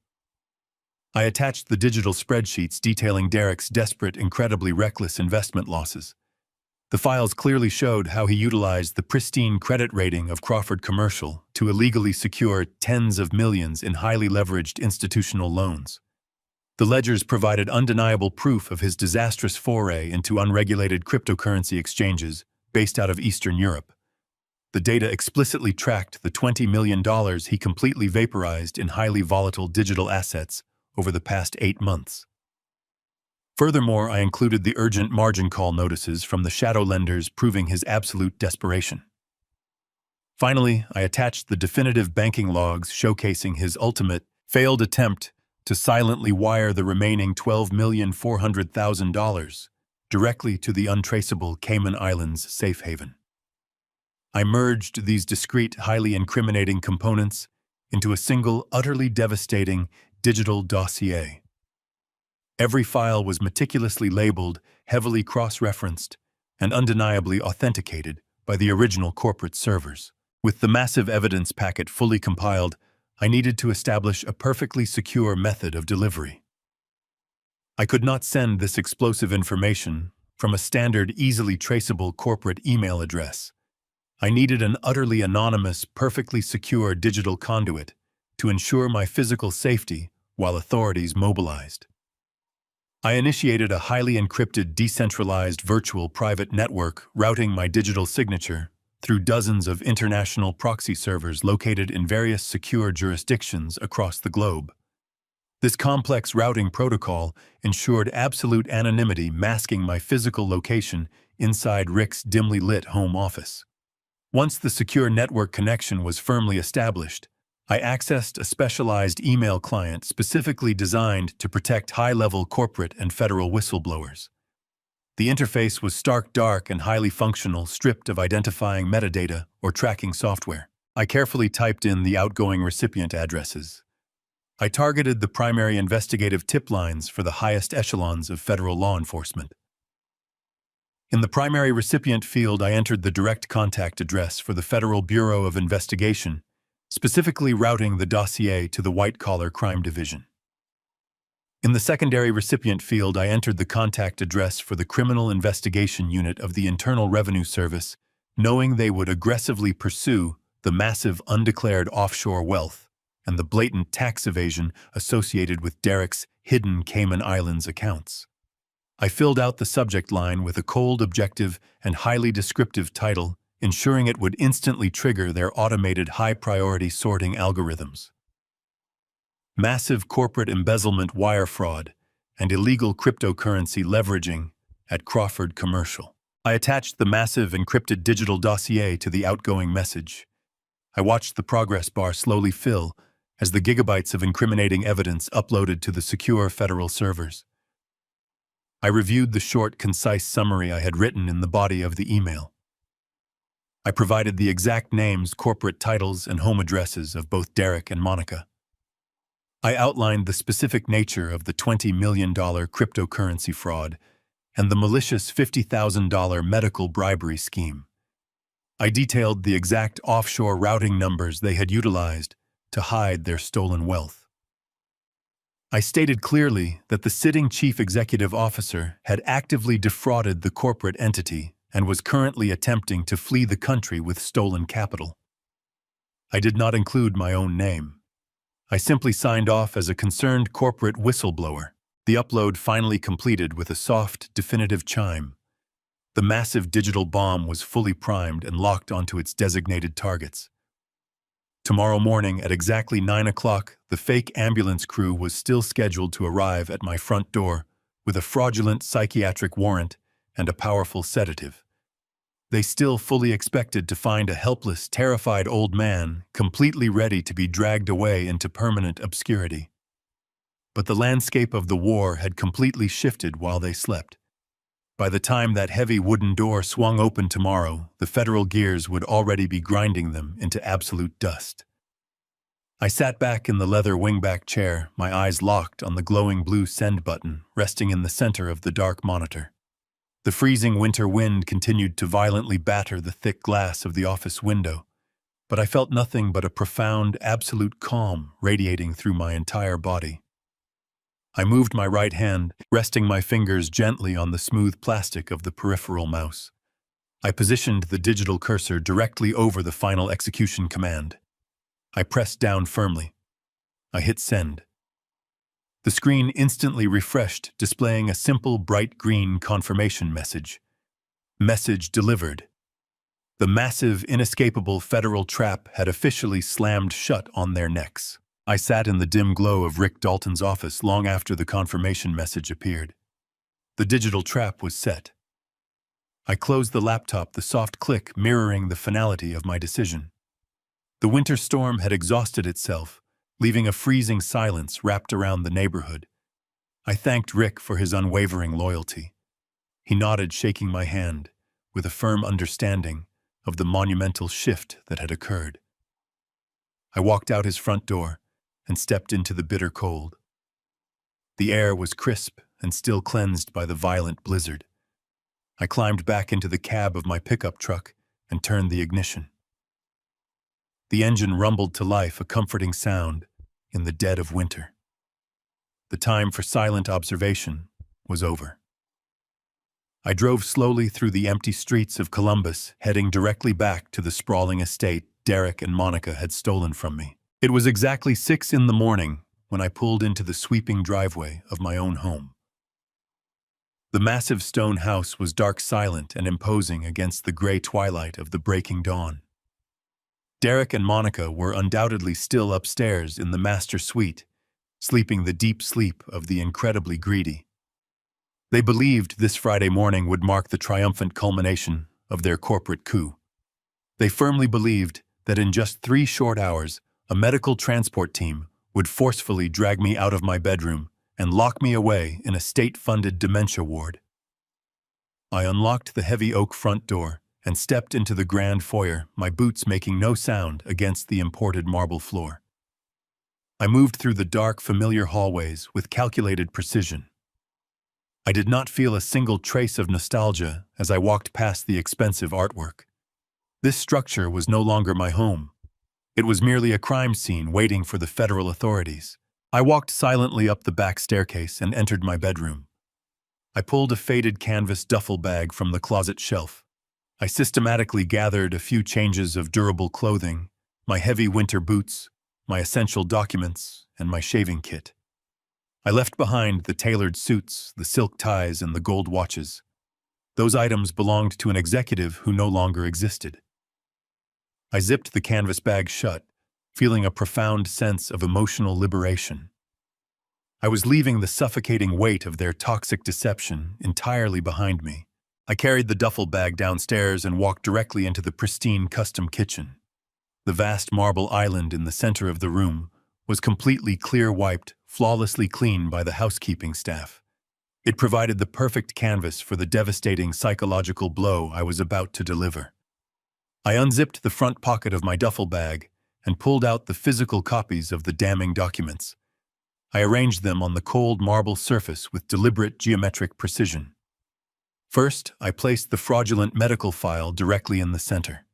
A: I attached the digital spreadsheets detailing Derek's desperate, incredibly reckless investment losses. The files clearly showed how he utilized the pristine credit rating of Crawford Commercial to illegally secure tens of millions in highly leveraged institutional loans. The ledgers provided undeniable proof of his disastrous foray into unregulated cryptocurrency exchanges based out of Eastern Europe. The data explicitly tracked the $20 million he completely vaporized in highly volatile digital assets over the past 8 months. Furthermore, I included the urgent margin call notices from the shadow lenders proving his absolute desperation. Finally, I attached the definitive banking logs showcasing his ultimate, failed attempt to silently wire the remaining $12,400,000 directly to the untraceable Cayman Islands safe haven. I merged these discrete, highly incriminating components into a single, utterly devastating digital dossier. Every file was meticulously labeled, heavily cross-referenced, and undeniably authenticated by the original corporate servers. With the massive evidence packet fully compiled, I needed to establish a perfectly secure method of delivery. I could not send this explosive information from a standard, easily traceable corporate email address. I needed an utterly anonymous, perfectly secure digital conduit to ensure my physical safety while authorities mobilized. I initiated a highly encrypted, decentralized virtual private network routing my digital signature through dozens of international proxy servers located in various secure jurisdictions across the globe. This complex routing protocol ensured absolute anonymity, masking my physical location inside Rick's dimly lit home office. Once the secure network connection was firmly established, I accessed a specialized email client specifically designed to protect high-level corporate and federal whistleblowers. The interface was stark dark and highly functional, stripped of identifying metadata or tracking software. I carefully typed in the outgoing recipient addresses. I targeted the primary investigative tip lines for the highest echelons of federal law enforcement. In the primary recipient field, I entered the direct contact address for the Federal Bureau of Investigation, specifically routing the dossier to the white-collar crime division. In the secondary recipient field, I entered the contact address for the Criminal Investigation Unit of the Internal Revenue Service, knowing they would aggressively pursue the massive undeclared offshore wealth and the blatant tax evasion associated with Derek's hidden Cayman Islands accounts. I filled out the subject line with a cold, objective, and highly descriptive title, ensuring it would instantly trigger their automated high-priority sorting algorithms. Massive corporate embezzlement, wire fraud, and illegal cryptocurrency leveraging at Crawford Commercial. I attached the massive encrypted digital dossier to the outgoing message. I watched the progress bar slowly fill as the gigabytes of incriminating evidence uploaded to the secure federal servers. I reviewed the short, concise summary I had written in the body of the email. I provided the exact names, corporate titles, and home addresses of both Derek and Monica. I outlined the specific nature of the $20 million cryptocurrency fraud and the malicious $50,000 medical bribery scheme. I detailed the exact offshore routing numbers they had utilized to hide their stolen wealth. I stated clearly that the sitting chief executive officer had actively defrauded the corporate entity and was currently attempting to flee the country with stolen capital. I did not include my own name. I simply signed off as a concerned corporate whistleblower. The upload finally completed with a soft, definitive chime. The massive digital bomb was fully primed and locked onto its designated targets. Tomorrow morning at exactly 9 o'clock, the fake ambulance crew was still scheduled to arrive at my front door with a fraudulent psychiatric warrant and a powerful sedative. They still fully expected to find a helpless, terrified old man completely ready to be dragged away into permanent obscurity. But the landscape of the war had completely shifted while they slept. By the time that heavy wooden door swung open tomorrow, the federal gears would already be grinding them into absolute dust. I sat back in the leather wingback chair, my eyes locked on the glowing blue send button resting in the center of the dark monitor. The freezing winter wind continued to violently batter the thick glass of the office window, but I felt nothing but a profound, absolute calm radiating through my entire body. I moved my right hand, resting my fingers gently on the smooth plastic of the peripheral mouse. I positioned the digital cursor directly over the final execution command. I pressed down firmly. I hit send. The screen instantly refreshed, displaying a simple bright green confirmation message. Message delivered. The massive, inescapable federal trap had officially slammed shut on their necks. I sat in the dim glow of Rick Dalton's office long after the confirmation message appeared. The digital trap was set. I closed the laptop, the soft click mirroring the finality of my decision. The winter storm had exhausted itself, leaving a freezing silence wrapped around the neighborhood. I thanked Rick for his unwavering loyalty. He nodded, shaking my hand, with a firm understanding of the monumental shift that had occurred. I walked out his front door and stepped into the bitter cold. The air was crisp and still cleansed by the violent blizzard. I climbed back into the cab of my pickup truck and turned the ignition. The engine rumbled to life, a comforting sound in the dead of winter. The time for silent observation was over. I drove slowly through the empty streets of Columbus, heading directly back to the sprawling estate Derek and Monica had stolen from me. It was exactly 6 in the morning when I pulled into the sweeping driveway of my own home. The massive stone house was dark, silent, and imposing against the gray twilight of the breaking dawn. Derek and Monica were undoubtedly still upstairs in the master suite, sleeping the deep sleep of the incredibly greedy. They believed this Friday morning would mark the triumphant culmination of their corporate coup. They firmly believed that in just 3 short hours, a medical transport team would forcefully drag me out of my bedroom and lock me away in a state-funded dementia ward. I unlocked the heavy oak front door and stepped into the grand foyer, my boots making no sound against the imported marble floor. I moved through the dark, familiar hallways with calculated precision. I did not feel a single trace of nostalgia as I walked past the expensive artwork. This structure was no longer my home. It was merely a crime scene waiting for the federal authorities. I walked silently up the back staircase and entered my bedroom. I pulled a faded canvas duffel bag from the closet shelf. I systematically gathered a few changes of durable clothing, my heavy winter boots, my essential documents, and my shaving kit. I left behind the tailored suits, the silk ties, and the gold watches. Those items belonged to an executive who no longer existed. I zipped the canvas bag shut, feeling a profound sense of emotional liberation. I was leaving the suffocating weight of their toxic deception entirely behind me. I carried the duffel bag downstairs and walked directly into the pristine custom kitchen. The vast marble island in the center of the room was completely clear-wiped, flawlessly clean by the housekeeping staff. It provided the perfect canvas for the devastating psychological blow I was about to deliver. I unzipped the front pocket of my duffel bag and pulled out the physical copies of the damning documents. I arranged them on the cold marble surface with deliberate geometric precision. First, I placed the fraudulent medical file directly in the center.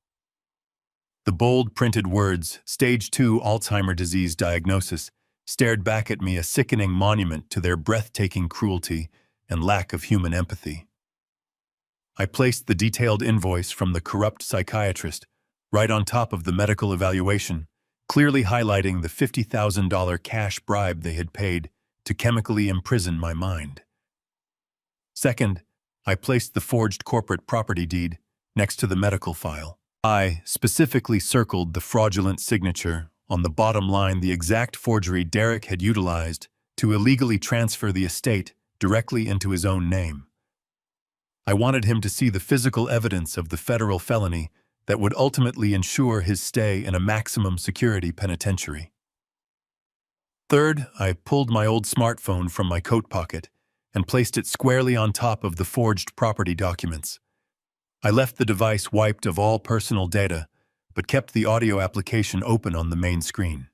A: The bold printed words, Stage 2 Alzheimer's disease diagnosis, stared back at me, a sickening monument to their breathtaking cruelty and lack of human empathy. I placed the detailed invoice from the corrupt psychiatrist right on top of the medical evaluation, clearly highlighting the $50,000 cash bribe they had paid to chemically imprison my mind. Second, I placed the forged corporate property deed next to the medical file. I specifically circled the fraudulent signature on the bottom line, the exact forgery Derek had utilized to illegally transfer the estate directly into his own name. I wanted him to see the physical evidence of the federal felony that would ultimately ensure his stay in a maximum security penitentiary. Third, I pulled my old smartphone from my coat pocket and placed it squarely on top of the forged property documents. I left the device wiped of all personal data, but kept the audio application open on the main screen.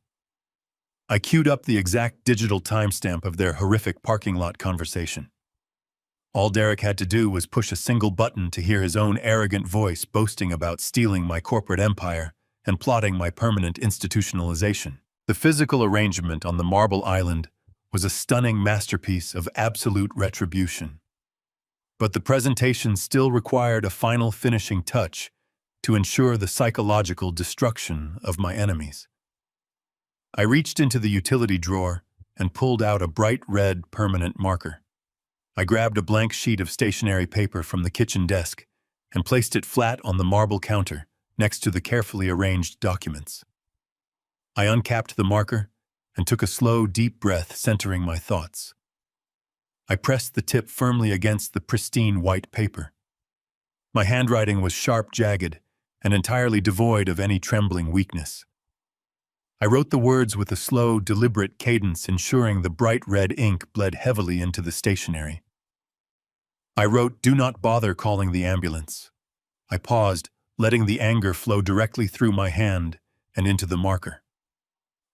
A: I queued up the exact digital timestamp of their horrific parking lot conversation. All Derek had to do was push a single button to hear his own arrogant voice boasting about stealing my corporate empire and plotting my permanent institutionalization. The physical arrangement on the marble island was a stunning masterpiece of absolute retribution. But the presentation still required a final finishing touch to ensure the psychological destruction of my enemies. I reached into the utility drawer and pulled out a bright red permanent marker. I grabbed a blank sheet of stationery paper from the kitchen desk and placed it flat on the marble counter next to the carefully arranged documents. I uncapped the marker and took a slow, deep breath, centering my thoughts. I pressed the tip firmly against the pristine white paper. My handwriting was sharp, jagged, and entirely devoid of any trembling weakness. I wrote the words with a slow, deliberate cadence, ensuring the bright red ink bled heavily into the stationery. I wrote, "Do not bother calling the ambulance." I paused, letting the anger flow directly through my hand and into the marker.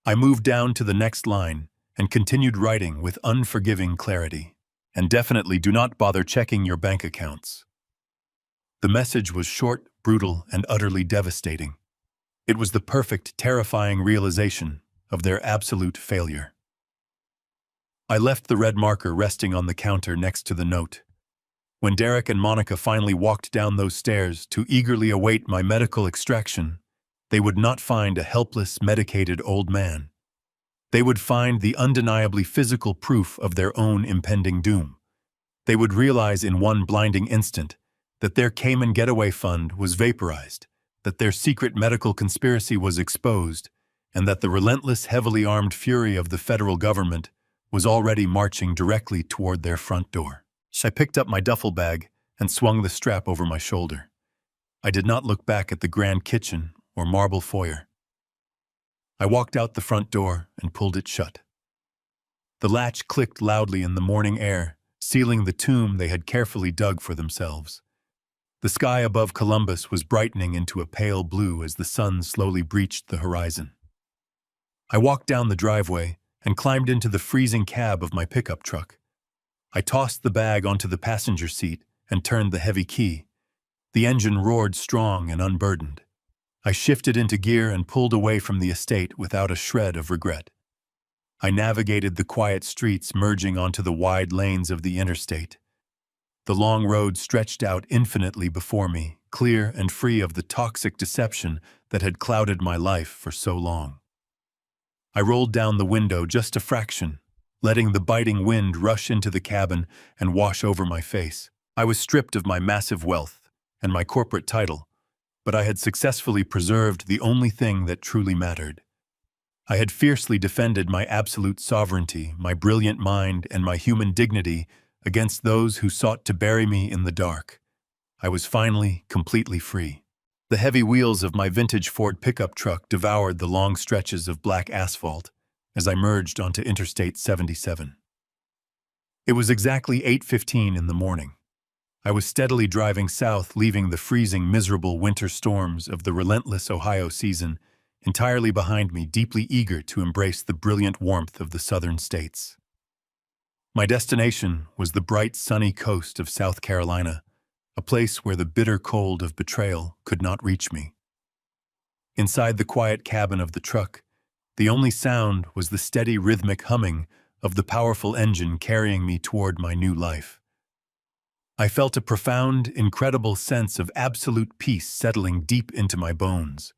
A: I moved down to the next line and continued writing with unforgiving clarity. "And definitely do not bother checking your bank accounts." The message was short, brutal, and utterly devastating. It was the perfect, terrifying realization of their absolute failure. I left the red marker resting on the counter next to the note. When Derek and Monica finally walked down those stairs to eagerly await my medical extraction, they would not find a helpless, medicated old man. They would find the undeniably physical proof of their own impending doom. They would realize in one blinding instant that their Cayman getaway fund was vaporized, that their secret medical conspiracy was exposed, and that the relentless, heavily armed fury of the federal government was already marching directly toward their front door. I picked up my duffel bag and swung the strap over my shoulder. I did not look back at the grand kitchen or marble foyer. I walked out the front door and pulled it shut. The latch clicked loudly in the morning air, sealing the tomb they had carefully dug for themselves. The sky above Columbus was brightening into a pale blue as the sun slowly breached the horizon. I walked down the driveway and climbed into the freezing cab of my pickup truck. I tossed the bag onto the passenger seat and turned the heavy key. The engine roared strong and unburdened. I shifted into gear and pulled away from the estate without a shred of regret. I navigated the quiet streets, merging onto the wide lanes of the interstate. The long road stretched out infinitely before me, clear and free of the toxic deception that had clouded my life for so long. I rolled down the window just a fraction, letting the biting wind rush into the cabin and wash over my face. I was stripped of my massive wealth and my corporate title, but I had successfully preserved the only thing that truly mattered. I had fiercely defended my absolute sovereignty, my brilliant mind, and my human dignity against those who sought to bury me in the dark. I was finally completely free. The heavy wheels of my vintage Ford pickup truck devoured the long stretches of black asphalt as I merged onto Interstate 77. It was exactly 8:15 in the morning. I was steadily driving south, leaving the freezing, miserable winter storms of the relentless Ohio season entirely behind me, deeply eager to embrace the brilliant warmth of the southern states. My destination was the bright, sunny coast of South Carolina, a place where the bitter cold of betrayal could not reach me. Inside the quiet cabin of the truck, the only sound was the steady, rhythmic humming of the powerful engine carrying me toward my new life. I felt a profound, incredible sense of absolute peace settling deep into my bones.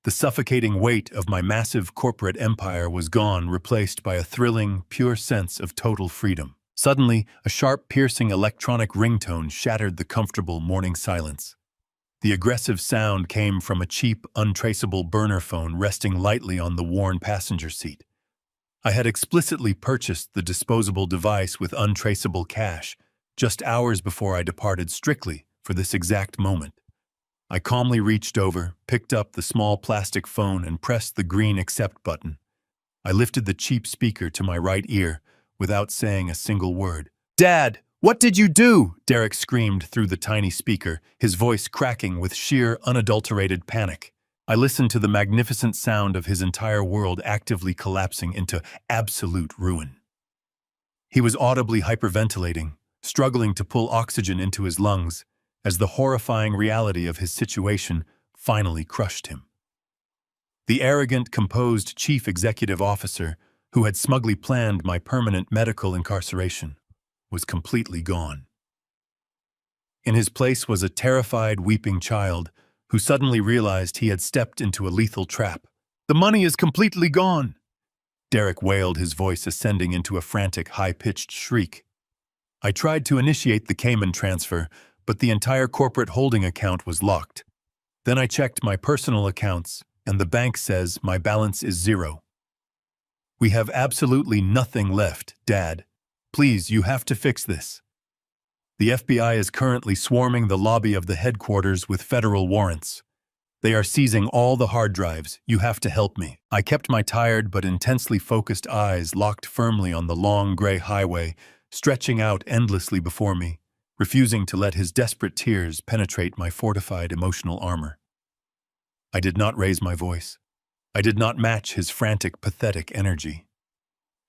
A: The suffocating weight of my massive corporate empire was gone, replaced by a thrilling, pure sense of total freedom. Suddenly, a sharp, piercing electronic ringtone shattered the comfortable morning silence. The aggressive sound came from a cheap, untraceable burner phone resting lightly on the worn passenger seat. I had explicitly purchased the disposable device with untraceable cash just hours before I departed strictly for this exact moment. I calmly reached over, picked up the small plastic phone, and pressed the green accept button. I lifted the cheap speaker to my right ear without saying a single word. "Dad, what did you do?" Derek screamed through the tiny speaker, his voice cracking with sheer, unadulterated panic. I listened to the magnificent sound of his entire world actively collapsing into absolute ruin. He was audibly hyperventilating, struggling to pull oxygen into his lungs, as the horrifying reality of his situation finally crushed him. The arrogant, composed chief executive officer who had smugly planned my permanent medical incarceration was completely gone. In his place was a terrified, weeping child who suddenly realized he had stepped into a lethal trap. "The money is completely gone!" Derek wailed, his voice ascending into a frantic, high-pitched shriek. I tried to initiate the Cayman transfer, but the entire corporate holding account was locked. Then I checked my personal accounts, and the bank says my balance is zero. "We have absolutely nothing left, Dad. Please, you have to fix this." The FBI is currently swarming the lobby of the headquarters with federal warrants. They are seizing all the hard drives. You have to help me. I kept my tired but intensely focused eyes locked firmly on the long gray highway, stretching out endlessly before me, refusing to let his desperate tears penetrate my fortified emotional armor. I did not raise my voice. I did not match his frantic, pathetic energy.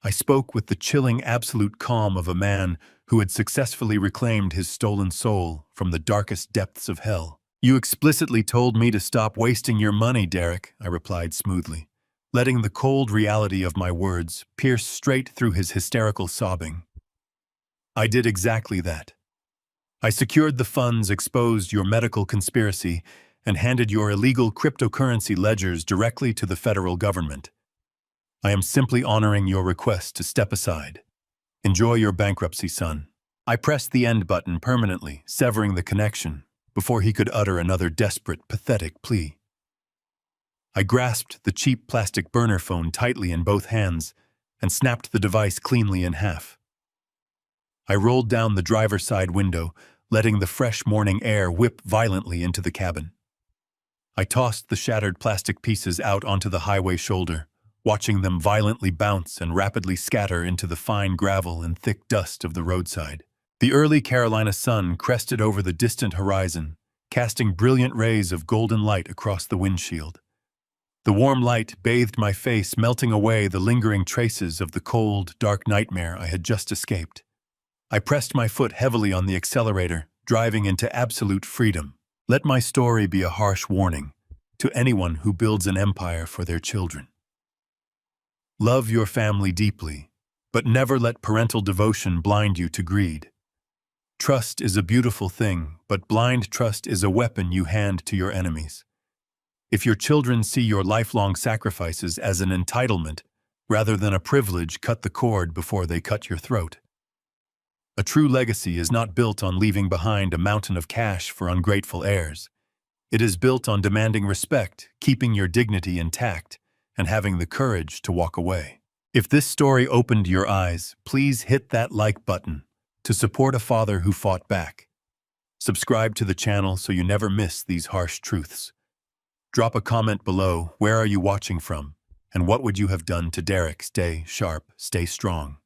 A: I spoke with the chilling, absolute calm of a man who had successfully reclaimed his stolen soul from the darkest depths of hell. "You explicitly told me to stop wasting your money, Derek," I replied smoothly, letting the cold reality of my words pierce straight through his hysterical sobbing. "I did exactly that. I secured the funds, exposed your medical conspiracy, and handed your illegal cryptocurrency ledgers directly to the federal government. I am simply honoring your request to step aside. Enjoy your bankruptcy, son." I pressed the end button permanently, severing the connection, before he could utter another desperate, pathetic plea. I grasped the cheap plastic burner phone tightly in both hands and snapped the device cleanly in half. I rolled down the driver's side window, letting the fresh morning air whip violently into the cabin. I tossed the shattered plastic pieces out onto the highway shoulder, watching them violently bounce and rapidly scatter into the fine gravel and thick dust of the roadside. The early Carolina sun crested over the distant horizon, casting brilliant rays of golden light across the windshield. The warm light bathed my face, melting away the lingering traces of the cold, dark nightmare I had just escaped. I pressed my foot heavily on the accelerator, driving into absolute freedom. Let my story be a harsh warning to anyone who builds an empire for their children. Love your family deeply, but never let parental devotion blind you to greed. Trust is a beautiful thing, but blind trust is a weapon you hand to your enemies. If your children see your lifelong sacrifices as an entitlement rather than a privilege, cut the cord before they cut your throat. A true legacy is not built on leaving behind a mountain of cash for ungrateful heirs. It is built on demanding respect, keeping your dignity intact, and having the courage to walk away. If this story opened your eyes, please hit that like button to support a father who fought back. Subscribe to the channel so you never miss these harsh truths. Drop a comment below. Where are you watching from? And what would you have done to Derek? Stay sharp, stay strong.